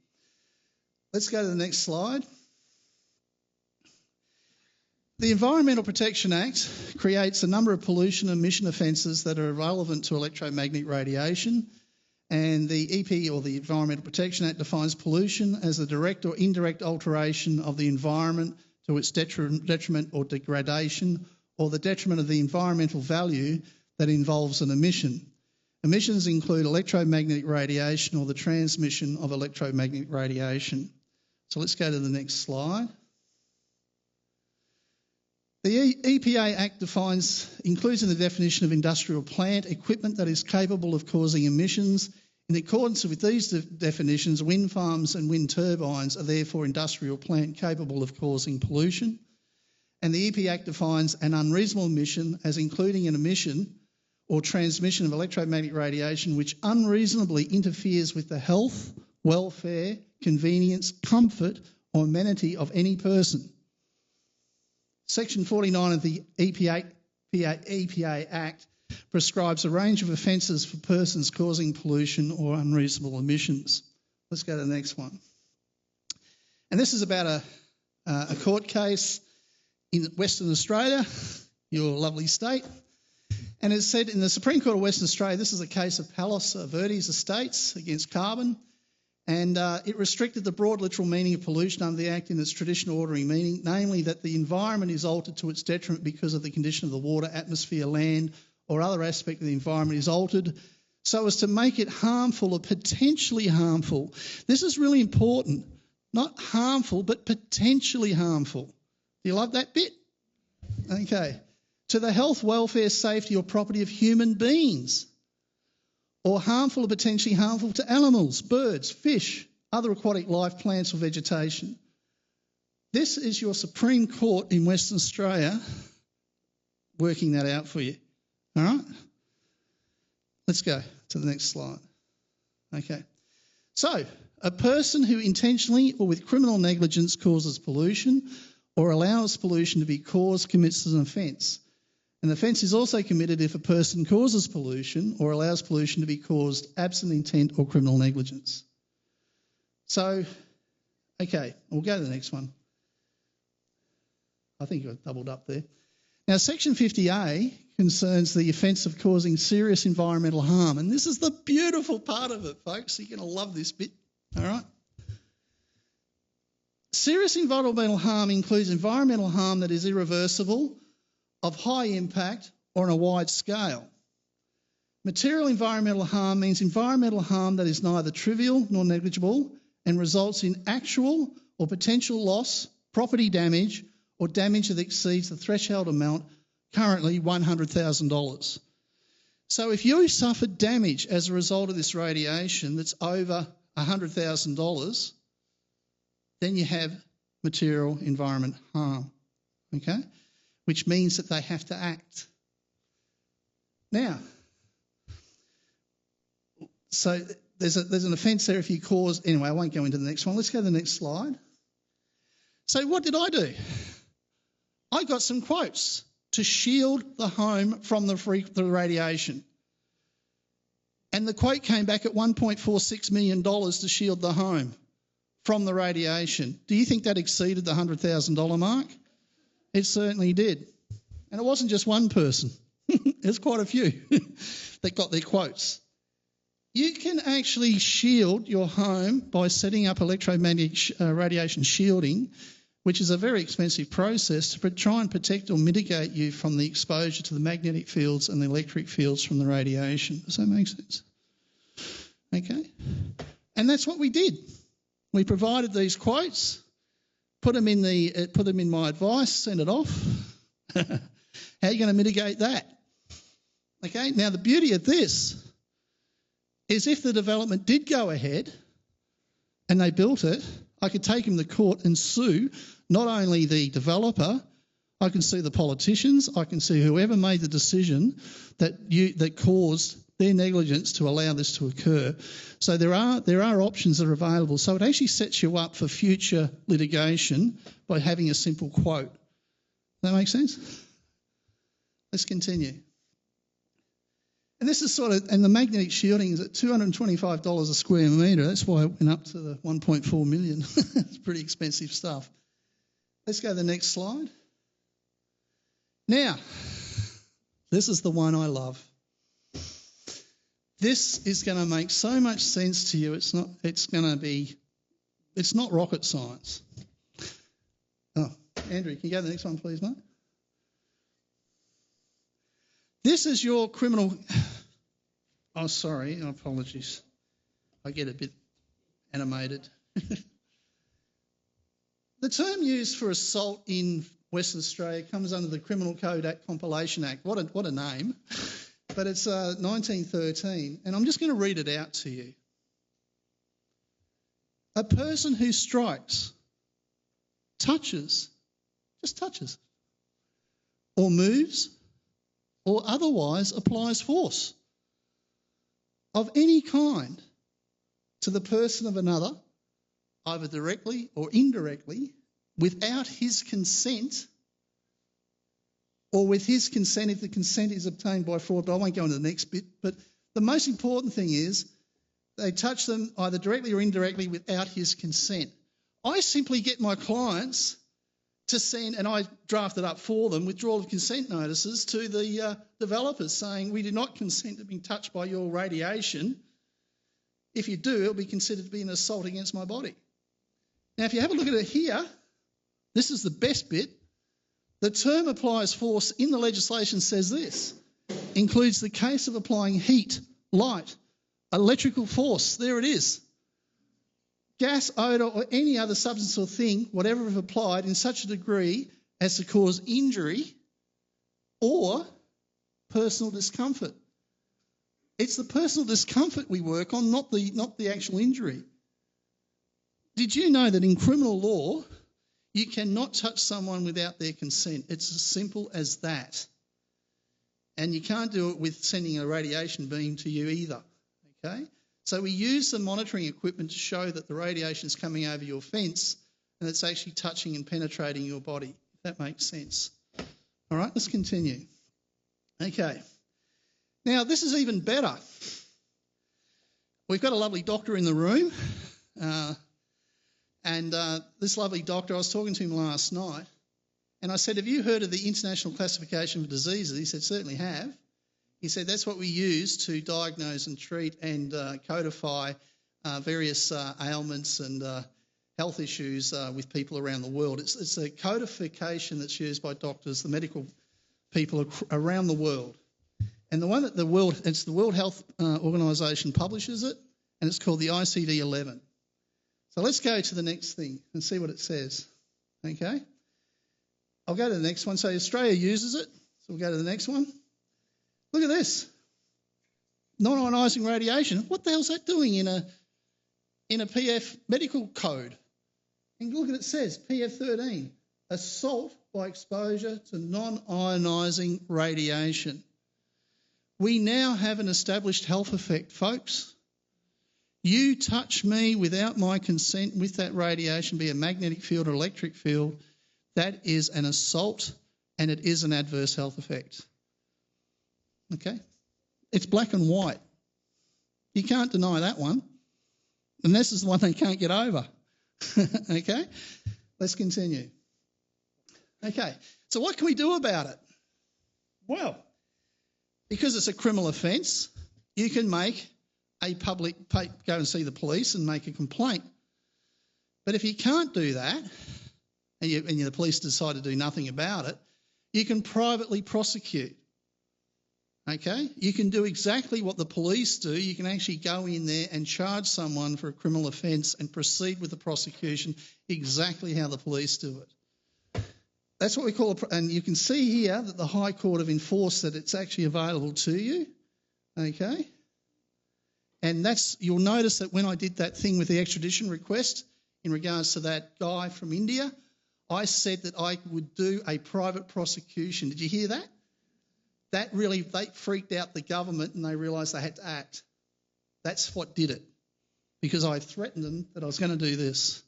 S4: Let's go to the next slide. The Environmental Protection Act creates a number of pollution and emission offences that are relevant to electromagnetic radiation, and the EP, or the Environmental Protection Act, defines pollution as the direct or indirect alteration of the environment to its detriment or degradation, or the detriment of the environmental value that involves an emission. Emissions include electromagnetic radiation or the transmission of electromagnetic radiation. So let's go to the next slide. The EPA Act includes in the definition of industrial plant equipment that is capable of causing emissions. In accordance with these definitions, wind farms and wind turbines are therefore industrial plant capable of causing pollution. And the EPA Act defines an unreasonable emission as including an emission or transmission of electromagnetic radiation which unreasonably interferes with the health, welfare, convenience, comfort or amenity of any person. Section 49 of the EPA Act prescribes a range of offences for persons causing pollution or unreasonable emissions. Let's go to the next one. And this is about a court case in Western Australia, your lovely state. And it's said in the Supreme Court of Western Australia, this is a case of Palos Verdes Estates against Carbon, and it restricted the broad literal meaning of pollution under the Act in its traditional ordering meaning, namely that the environment is altered to its detriment because of the condition of the water, atmosphere, land, or other aspect of the environment is altered so as to make it harmful or potentially harmful. This is really important. Not harmful, but potentially harmful. Do you love that bit? Okay. To the health, welfare, safety or property of human beings, or harmful or potentially harmful to animals, birds, fish, other aquatic life, plants or vegetation. This is your Supreme Court in Western Australia working that out for you. All right? Let's go to the next slide. Okay. So, a person who intentionally or with criminal negligence causes pollution or allows pollution to be caused commits an offence. An offence is also committed if a person causes pollution or allows pollution to be caused absent intent or criminal negligence. So, okay, we'll go to the next one. I think I've doubled up there. Now, Section 50A concerns the offence of causing serious environmental harm, and this is the beautiful part of it, folks. You're going to love this bit, all right? Serious environmental harm includes environmental harm that is irreversible, of high impact or on a wide scale. Material environmental harm means environmental harm that is neither trivial nor negligible and results in actual or potential loss, property damage or damage that exceeds the threshold amount, currently $100,000. So if you suffered damage as a result of this radiation that's over $100,000, then you have material environment harm, okay? Which means that they have to act. Now, so there's an offence there if you cause... Anyway, I won't go into the next one. Let's go to the next slide. So what did I do? I got some quotes to shield the home from the radiation. And the quote came back at $1.46 million to shield the home from the radiation. Do you think that exceeded the $100,000 mark? It certainly did. And it wasn't just one person. There's quite a few that got their quotes. You can actually shield your home by setting up electromagnetic radiation shielding which is a very expensive process to try and protect or mitigate you from the exposure to the magnetic fields and the electric fields from the radiation. Does that make sense? Okay. And that's what we did. We provided these quotes, put them in my advice, sent it off. How are you going to mitigate that? Okay. Now, the beauty of this is if the development did go ahead and they built it, I could take them to court and sue not only the developer, I can sue the politicians, I can sue whoever made the decision that caused their negligence to allow this to occur. So there are options that are available. So it actually sets you up for future litigation by having a simple quote. Does that make sense? Let's continue. And this is and the magnetic shielding is at $225 a square metre. That's why it went up to the 1.4 million. It's pretty expensive stuff. Let's go to the next slide. Now, this is the one I love. This is going to make so much sense to you. It's not rocket science. Oh, Andrew, can you go to the next one, please, mate? This is your criminal... Oh, sorry, apologies. I get a bit animated. The term used for assault in Western Australia comes under the Criminal Code Act Compilation Act. What a name. But it's 1913, and I'm just going to read it out to you. A person who strikes, touches, or moves, or otherwise applies force of any kind to the person of another, either directly or indirectly, without his consent, or with his consent if the consent is obtained by fraud. But I won't go into the next bit. But the most important thing is they touch them either directly or indirectly without his consent. I simply get my clients to send, and I draft it up for them, withdrawal of consent notices to the developers saying we do not consent to being touched by your radiation. If you do, it'll be considered to be an assault against my body. Now, if you have a look at it here, this is the best bit. The term applies force in the legislation says this, includes the case of applying heat, light, electrical force, there it is, gas, odour or any other substance or thing, whatever if applied in such a degree as to cause injury or personal discomfort. It's the personal discomfort we work on, not the actual injury. Did you know that in criminal law, you cannot touch someone without their consent? It's as simple as that. And you can't do it with sending a radiation beam to you either, okay? So we use the monitoring equipment to show that the radiation is coming over your fence and it's actually touching and penetrating your body, if that makes sense. All right, let's continue. Okay. Now, this is even better. We've got a lovely doctor in the room. And this lovely doctor, I was talking to him last night, and I said, have you heard of the International Classification of Diseases? He said, certainly have. He said, that's what we use to diagnose and treat and codify various ailments and health issues with people around the world. It's a codification that's used by doctors, the medical people around the world. And the one that the World Health Organisation publishes it, and it's called the ICD-11. So let's go to the next thing and see what it says, okay? I'll go to the next one. So Australia uses it, so we'll go to the next one. Look at this, non-ionising radiation. What the hell's that doing in a PF medical code? And look at it says, PF13, assault by exposure to non-ionising radiation. We now have an established health effect, folks. You touch me without my consent with that radiation, be a magnetic field or electric field, that is an assault and it is an adverse health effect. Okay? It's black and white. You can't deny that one. And this is the one they can't get over. Okay? Let's continue. Okay. So what can we do about it? Well, because it's a criminal offence, you can make go and see the police and make a complaint. But if you can't do that, and the police decide to do nothing about it, you can privately prosecute. Okay? You can do exactly what the police do. You can actually go in there and charge someone for a criminal offence and proceed with the prosecution exactly how the police do it. That's what we call and you can see here that the High Court have enforced that it's actually available to you. Okay? And you'll notice that when I did that thing with the extradition request in regards to that guy from India, I said that I would do a private prosecution. Did you hear that? They freaked out the government and they realised they had to act. That's what did it. Because I threatened them that I was going to do this.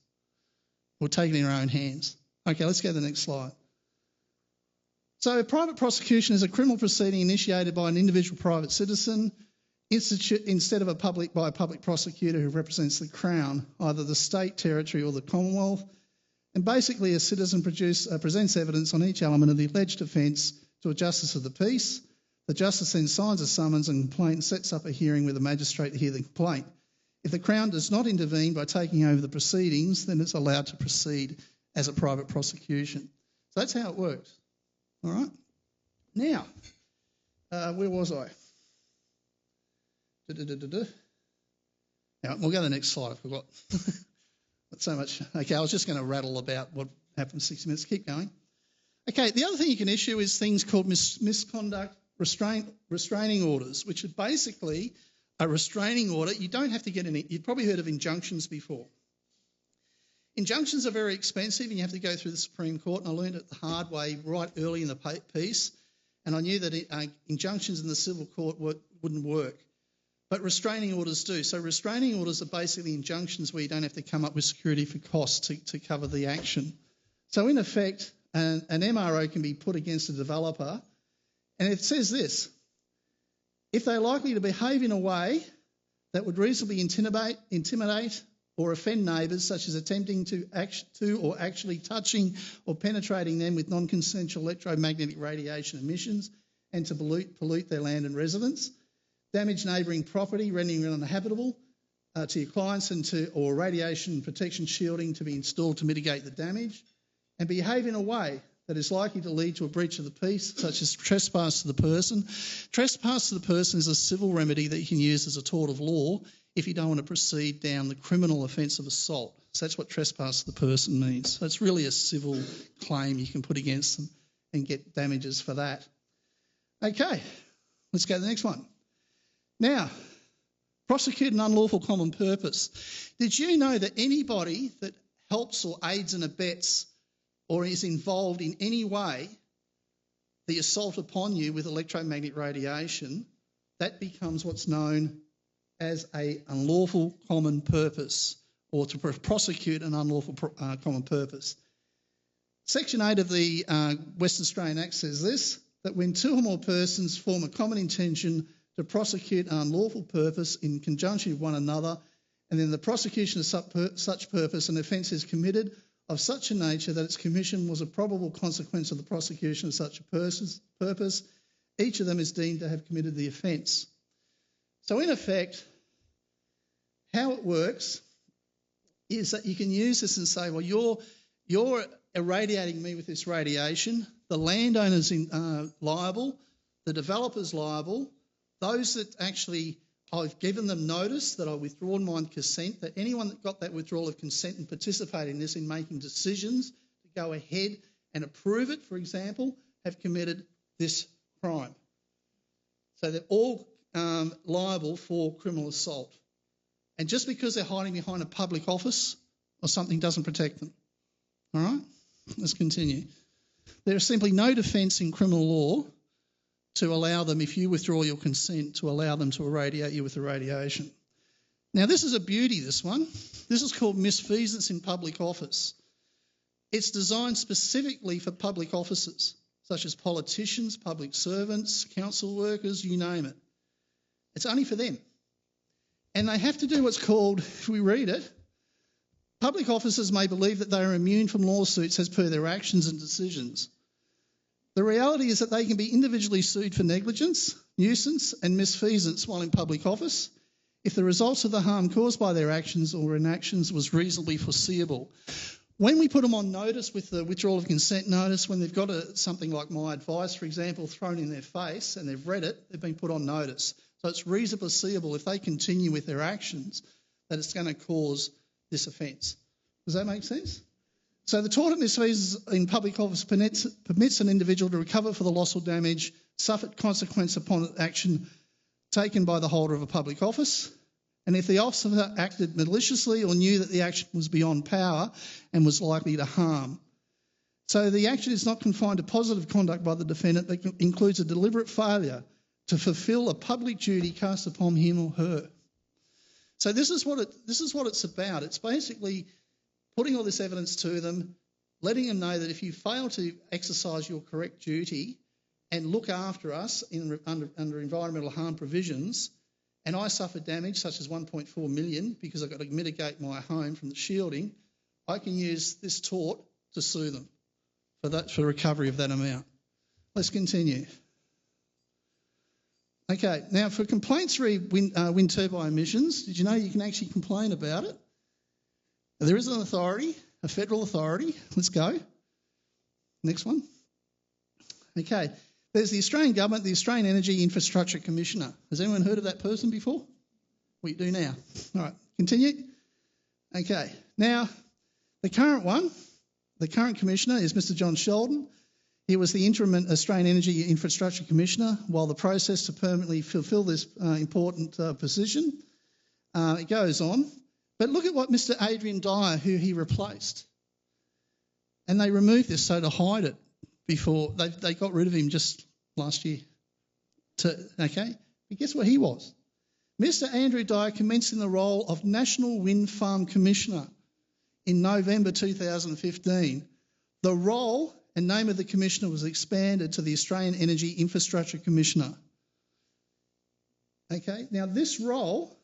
S4: We'll take it in our own hands. Okay, let's go to the next slide. So a private prosecution is a criminal proceeding initiated by an individual private citizen instead of a public prosecutor who represents the Crown, either the state, territory or the Commonwealth. And basically a citizen presents evidence on each element of the alleged offence to a justice of the peace. The justice then signs a summons and complaint and sets up a hearing with a magistrate to hear the complaint. If the Crown does not intervene by taking over the proceedings, then it's allowed to proceed as a private prosecution. So that's how it works. All right? Now, where was I? Now, we'll go to the next slide. I forgot. Not so much. Okay, I was just going to rattle about what happened in 60 minutes. Keep going. Okay, the other thing you can issue is things called misconduct restraining orders, which are basically a restraining order. You don't have to get any. You've probably heard of injunctions before. Injunctions are very expensive and you have to go through the Supreme Court, and I learned it the hard way right early in the piece, and I knew that injunctions in the civil court wouldn't work. But restraining orders do. So restraining orders are basically injunctions where you don't have to come up with security for costs to cover the action. So in effect, an MRO can be put against a developer, and it says this: if they're likely to behave in a way that would reasonably intimidate or offend neighbours, such as attempting to or actually touching or penetrating them with non-consensual electromagnetic radiation emissions and to pollute their land and residence, damage neighbouring property, rendering it uninhabitable to your clients, or radiation protection shielding to be installed to mitigate the damage, and behave in a way that is likely to lead to a breach of the peace, such as trespass to the person. Trespass to the person is a civil remedy that you can use as a tort of law if you don't want to proceed down the criminal offence of assault. So that's what trespass to the person means. So it's really a civil claim you can put against them and get damages for that. Okay, let's go to the next one. Now, prosecute an unlawful common purpose. Did you know that anybody that helps or aids and abets or is involved in any way the assault upon you with electromagnetic radiation, that becomes what's known as an unlawful common purpose, or to prosecute an unlawful common purpose. Section 8 of the Western Australian Act says this, that when two or more persons form a common intention to prosecute an unlawful purpose in conjunction with one another, and in the prosecution of such purpose an offence is committed of such a nature that its commission was a probable consequence of the prosecution of such a purpose, each of them is deemed to have committed the offence. So in effect, how it works is that you can use this and say, well, you're irradiating me with this radiation, the landowner's liable, the developer's liable, those that actually I've given them notice that I've withdrawn my consent, that anyone that got that withdrawal of consent and participated in this in making decisions to go ahead and approve it, for example, have committed this crime. So they're all liable for criminal assault. And just because they're hiding behind a public office or something doesn't protect them. All right? Let's continue. There is simply no defence in criminal law to allow them, if you withdraw your consent, to allow them to irradiate you with the radiation. Now, this is a beauty, this one. This is called misfeasance in public office. It's designed specifically for public officers, such as politicians, public servants, council workers, you name it. It's only for them. And they have to do what's called, if we read it, public officers may believe that they are immune from lawsuits as per their actions and decisions. The reality is that they can be individually sued for negligence, nuisance and misfeasance while in public office if the results of the harm caused by their actions or inactions was reasonably foreseeable. when we put them on notice with the withdrawal of consent notice, when they've got something like my advice, for example, thrown in their face and they've read it, they've been put on notice. So it's reasonably foreseeable if they continue with their actions that it's going to cause this offence. Does that make sense? So the tort of misfeasance in public office permits an individual to recover for the loss or damage suffered consequence upon action taken by the holder of a public office, and if the officer acted maliciously or knew that the action was beyond power and was likely to harm. So the action is not confined to positive conduct by the defendant, but includes a deliberate failure to fulfil a public duty cast upon him or her. So this is what it's about. It's basically putting all this evidence to them, letting them know that if you fail to exercise your correct duty and look after us under environmental harm provisions, and I suffer damage such as 1.4 million because I've got to mitigate my home from the shielding, I can use this tort to sue them for recovery of that amount. Let's continue. Okay, now for complaints re wind turbine emissions, did you know you can actually complain about it? There is an authority, a federal authority. Let's go. Next one. Okay, there's the Australian Government, the Australian Energy Infrastructure Commissioner. Has anyone heard of that person before? Well, you do now. All right, continue. Okay, now the current commissioner is Mr John Sheldon. He was the interim Australian Energy Infrastructure Commissioner while the process to permanently fulfil this important position. It goes on. But look at what Mr Adrian Dyer, who he replaced. And they removed this so to hide it before. They got rid of him just last year. Okay? But guess what he was? Mr Andrew Dyer commenced in the role of National Wind Farm Commissioner in November 2015. The role and name of the Commissioner was expanded to the Australian Energy Infrastructure Commissioner. Okay, now this role,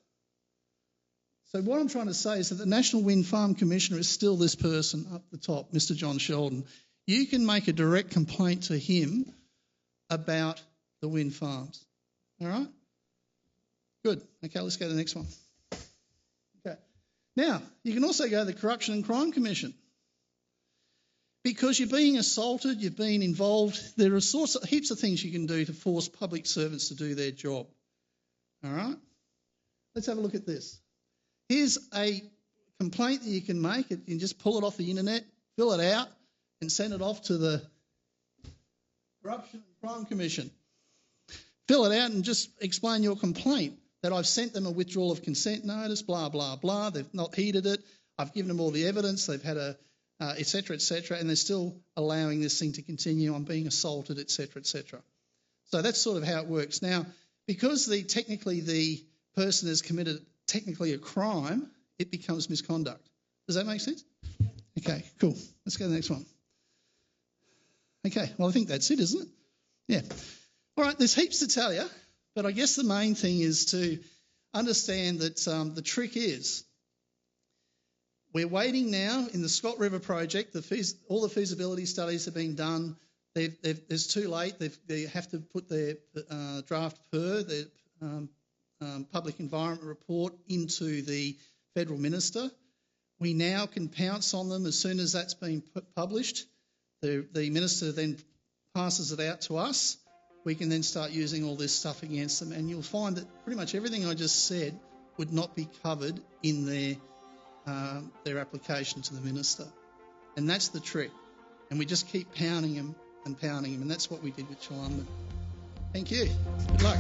S4: so what I'm trying to say is that the National Wind Farm Commissioner is still this person up the top, Mr John Sheldon. You can make a direct complaint to him about the wind farms. All right? Good. Okay, let's go to the next one. Okay. Now, you can also go to the Corruption and Crime Commission. Because you're being assaulted, you've been involved, there are heaps of things you can do to force public servants to do their job. All right? Let's have a look at this. Here's a complaint that you can make. You can just pull it off the internet, fill it out, and send it off to the Corruption and Crime Commission. Fill it out and just explain your complaint, that I've sent them a withdrawal of consent notice, blah, blah, blah. They've not heeded it. I've given them all the evidence. They've had a et cetera, and they're still allowing this thing to continue. I'm being assaulted, et cetera, et cetera. So that's sort of how it works. Now, because technically the person has committed technically a crime, it becomes misconduct. Does that make sense? Okay, cool. Let's go to the next one. Okay, well, I think that's it, isn't it? Yeah. All right, there's heaps to tell you, but I guess the main thing is to understand that the trick is we're waiting now in the Scott River project. All the feasibility studies have been done. It's too late. They have to put their draft their public environment report into the federal minister. We now can pounce on them as soon as that's been published. The minister then passes it out to us. We can then start using all this stuff against them, and you'll find that pretty much everything I just said would not be covered in their application to the minister. And that's the trick. And we just keep pounding them, and that's what we did with Chalumba. Thank you. Good luck.